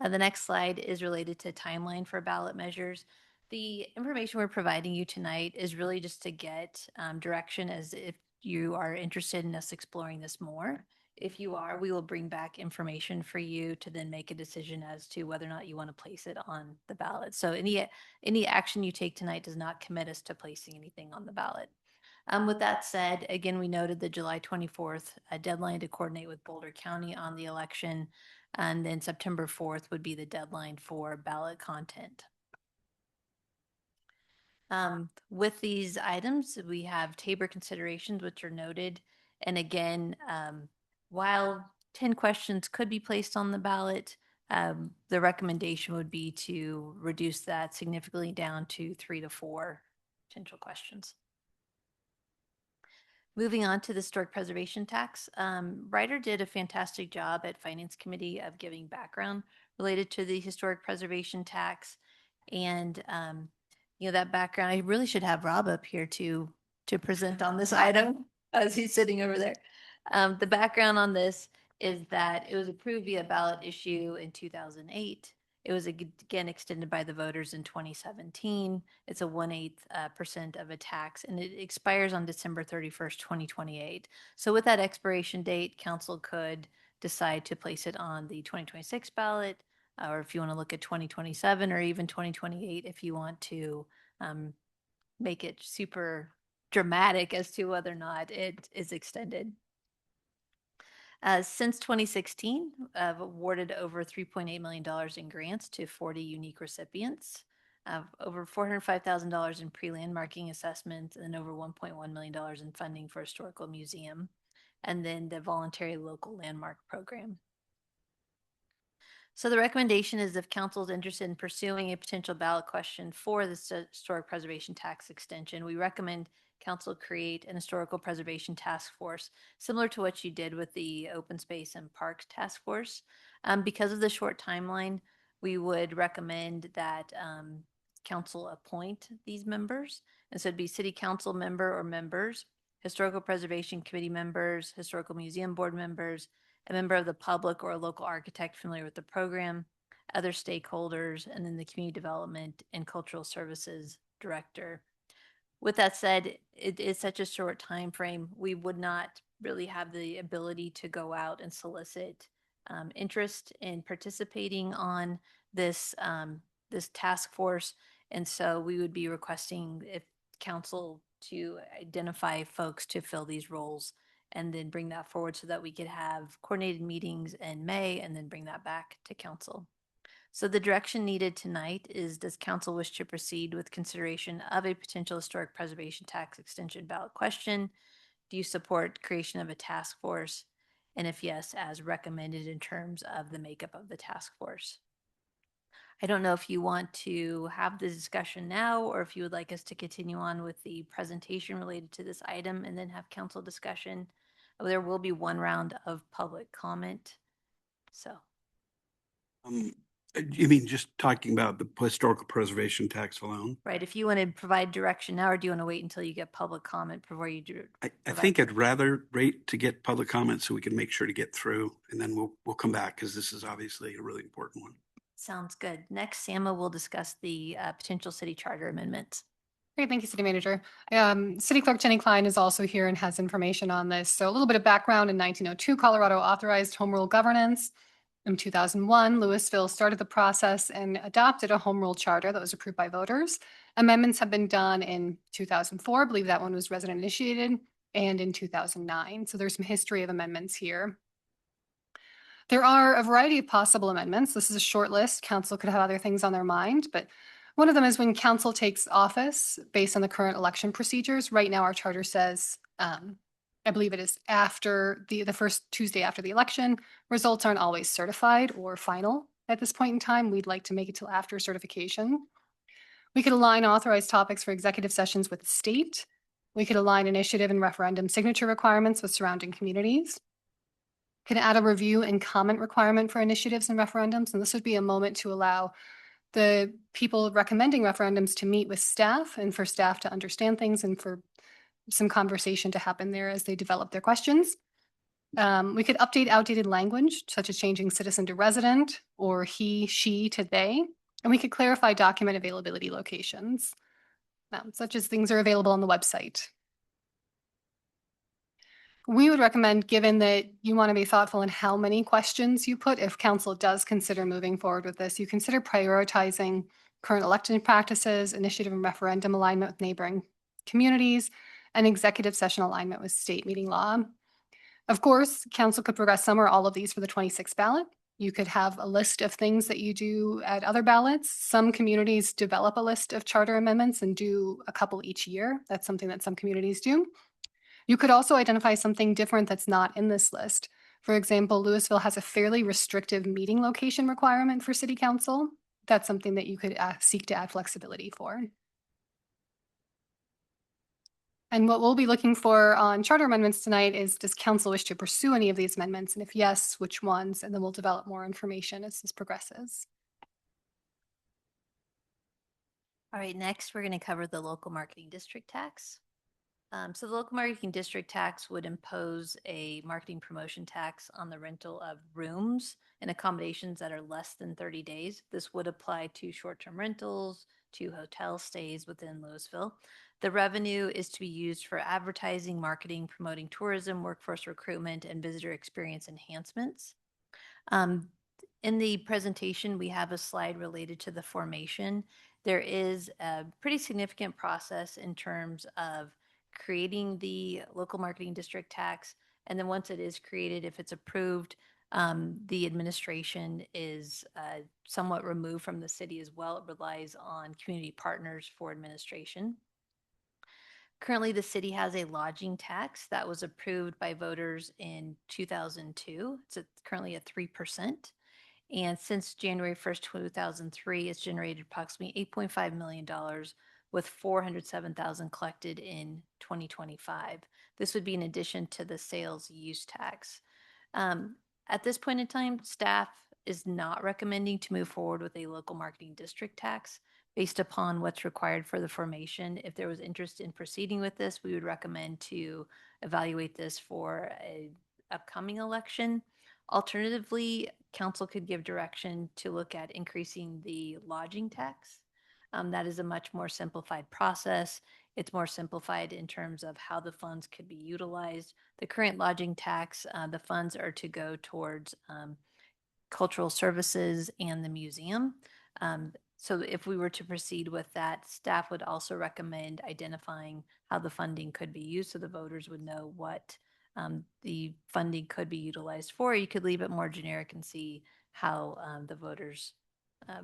The next slide is related to timeline for ballot measures. The information we're providing you tonight is really just to get direction as if you are interested in us exploring this more. If you are, we will bring back information for you to then make a decision as to whether or not you want to place it on the ballot. So any action you take tonight does not commit us to placing anything on the ballot. With that said, again, we noted the July 24th deadline to coordinate with Boulder County on the election. And then September 4th would be the deadline for ballot content. With these items, we have Tabor considerations, which are noted. And again, while 10 questions could be placed on the ballot, the recommendation would be to reduce that significantly down to 3 to 4 potential questions. Moving on to the historic preservation tax, Ryder did a fantastic job at Finance Committee of giving background related to the historic preservation tax. And, that background, I really should have Rob up here to present on this item as he's sitting over there. The background on this is that it was approved via ballot issue in 2008. It was again extended by the voters in 2017. It's a 1/8% of a tax, and it expires on December 31st, 2028. So with that expiration date, council could decide to place it on the 2026 ballot, or if you want to look at 2027 or even 2028, if you want to make it super dramatic as to whether or not it is extended. Since 2016, I've awarded over $3.8 million in grants to 40 unique recipients, over $405,000 in pre-landmarking assessments, and over $1.1 million in funding for historical museum, and then the voluntary local landmark program. So the recommendation is if council is interested in pursuing a potential ballot question for the historic preservation tax extension, we recommend council create an historical preservation task force, similar to what you did with the open space and parks task force. Because of the short timeline, we would recommend that council appoint these members. And so it'd be city council member or members, historical preservation committee members, historical museum board members, a member of the public or a local architect familiar with the program, other stakeholders, and then the community development and cultural services director. With that said, it is such a short time frame. We would not really have the ability to go out and solicit interest in participating on this, this task force. And so we would be requesting if council to identify folks to fill these roles and then bring that forward so that we could have coordinated meetings in May and then bring that back to council. So the direction needed tonight is, does council wish to proceed with consideration of a potential historic preservation tax extension ballot question? Do you support creation of a task force? And if yes, as recommended in terms of the makeup of the task force. I don't know if you want to have the discussion now or if you would like us to continue on with the presentation related to this item and then have council discussion. There will be one round of public comment. So. You mean just talking about the historical preservation tax alone? Right. If you want to provide direction now, or do you want to wait until you get public comment before you do? I think I'd rather wait to get public comment so we can make sure to get through, and then we'll come back because this is obviously a really important one. Sounds good. Next, Sama will discuss the potential city charter amendments. Great, thank you, City Manager. City Clerk Jenny Klein is also here and has information on this. So a little bit of background: in 1902, Colorado authorized home rule governance. In 2001, Louisville started the process and adopted a home rule charter that was approved by voters. Amendments have been done in 2004. I believe that one was resident initiated, and in 2009. So there's some history of amendments here. There are a variety of possible amendments. This is a short list. Council could have other things on their mind, but one of them is when council takes office based on the current election procedures. Right now, our charter says, I believe it is after the first Tuesday after the election. Results aren't always certified or final at this point in time. We'd like to make it till after certification. We could align authorized topics for executive sessions with the state. We could align initiative and referendum signature requirements with surrounding communities. Can add a review and comment requirement for initiatives and referendums. And this would be a moment to allow the people recommending referendums to meet with staff and for staff to understand things and for some conversation to happen there as they develop their questions. We could update outdated language, such as changing citizen to resident or he, she to they. And we could clarify document availability locations, such as things are available on the website. We would recommend, given that you want to be thoughtful in how many questions you put, if council does consider moving forward with this, you consider prioritizing current election practices, initiative and referendum alignment with neighboring communities, and executive session alignment with state meeting law. Of course, council could progress some or all of these for the 26th ballot. You could have a list of things that you do at other ballots. Some communities develop a list of charter amendments and do a couple each year. That's something that some communities do. You could also identify something different that's not in this list. For example, Louisville has a fairly restrictive meeting location requirement for city council. That's something that you could seek to add flexibility for. And what we'll be looking for on charter amendments tonight is, does council wish to pursue any of these amendments? And if yes, which ones? And then we'll develop more information as this progresses. All right, next we're going to cover the local marketing district tax. So the local marketing district tax would impose a marketing promotion tax on the rental of rooms and accommodations that are less than 30 days. This would apply to short-term rentals, to hotel stays within Louisville. The revenue is to be used for advertising, marketing, promoting tourism, workforce recruitment, and visitor experience enhancements. In the presentation, we have a slide related to the formation. There is a pretty significant process in terms of creating the local marketing district tax. And then once it is created, if it's approved, the administration is somewhat removed from the city as well. It relies on community partners for administration. Currently, the city has a lodging tax that was approved by voters in 2002. It's currently at 3%. And since January 1st, 2003, it's generated approximately $8.5 million with 407,000 collected in 2025. This would be in addition to the sales use tax. At this point in time, staff is not recommending to move forward with a local marketing district tax based upon what's required for the formation. If there was interest in proceeding with this, we would recommend to evaluate this for an upcoming election. Alternatively, council could give direction to look at increasing the lodging tax. That is a much more simplified process. It's more simplified in terms of how the funds could be utilized. The current lodging tax, the funds are to go towards cultural services and the museum. So if we were to proceed with that, staff would also recommend identifying how the funding could be used so the voters would know what the funding could be utilized for. You could leave it more generic and see how the voters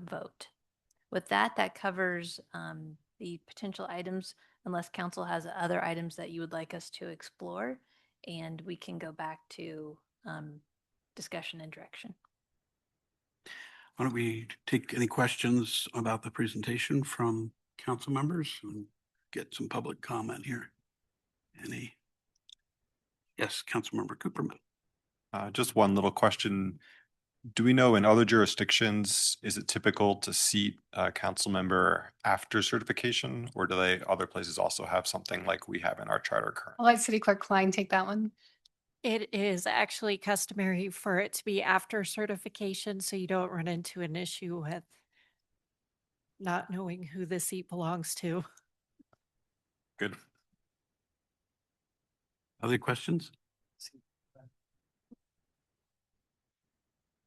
vote. With that, that covers the potential items, unless council has other items that you would like us to explore, and we can go back to discussion and direction. Why don't we take any questions about the presentation from council members and get some public comment here? Any? Yes, Councilmember Cooperman. Just one little question. Do we know in other jurisdictions, is it typical to seat a council member after certification, or do other places also have something like we have in our charter currently? I'll let City Clerk Klein take that one. It is actually customary for it to be after certification, so you don't run into an issue with not knowing who the seat belongs to. Good. Other questions?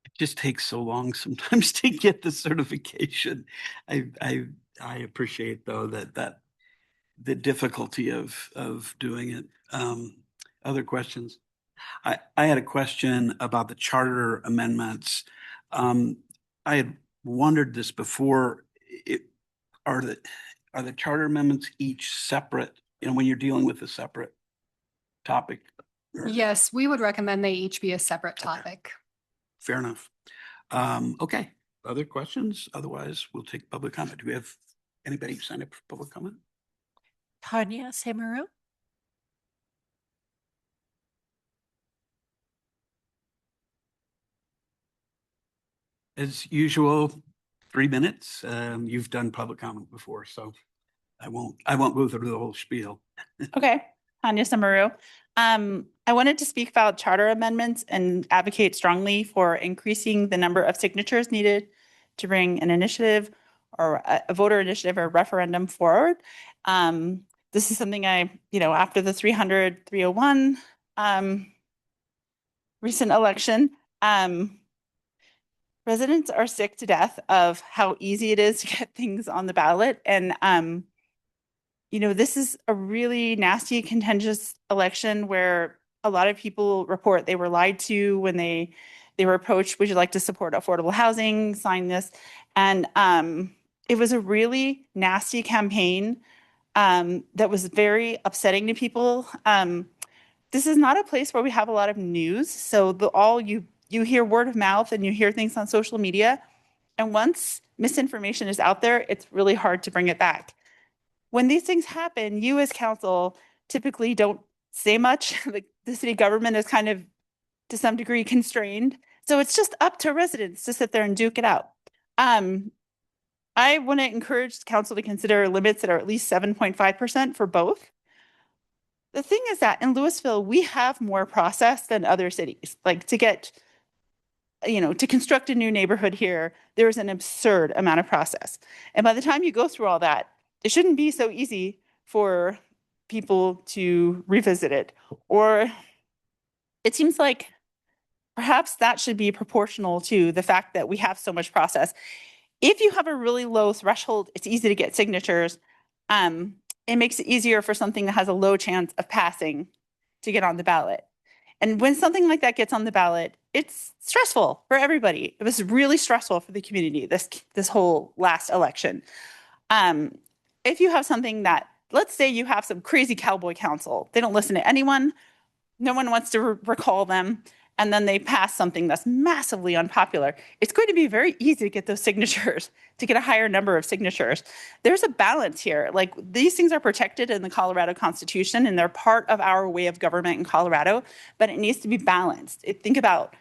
It just takes so long sometimes to get the certification. I appreciate though that the difficulty of doing it. Other questions? I had a question about the charter amendments. I had wondered this before. Are the charter amendments each separate, when you're dealing with a separate topic? Yes, we would recommend they each be a separate topic. Fair enough. Okay, other questions? Otherwise, we'll take public comment. Do we have anybody sign up for public comment? Tanya Samaru. As usual, 3 minutes. You've done public comment before, so I won't go through the whole spiel. Okay, Tanya Samaru. I wanted to speak about charter amendments and advocate strongly for increasing the number of signatures needed to bring an initiative or a voter initiative or referendum forward. This is something after the 301 recent election, residents are sick to death of how easy it is to get things on the ballot. And this is a really nasty, contentious election where a lot of people report they were lied to when they were approached, would you like to support affordable housing, sign this? And it was a really nasty campaign that was very upsetting to people. This is not a place where we have a lot of news. So you hear word of mouth and you hear things on social media. And once misinformation is out there, it's really hard to bring it back. When these things happen, you as council typically don't say much. The city government is kind of, to some degree, constrained. So it's just up to residents to sit there and duke it out. I want to encourage council to consider limits that are at least 7.5% for both. The thing is that in Louisville, we have more process than other cities. Like to construct a new neighborhood here, there's an absurd amount of process. And by the time you go through all that, it shouldn't be so easy for people to revisit it. Or it seems like perhaps that should be proportional to the fact that we have so much process. If you have a really low threshold, it's easy to get signatures. It makes it easier for something that has a low chance of passing to get on the ballot. And when something like that gets on the ballot, it's stressful for everybody. It was really stressful for the community, this whole last election. If you have something that, let's say you have some crazy cowboy council, they don't listen to anyone, no one wants to recall them, and then they pass something that's massively unpopular, it's going to be very easy to get those signatures, to get a higher number of signatures. There's a balance here. Like, these things are protected in the Colorado Constitution, and they're part of our way of government in Colorado, but it needs to be balanced. Think about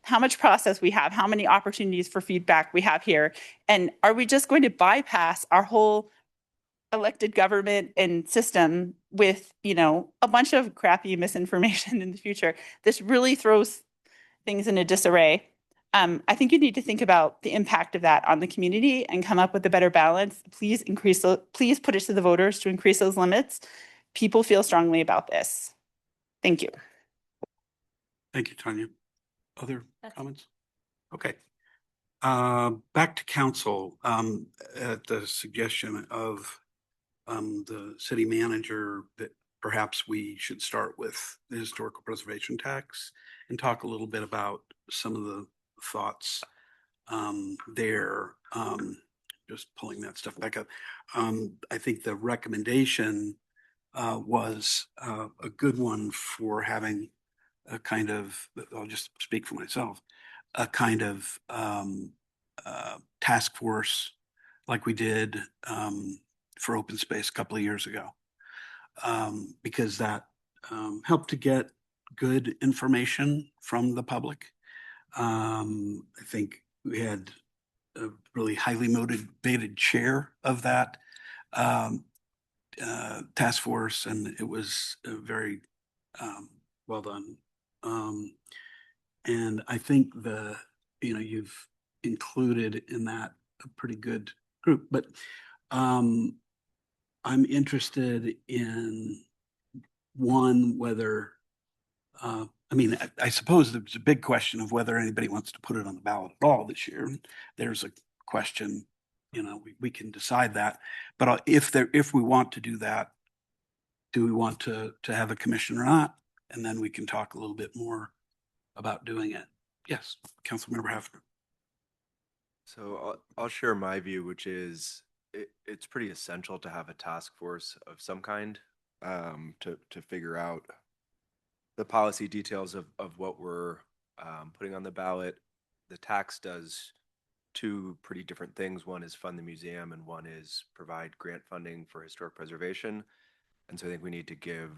how much process we have, how many opportunities for feedback we have here, and are we just going to bypass our whole elected government and system with, a bunch of crappy misinformation in the future? This really throws things into disarray. I think you need to think about the impact of that on the community and come up with a better balance. Please put it to the voters to increase those limits. People feel strongly about this. Thank you. Thank you, Tanya. Other comments? Okay. Back to council, at the suggestion of the city manager, that perhaps we should start with the historical preservation tax and talk a little bit about some of the thoughts there. Just pulling that stuff back up. I think the recommendation was a good one for having a kind of, I'll just speak for myself, a kind of task force like we did for open space a couple of years ago, because that helped to get good information from the public. I think we had a really highly motivated chair of that task force, and it was very well done. And I think you've included in that a pretty good group, but I'm interested in one, whether, I suppose there's a big question of whether anybody wants to put it on the ballot at all this year. There's a question, we can decide that. But if we want to do that, do we want to have a commission or not? And then we can talk a little bit more about doing it. Yes, Councilmember Hafner. So I'll share my view, which is it's pretty essential to have a task force of some kind to figure out the policy details of what we're putting on the ballot. The tax does two pretty different things. One is fund the museum, and one is provide grant funding for historic preservation. And so I think we need to give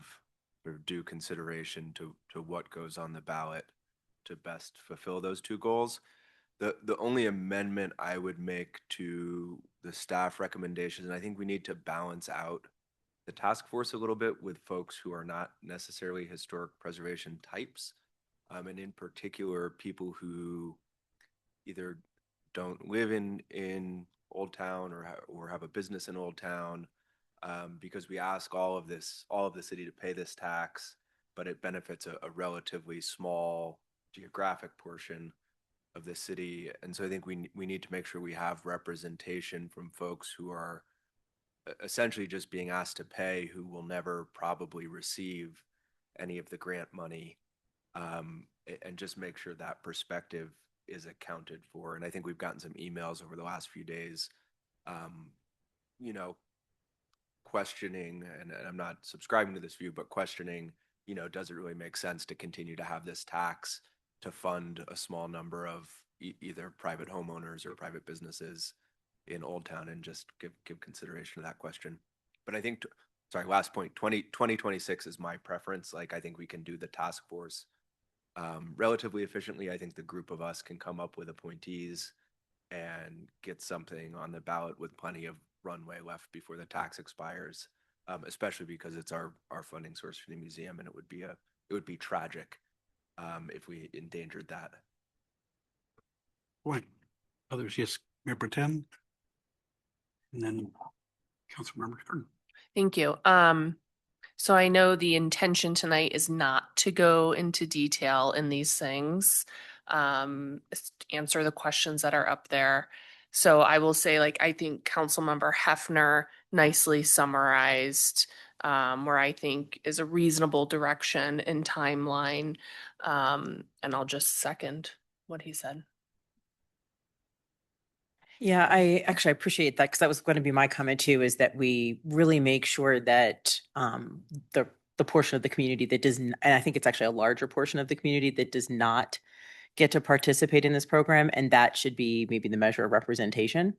sort of due consideration to what goes on the ballot to best fulfill those two goals. The only amendment I would make to the staff recommendations, and I think we need to balance out the task force a little bit with folks who are not necessarily historic preservation types, and in particular, people who either don't live in Old Town or have a business in Old Town, because we ask all of the city to pay this tax, but it benefits a relatively small geographic portion of the city. And so I think we need to make sure we have representation from folks who are essentially just being asked to pay, who will never probably receive any of the grant money, and just make sure that perspective is accounted for. And I think we've gotten some emails over the last few days, questioning, and I'm not subscribing to this view, but questioning, does it really make sense to continue to have this tax to fund a small number of either private homeowners or private businesses in Old Town, and just give consideration to that question. But I think, last point, 2026 is my preference. Like, I think we can do the task force relatively efficiently. I think the group of us can come up with appointees and get something on the ballot with plenty of runway left before the tax expires, especially because it's our funding source for the museum, and it would be tragic if we endangered that. Boy, others, yes, Mayor Pro Tem, and then Councilmember Stern. Thank you. So I know the intention tonight is not to go into detail in these things, answer the questions that are up there. So I will say, I think Councilmember Hefner nicely summarized where I think is a reasonable direction and timeline. And I'll just second what he said. Yeah, I appreciate that, because that was going to be my comment too, is that we really make sure that the portion of the community that doesn't, and I think it's actually a larger portion of the community that does not get to participate in this program, and that should be maybe the measure of representation.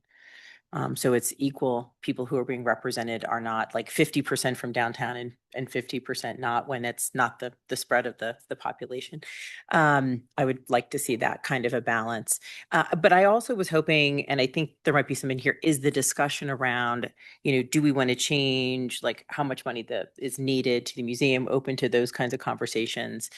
So it's equal. People who are being represented are not like 50% from downtown and 50% not, when it's not the spread of the population. I would like to see that kind of a balance. But I also was hoping, and I think there might be some in here, is the discussion around, do we want to change like how much money is needed to the museum, open to those kinds of conversations.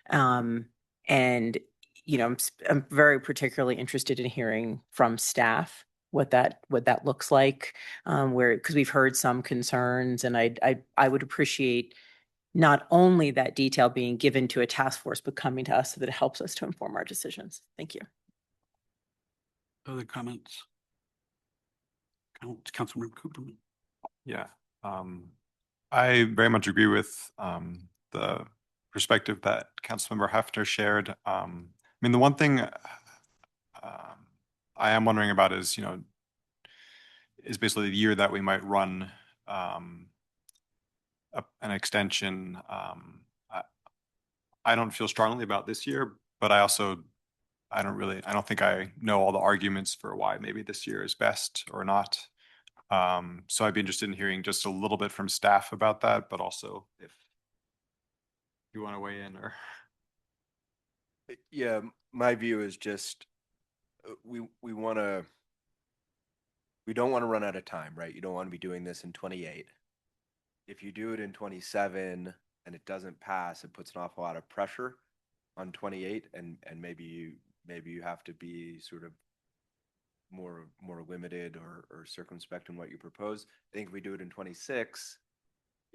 And I'm very particularly interested in hearing from staff what that looks like, because we've heard some concerns, and I would appreciate not only that detail being given to a task force, but coming to us so that it helps us to inform our decisions. Thank you. Other comments? Councilmember Cooperman. Yeah, I very much agree with the perspective that Councilmember Hefner shared. I mean, the one thing I am wondering about is, is basically the year that we might run an extension. I don't feel strongly about this year, but I don't think I know all the arguments for why maybe this year is best or not. So I'd be interested in hearing just a little bit from staff about that, but also if you want to weigh in or. Yeah, my view is just, we don't want to run out of time, right? You don't want to be doing this in 28. If you do it in 27 and it doesn't pass, it puts an awful lot of pressure on 28, and maybe you have to be sort of more limited or circumspect in what you propose. I think if we do it in 26,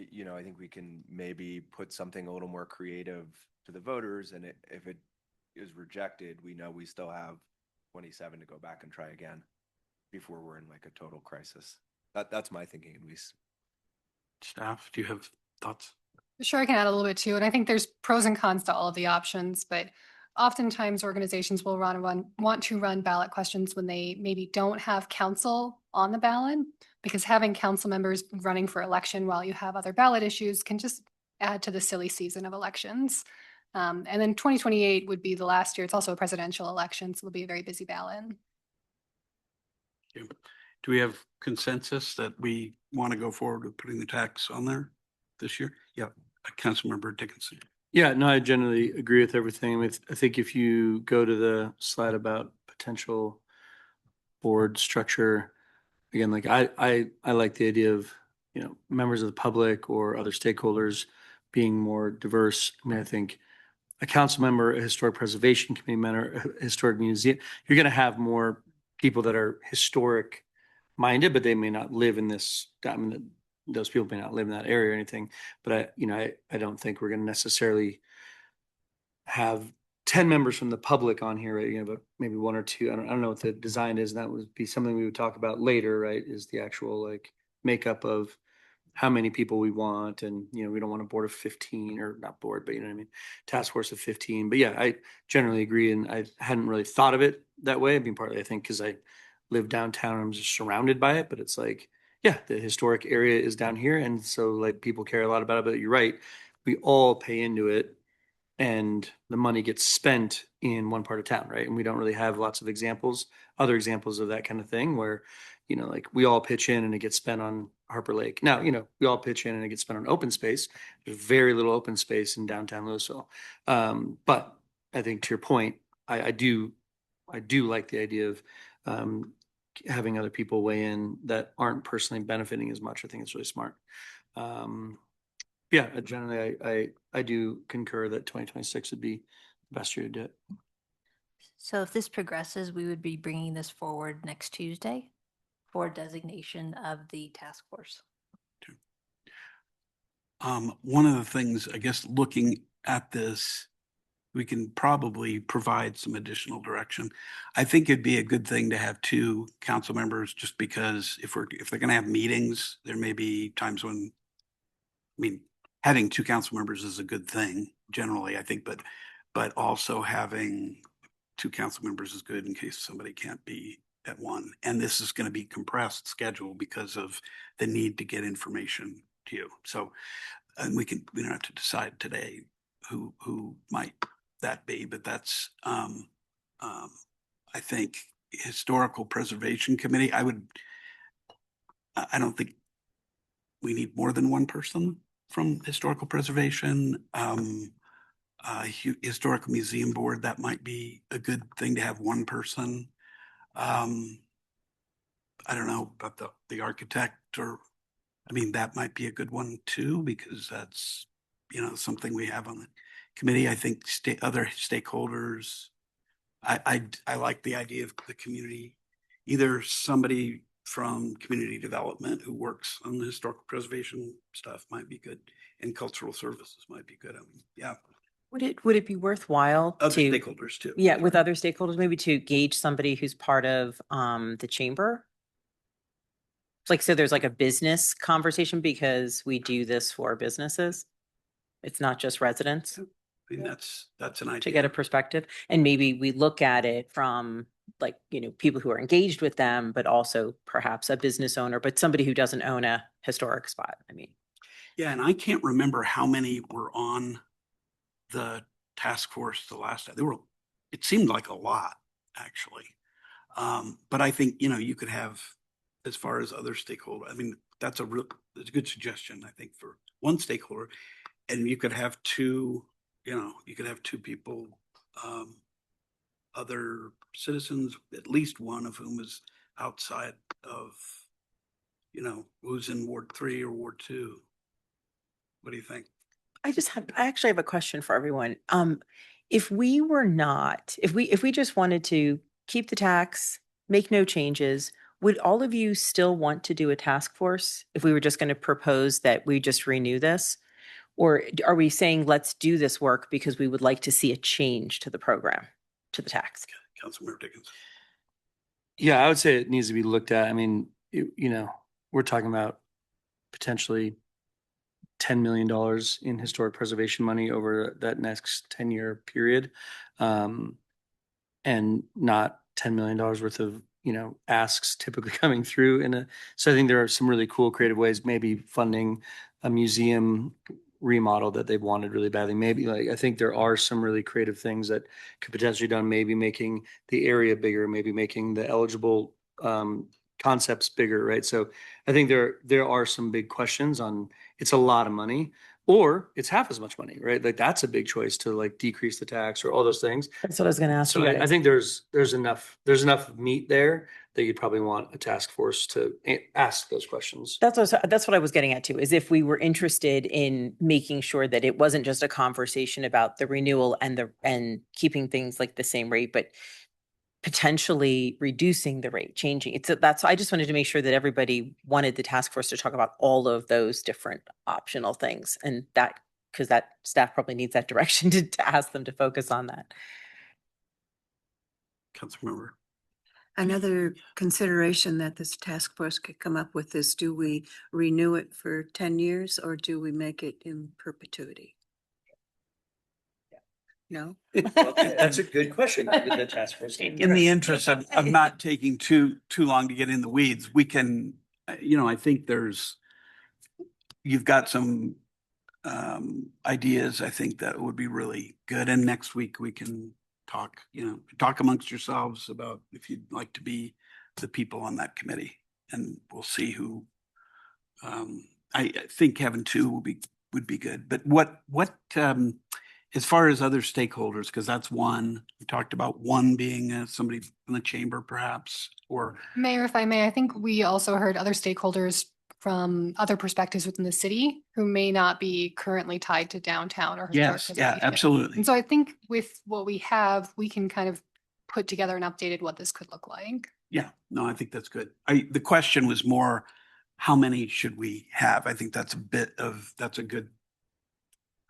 I think we can maybe put something a little more creative to the voters, and if it is rejected, we know we still have 27 to go back and try again before we're in like a total crisis. That's my thinking, at least. Staff, do you have thoughts? Sure, I can add a little bit too. And I think there's pros and cons to all of the options, but oftentimes organizations will want to run ballot questions when they maybe don't have council on the ballot, because having council members running for election while you have other ballot issues can just add to the silly season of elections. And then 2028 would be the last year. It's also a presidential election, so it'll be a very busy ballot. Do we have consensus that we want to go forward with putting the tax on there this year? Yeah, Councilmember Dickinson. Yeah, no, I generally agree with everything. I think if you go to the slide about potential board structure, again, like I like the idea of, members of the public or other stakeholders being more diverse. I mean, I think a council member, a historic preservation committee member, a historic museum, you're going to have more people that are historic minded, but they may not live in this. I mean, those people may not live in that area or anything. But I don't think we're going to necessarily have 10 members from the public on here, right? But maybe one or two. I don't know what the design is. And that would be something we would talk about later, right? Is the actual like makeup of how many people we want. And, we don't want a board of 15 or not board, but you know what I mean? Task force of 15. But yeah, I generally agree. And I hadn't really thought of it that way. I mean, partly I think because I live downtown, and I'm just surrounded by it, but it's like, yeah, the historic area is down here. And so like people care a lot about it, but you're right. We all pay into it and the money gets spent in one part of town, right? And we don't really have lots of other examples of that kind of thing where, like we all pitch in and it gets spent on Harper Lake. Now, we all pitch in and it gets spent on open space. There's very little open space in downtown Louisville. But I think to your point, I do like the idea of having other people weigh in that aren't personally benefiting as much. I think it's really smart. Yeah, generally, I do concur that 2026 would be the best year to do it. So if this progresses, we would be bringing this forward next Tuesday for designation of the task force. One of the things, I guess, looking at this, we can probably provide some additional direction. I think it'd be a good thing to have two council members, just because if they're going to have meetings, there may be times when, having two council members is a good thing generally, I think, but also having two council members is good in case somebody can't be at one. And this is going to be compressed schedule because of the need to get information to you. So, and we don't have to decide today who might that be, but that's, I think Historical Preservation Committee, I don't think we need more than one person from Historical Preservation. Historical Museum Board, that might be a good thing to have one person. I don't know about the architect, or that might be a good one too, because that's something we have on the committee. I think other stakeholders, I like the idea of the community, either somebody from community development who works on the historical preservation stuff might be good, and cultural services might be good. Yeah, Would it be worthwhile Other to, stakeholders too. yeah, with other stakeholders, maybe to gauge somebody who's part of the chamber? Like, so there's like a business conversation because we do this for businesses. It's not just residents. I mean, that's an idea. To get a perspective. And maybe we look at it from like, people who are engaged with them, but also perhaps a business owner, but somebody who doesn't own a historic spot. I mean, Yeah, and I can't remember how many were on the task force the last time. It seemed like a lot, actually. But I think, you could have, as far as other stakeholders, I mean, that's a good suggestion, I think, for one stakeholder. And you could have two people, other citizens, at least one of whom is outside of, who's in Ward 3 or Ward 2. What do you think? I actually have a question for everyone. If we just wanted to keep the tax, make no changes, would all of you still want to do a task force if we were just going to propose that we just renew this? Or are we saying, let's do this work because we would like to see a change to the program, to the tax? Councilmember Dickens. Yeah, I would say it needs to be looked at. I mean, we're talking about potentially $10 million in historic preservation money over that next 10-year period. And not $10 million worth of, asks typically coming through so I think there are some really cool creative ways, maybe funding a museum remodel that they've wanted really badly. Maybe I think there are some really creative things that could potentially be done, maybe making the area bigger, maybe making the eligible concepts bigger, right? So I think there are some big questions on, it's a lot of money or it's half as much money, right? Like that's a big choice to like decrease the tax or all those things. That's what I was going to ask So you I guys. think there's enough meat there that you'd probably want a task force to ask those questions. That's what I was getting at too, is if we were interested in making sure that it wasn't just a conversation about the renewal and keeping things like the same rate, but potentially reducing the rate, changing it. So I just wanted to make sure that everybody wanted the task force to talk about all of those different optional things, and because that staff probably needs that direction to ask them to focus on that. Councilmember. Another consideration that this task force could come up with is, do we renew it for 10 years or do we make it in perpetuity? No? That's a good question. The task force. In the interest of not taking too long to get in the weeds, we can, I think you've got some ideas, I think that would be really good. And next week we can talk amongst yourselves about if you'd like to be the people on that committee, and we'll see who. I think having two would be good. But what as far as other stakeholders, because that's one, we talked about one being somebody from the chamber perhaps, or. Mayor, if I may, I think we also heard other stakeholders from other perspectives within the city who may not be currently tied to downtown or historic Yes, yeah, preservation. absolutely. And so I think with what we have, we can kind of put together an updated what this could look like. Yeah, no, I think that's good. The question was more, how many should we have? I think that's a good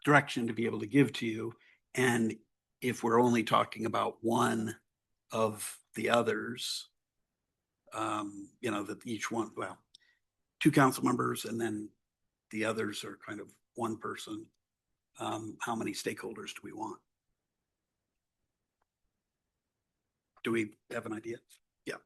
direction to be able to give to you. And if we're only talking about one of the others, that each one, two council members and then the others are kind of one person. How many stakeholders do we want? Do we have an idea? Yeah.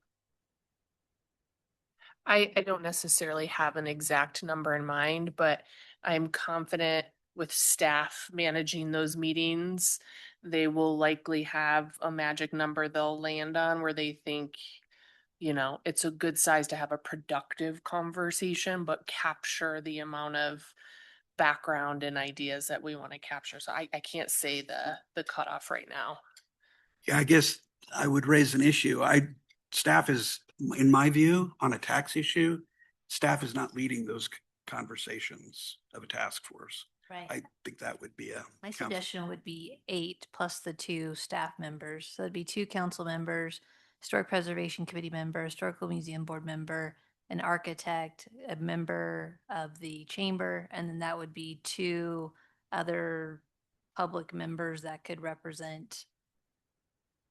I don't necessarily have an exact number in mind, but I'm confident with staff managing those meetings, they will likely have a magic number they'll land on where they think, it's a good size to have a productive conversation, but capture the amount of background and ideas that we want to capture. So I can't say the cutoff right now. Yeah, I guess I would raise an issue. Staff is, in my view, on a tax issue, staff is not leading those conversations of a task force. Right. I think that would be my suggestion would be 8 plus the 2 staff members. So it'd be 2 council members, Historic Preservation Committee member, Historical Museum Board member, an architect, a member of the chamber, and then that would be 2 other public members that could represent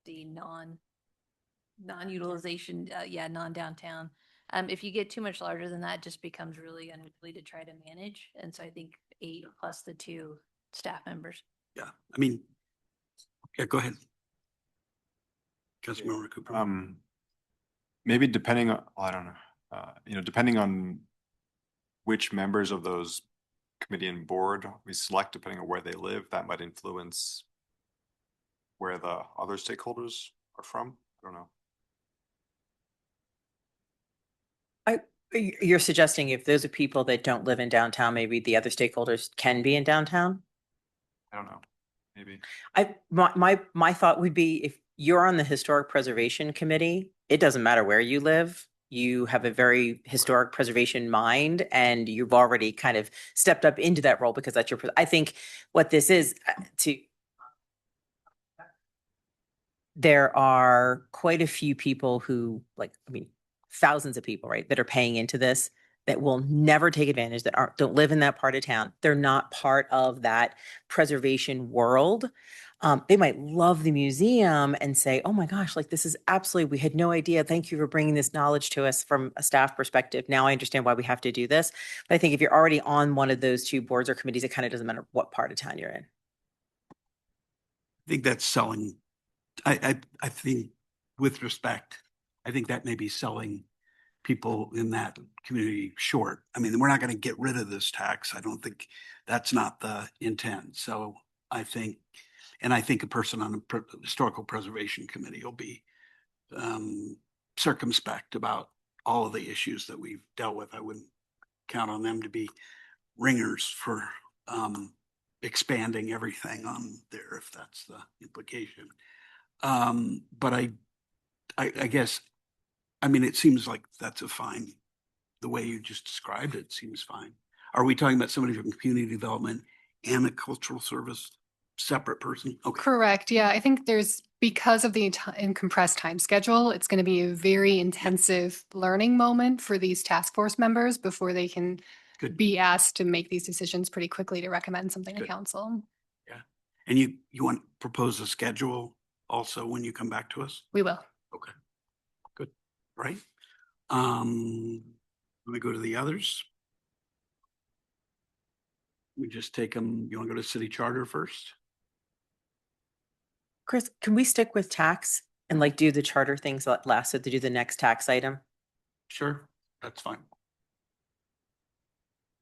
the non-utilization, non-downtown. If you get too much larger than that, it just becomes really unwieldy to try to manage. And so I think 8 plus the 2 staff members. Yeah, I mean, yeah, go ahead. Councilmember Cooper. Maybe depending on, I don't know, depending on which members of those committee and board we select, depending on where they live, that might influence where the other stakeholders are from. I don't know. You're suggesting if those are people that don't live in downtown, maybe the other stakeholders can be in downtown? I don't know. Maybe. My thought would be if you're on the Historic Preservation Committee, it doesn't matter where you live. You have a very historic preservation mind, and you've already kind of stepped up into that role because that's your. I think what this is there are quite a few people who, thousands of people, right, that are paying into this that will never take advantage, that don't live in that part of town. They're not part of that preservation world. They might love the museum and say, oh my gosh, this is absolutely, we had no idea. Thank you for bringing this knowledge to us from a staff perspective. Now I understand why we have to do this. But I think if you're already on one of those 2 boards or committees, it kind of doesn't matter what part of town you're in. I think that's selling. I think, with respect, I think that may be selling people in that community short. I mean, we're not going to get rid of this tax. I don't think that's not the intent. So I think a person on the Historical Preservation Committee will be circumspect about all of the issues that we've dealt with. I wouldn't count on them to be ringers for expanding everything on there, if that's the implication. But I guess, I mean, it seems like that's the way you just described it seems fine. Are we talking about somebody from community development and a cultural service, separate person? Okay. Correct. Yeah, I think because of the compressed time schedule, it's going to be a very intensive learning moment for these task force members before they can be asked to make these decisions pretty quickly to recommend something to council. Yeah. And you want to propose a schedule also when you come back to us? We will. Okay. Good. Right. Let me go to the others. We just take them. You want to go to city charter first? Chris, can we stick with tax and do the charter things last, so to do the next tax item? Sure, that's fine.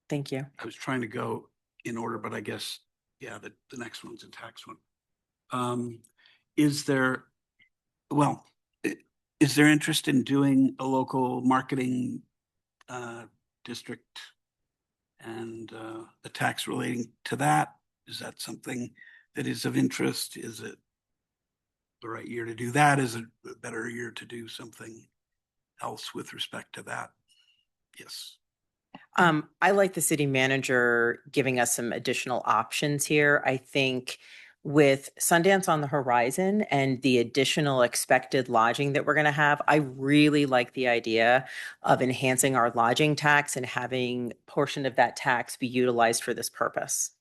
Thank you. I was trying to go in order, but I guess, yeah, the next one's a tax one. Is there interest in doing a local marketing district and a tax relating to that? Is that something that is of interest? Is it the right year to do that? Is it a better year to do something else with respect to that? Yes. I like the city manager giving us some additional options here. I think with Sundance on the horizon and the additional expected lodging that we're going to have, I really like the idea of enhancing our lodging tax and having a portion of that tax be utilized for this purpose.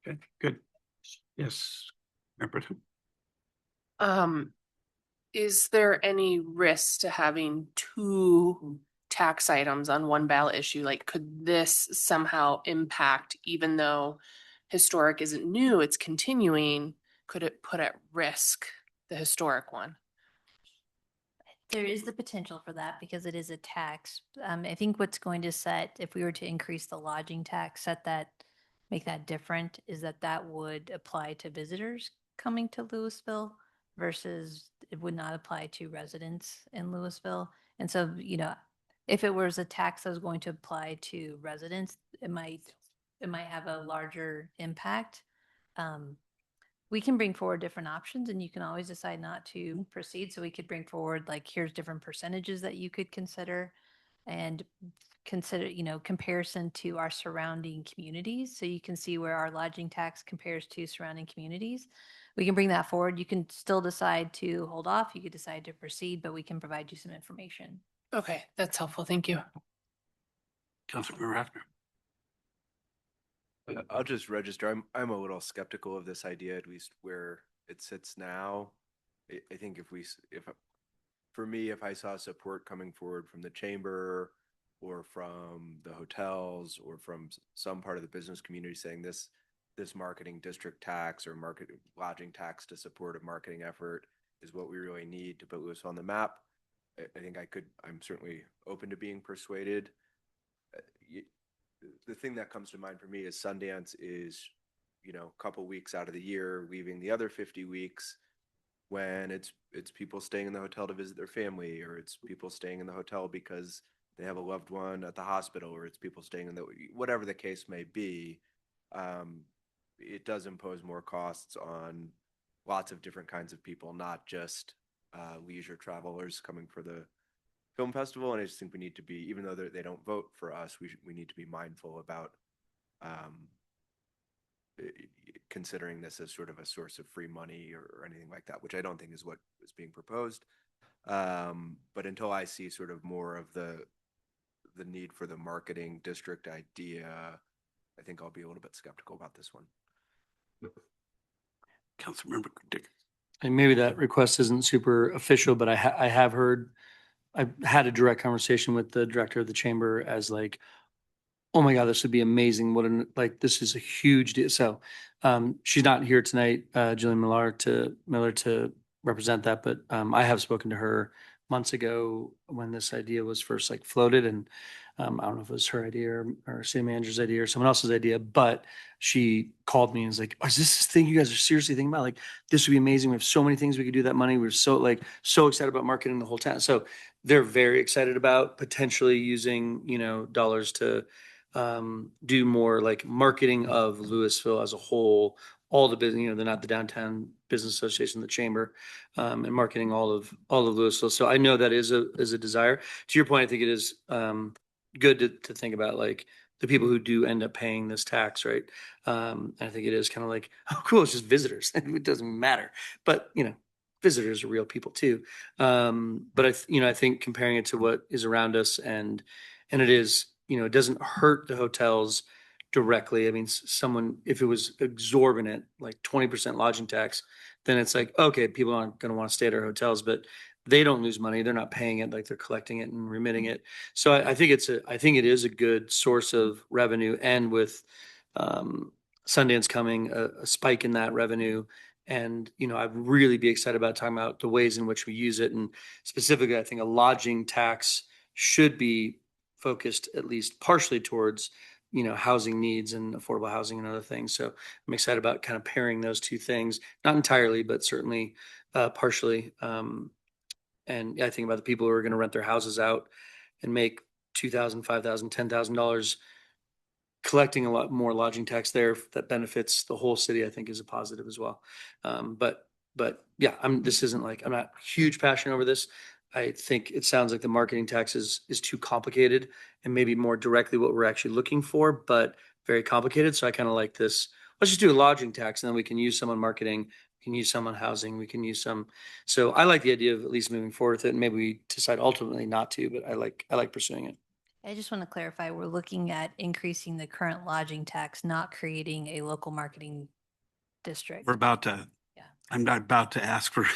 Okay, good. Yes. Is there any risk to having 2 tax items on one ballot issue? Could this somehow impact, even though historic isn't new, it's continuing, could it put at risk the historic one? There is the potential for that because it is a tax. I think what's going to if we were to increase the lodging tax, make that different, is that would apply to visitors coming to Louisville versus it would not apply to residents in Louisville. And so, if it was a tax that was going to apply to residents, it might have a larger impact. We can bring forward different options, and you can always decide not to proceed. So we could bring forward, here's different percentages that you could consider, and consider, comparison to our surrounding communities. So you can see where our lodging tax compares to surrounding communities. We can bring that forward. You can still decide to hold off. You could decide to proceed, but we can provide you some information. Okay, that's helpful. Thank you. Councilmember Ratner. I'll just register. I'm a little skeptical of this idea, at least where it sits now. I think for me, if I saw support coming forward from the chamber or from the hotels or from some part of the business community saying this marketing district tax or market lodging tax to support a marketing effort is what we really need to put Louisville on the map, I think I'm certainly open to being persuaded. The thing that comes to mind for me is Sundance is, a couple weeks out of the year, leaving the other 50 weeks when it's people staying in the hotel to visit their family, or it's people staying in the hotel because they have a loved one at the hospital, or it's people staying in whatever the case may be. It does impose more costs on lots of different kinds of people, not just leisure travelers coming for the film festival. And I just think we need to be, even though they don't vote for us, we need to be mindful about considering this as sort of a source of free money or anything like that, which I don't think is what is being proposed. But until I see sort of more of the need for the marketing district idea, I think I'll be a little bit skeptical about this one. Councilmember Dick. And maybe that request isn't super official, but I have heard, I've had a direct conversation with the director of the chamber as like, oh my God, this would be amazing. This is a huge deal. So she's not here tonight, Jillian Miller to represent that, but I have spoken to her months ago when this idea was first like floated, and I don't know if it was her idea or city manager's idea or someone else's idea, but she called me and was like, oh, is this thing you guys are seriously thinking about? Like, this would be amazing. We have so many things we could do that money. We're so excited about marketing the whole town. So they're very excited about potentially using, dollars to do more like marketing of Louisville as a whole, all the business, they're not the Downtown Business Association, the chamber, and marketing all of Louisville. So I know that is a desire. To your point, I think it is good to think about like the people who do end up paying this tax, right? And I think it is kind of like, oh, cool, it's just visitors. It doesn't matter, but visitors are real people too. But I think comparing it to what is around us, and it is, it doesn't hurt the hotels directly. I mean, if it was exorbitant, like 20% lodging tax, then it's like, okay, people aren't going to want to stay at our hotels, but they don't lose money. They're not paying it, like they're collecting it and remitting it. So I think it is a good source of revenue, and with Sundance coming, a spike in that revenue. And, I'd really be excited about talking about the ways in which we use it. And specifically, I think a lodging tax should be focused at least partially towards, housing needs and affordable housing and other things. So I'm excited about kind of pairing those two things, not entirely, but certainly partially. And I think about the people who are going to rent their houses out and make $2,000, $5,000, $10,000. Collecting a lot more lodging tax there that benefits the whole city, I think, is a positive as well. But yeah, this isn't like, I'm not huge passion over this. I think it sounds like the marketing tax is too complicated and maybe more directly what we're actually looking for, but very complicated. So I kind of like this. Let's just do a lodging tax, and then we can use some on marketing, we can use some on housing, we can use some. So I like the idea of at least moving forward with it, and maybe we decide ultimately not to, but I like pursuing it. I just want to clarify, we're looking at increasing the current lodging tax, not creating a local marketing district. We're about to, I'm not about to ask for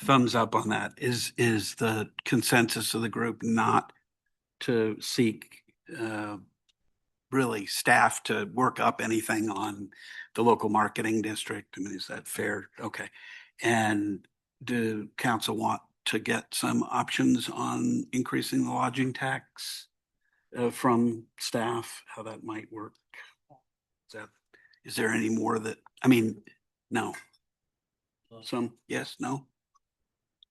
thumbs up on that. Is the consensus of the group not to seek really staff to work up anything on the local marketing district? I mean, is that fair? Okay. And do council want to get some options on increasing the lodging tax from staff, how that might work? Is there any more that, I mean, no. Some, yes, no?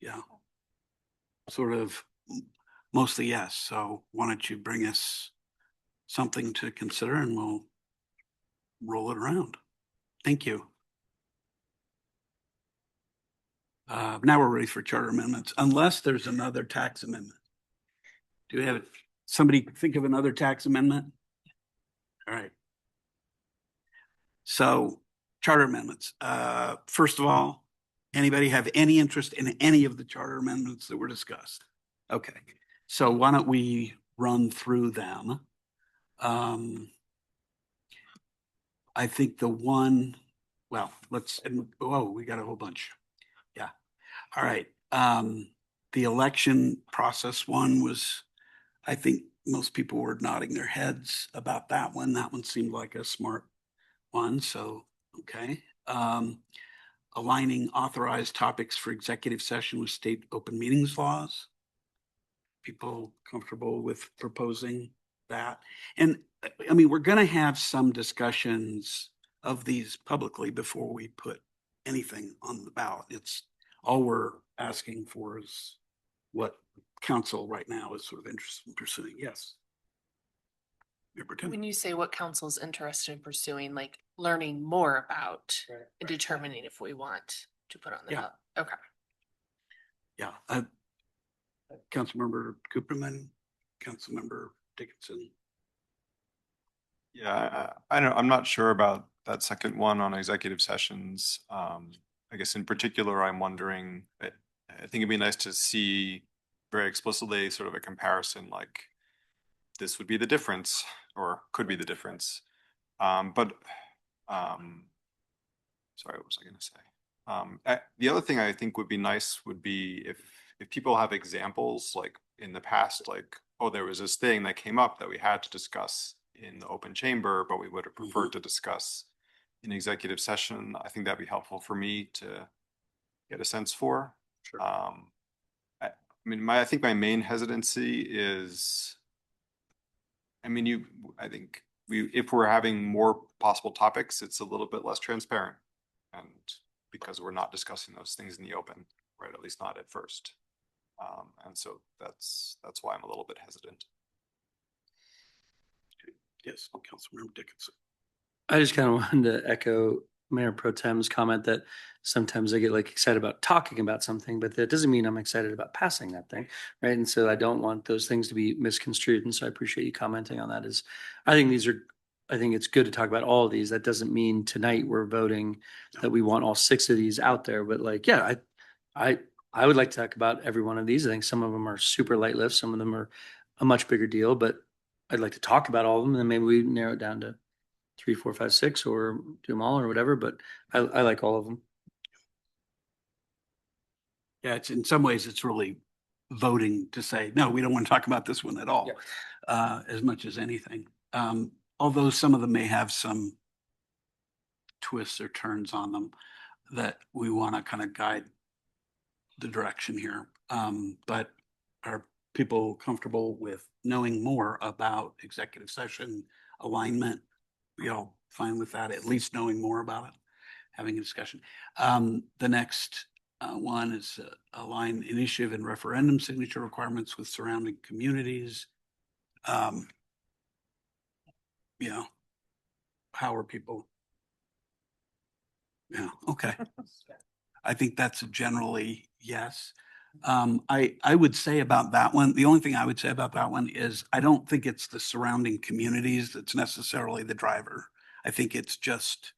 Yeah. Sort of mostly yes. So why don't you bring us something to consider and we'll roll it around. Thank you. Now we're ready for charter amendments, unless there's another tax amendment. Do we have somebody think of another tax amendment? All right. So charter amendments. First of all, anybody have any interest in any of the charter amendments that were discussed? Okay. So why don't we run through them? I think we got a whole bunch. Yeah. All right. The election process one was, I think most people were nodding their heads about that one. That one seemed like a smart one. So, okay. Aligning authorized topics for executive session with state open meetings laws. People comfortable with proposing that? And I mean, we're going to have some discussions of these publicly before we put anything on the ballot. It's all we're asking for is what council right now is sort of interested in pursuing. Yes. When you say what council's interested in pursuing, like learning more about and determining if we want to put on the ballot. Okay. Yeah. Councilmember Cooperman, Councilmember Dickinson. Yeah, I'm not sure about that second one on executive sessions. I guess in particular, I'm wondering, I think it'd be nice to see very explicitly sort of a comparison, like this would be the difference or could be the difference. Sorry, what was I going to say? The other thing I think would be nice would be if people have examples, like in the past, like, oh, there was this thing that came up that we had to discuss in the open chamber, but we would have preferred to discuss in executive session. I think that'd be helpful for me to get a sense for. Sure. I mean, I think my main hesitancy is, I think if we're having more possible topics, it's a little bit less transparent. And because we're not discussing those things in the open, right? At least not at first. And so that's why I'm a little bit hesitant. Yes, Councilmember Dickinson. I just kind of wanted to echo Mayor Pro Tem's comment that sometimes I get like excited about talking about something, but that doesn't mean I'm excited about passing that thing, right? And so I don't want those things to be misconstrued. And so I appreciate you commenting on that. I think it's good to talk about all of these. That doesn't mean tonight we're voting that we want all 6 of these out there, but like, yeah, I would like to talk about every one of these. I think some of them are super light lifts. Some of them are a much bigger deal, but I'd like to talk about all of them, and then maybe we narrow it down to 3, 4, 5, 6, or do them all or whatever, but I like all of them. Yeah, it's in some ways it's really voting to say, no, we don't want to talk about this one at all, as much as anything. Although some of them may have some twists or turns on them that we want to kind of guide the direction here. But are people comfortable with knowing more about executive session alignment? We all fine with that, at least knowing more about it, having a discussion. The next one is align initiative and referendum signature requirements with surrounding communities. How are people? Yeah, okay. I think that's generally yes. I would say about that one, the only thing I would say about that one is I don't think it's the surrounding communities that's necessarily the driver. I think it's just,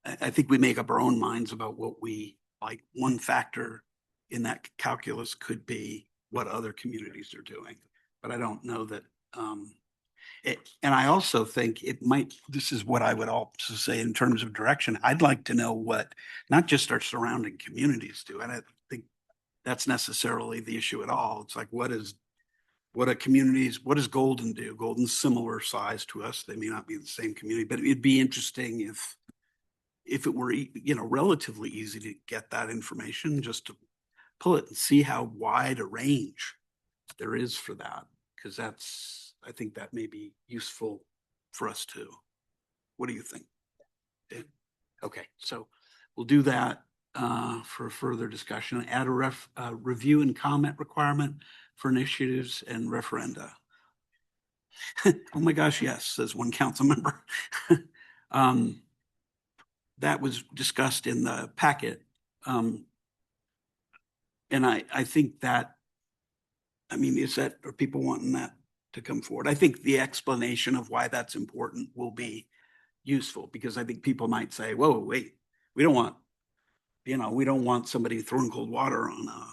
I think we make up our own minds about what we like. One factor in that calculus could be what other communities are doing, but I don't know that. And I also think it might, this is what I would also say in terms of direction. I'd like to know what, not just our surrounding communities do. And I don't think that's necessarily the issue at all. It's like, what does Golden do? Golden's similar size to us. They may not be the same community, but it'd be interesting if it were, relatively easy to get that information, just to pull it and see how wide a range there is for that. Because I think that may be useful for us too. What do you think? Okay, so we'll do that for further discussion. Add a review and comment requirement for initiatives and referenda. Oh my gosh, yes, says one council member. That was discussed in the packet. And I think that, are people wanting that to come forward? I think the explanation of why that's important will be useful, because I think people might say, whoa, wait, we don't want somebody throwing cold water on a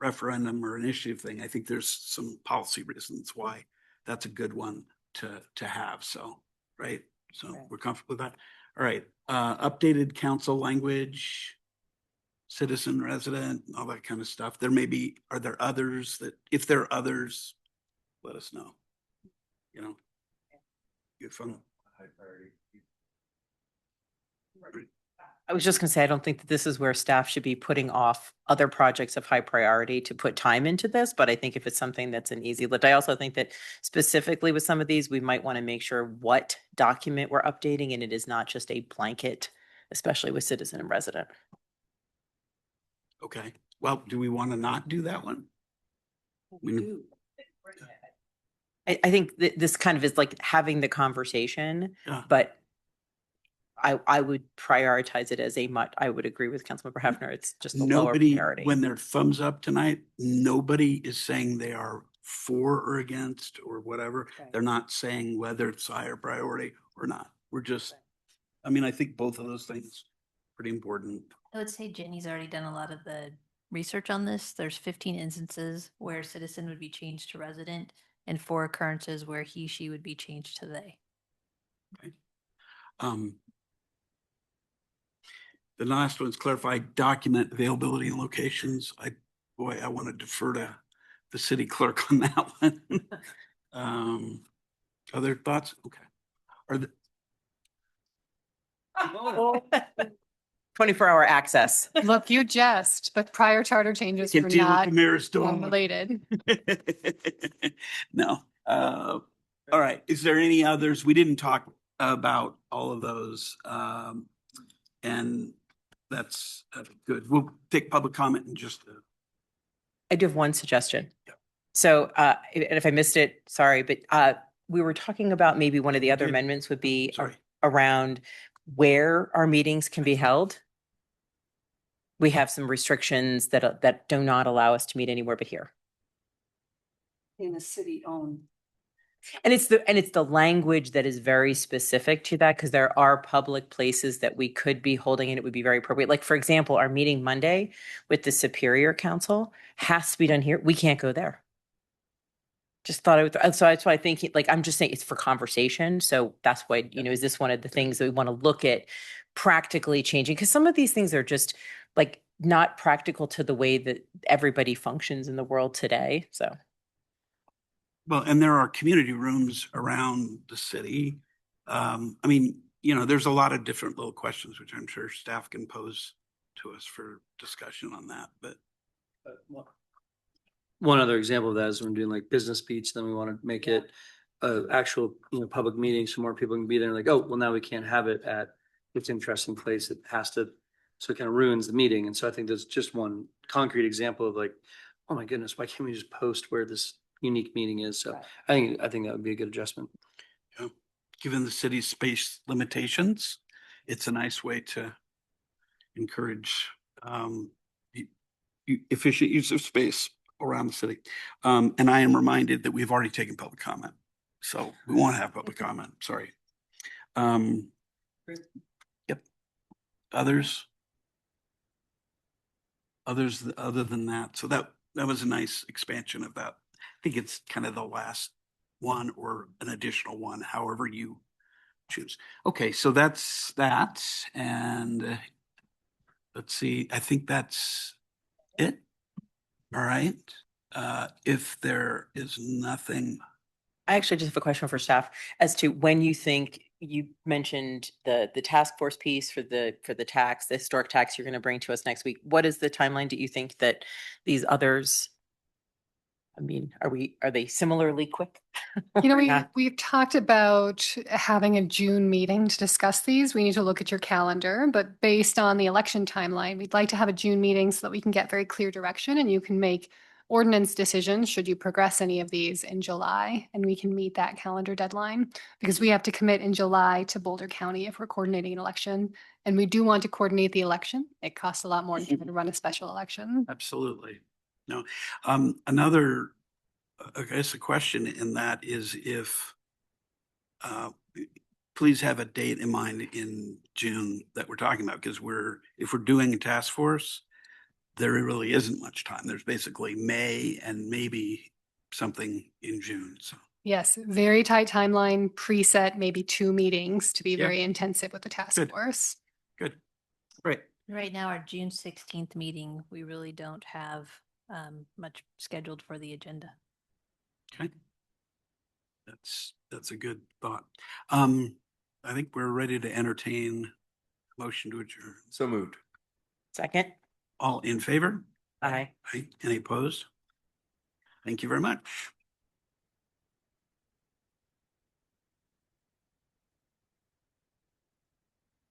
referendum or initiative thing. I think there's some policy reasons why that's a good one to have. So, right, So we're comfortable with that. All right, updated council language, citizen, resident, all that kind of stuff. There may be, are there others that, if there are others, let us know. You know? Good fun. I was just gonna say, I don't think that this is where staff should be putting off other projects of high priority to put time into this, but I think if it's something that's an easy lift, I also think that specifically with some of these, we might want to make sure what document we're updating and it is not just a blanket, especially with citizen and resident. Okay, well, do we want to not do that one? I think that this kind of is like having the conversation, Yeah. but I would prioritize it as I would agree with Councilmember Hefner. It's just a lower Nobody, priority. when they're thumbs up tonight, nobody is saying they are for or against or whatever. Right. They're not saying whether it's higher priority or not. We're just, I mean, I think both of those things pretty important. I would say Jenny's already done a lot of the research on this. There's 15 instances where citizen would be changed to resident and 4 occurrences where he, she would be changed to they. Okay. The last one's clarify document availability and locations. I want to defer to the city clerk on that one. Other thoughts? Okay. Are the, 24-hour access. Look, you jest, but prior charter changes Can't were deal with not the mayor's dog. related. No. All right. Is there any others? We didn't talk about all of those. And that's good. We'll take public comment in just I do have one suggestion. Yeah. So, and if I missed it, sorry, but we were talking about maybe one of the other did. amendments would be Sorry. around where our meetings can be held. We have some restrictions that do not allow us to meet anywhere but here. In a city-owned. And it's the language that is very specific to that, because there are public places that we could be holding and it would be very appropriate. Like, for example, our meeting Monday with the Superior Council has to be done here. We can't go there. Just thought I would, so that's why I think, like, I'm just saying it's for conversation. So that's why, is this one of the things that we want to look at practically changing? Because some of these things are just like not practical to the way that everybody functions in the world today. So. well, and there are community rooms around the city. I mean, there's a lot of different little questions, which I'm sure staff can pose to us for discussion on that, but. One other example of that is when we're doing like business speech, then we want to make it actual, public meeting so more people can be there. Like, oh, well, now we can't have it at this interesting place. It has to, so it kind of ruins the meeting. And so I think there's just one concrete example of like, oh my goodness, why can't we just post where this unique meeting is? So I think that would be a good adjustment. Yeah. Given the city's space limitations, it's a nice way to encourage efficient use of space around the city. And I am reminded that we've already taken public comment. So we won't have public comment. Sorry. Yep. Others other than that. So that was a nice expansion of that. I think it's kind of the last one or an additional one, however you choose. Okay, so that's that. And let's see, I think that's it. All right. If there is nothing. I actually just have a question for staff as to when you think, you mentioned the task force piece for the tax, the historic tax you're going to bring to us next week. What is the timeline? Do you think that these others, I mean, are they similarly quick? We've talked about having a June meeting to discuss these. We need to look at your calendar, but based on the election timeline, we'd like to have a June meeting so that we can get very clear direction and you can make ordinance decisions should you progress any of these in July, and we can meet that calendar deadline because we have to commit in July to Boulder County if we're coordinating an election, and we do want to coordinate the election. It costs a lot more to run a special election. Absolutely. No. Another, I guess, a question in that is if, please have a date in mind in June that we're talking about, because if we're doing a task force, there really isn't much time. There's basically May and maybe something in June. So Yes, very tight timeline, preset, maybe 2 meetings to be Yeah. very intensive with the task Good. force. Good. Great. Right now, our June 16th meeting, we really don't have much scheduled for the agenda. Okay. That's a good thought. I think we're ready to entertain a motion to adjourn. So moved. Second? All in favor? Aye. Aye. Any opposed? Thank you very much.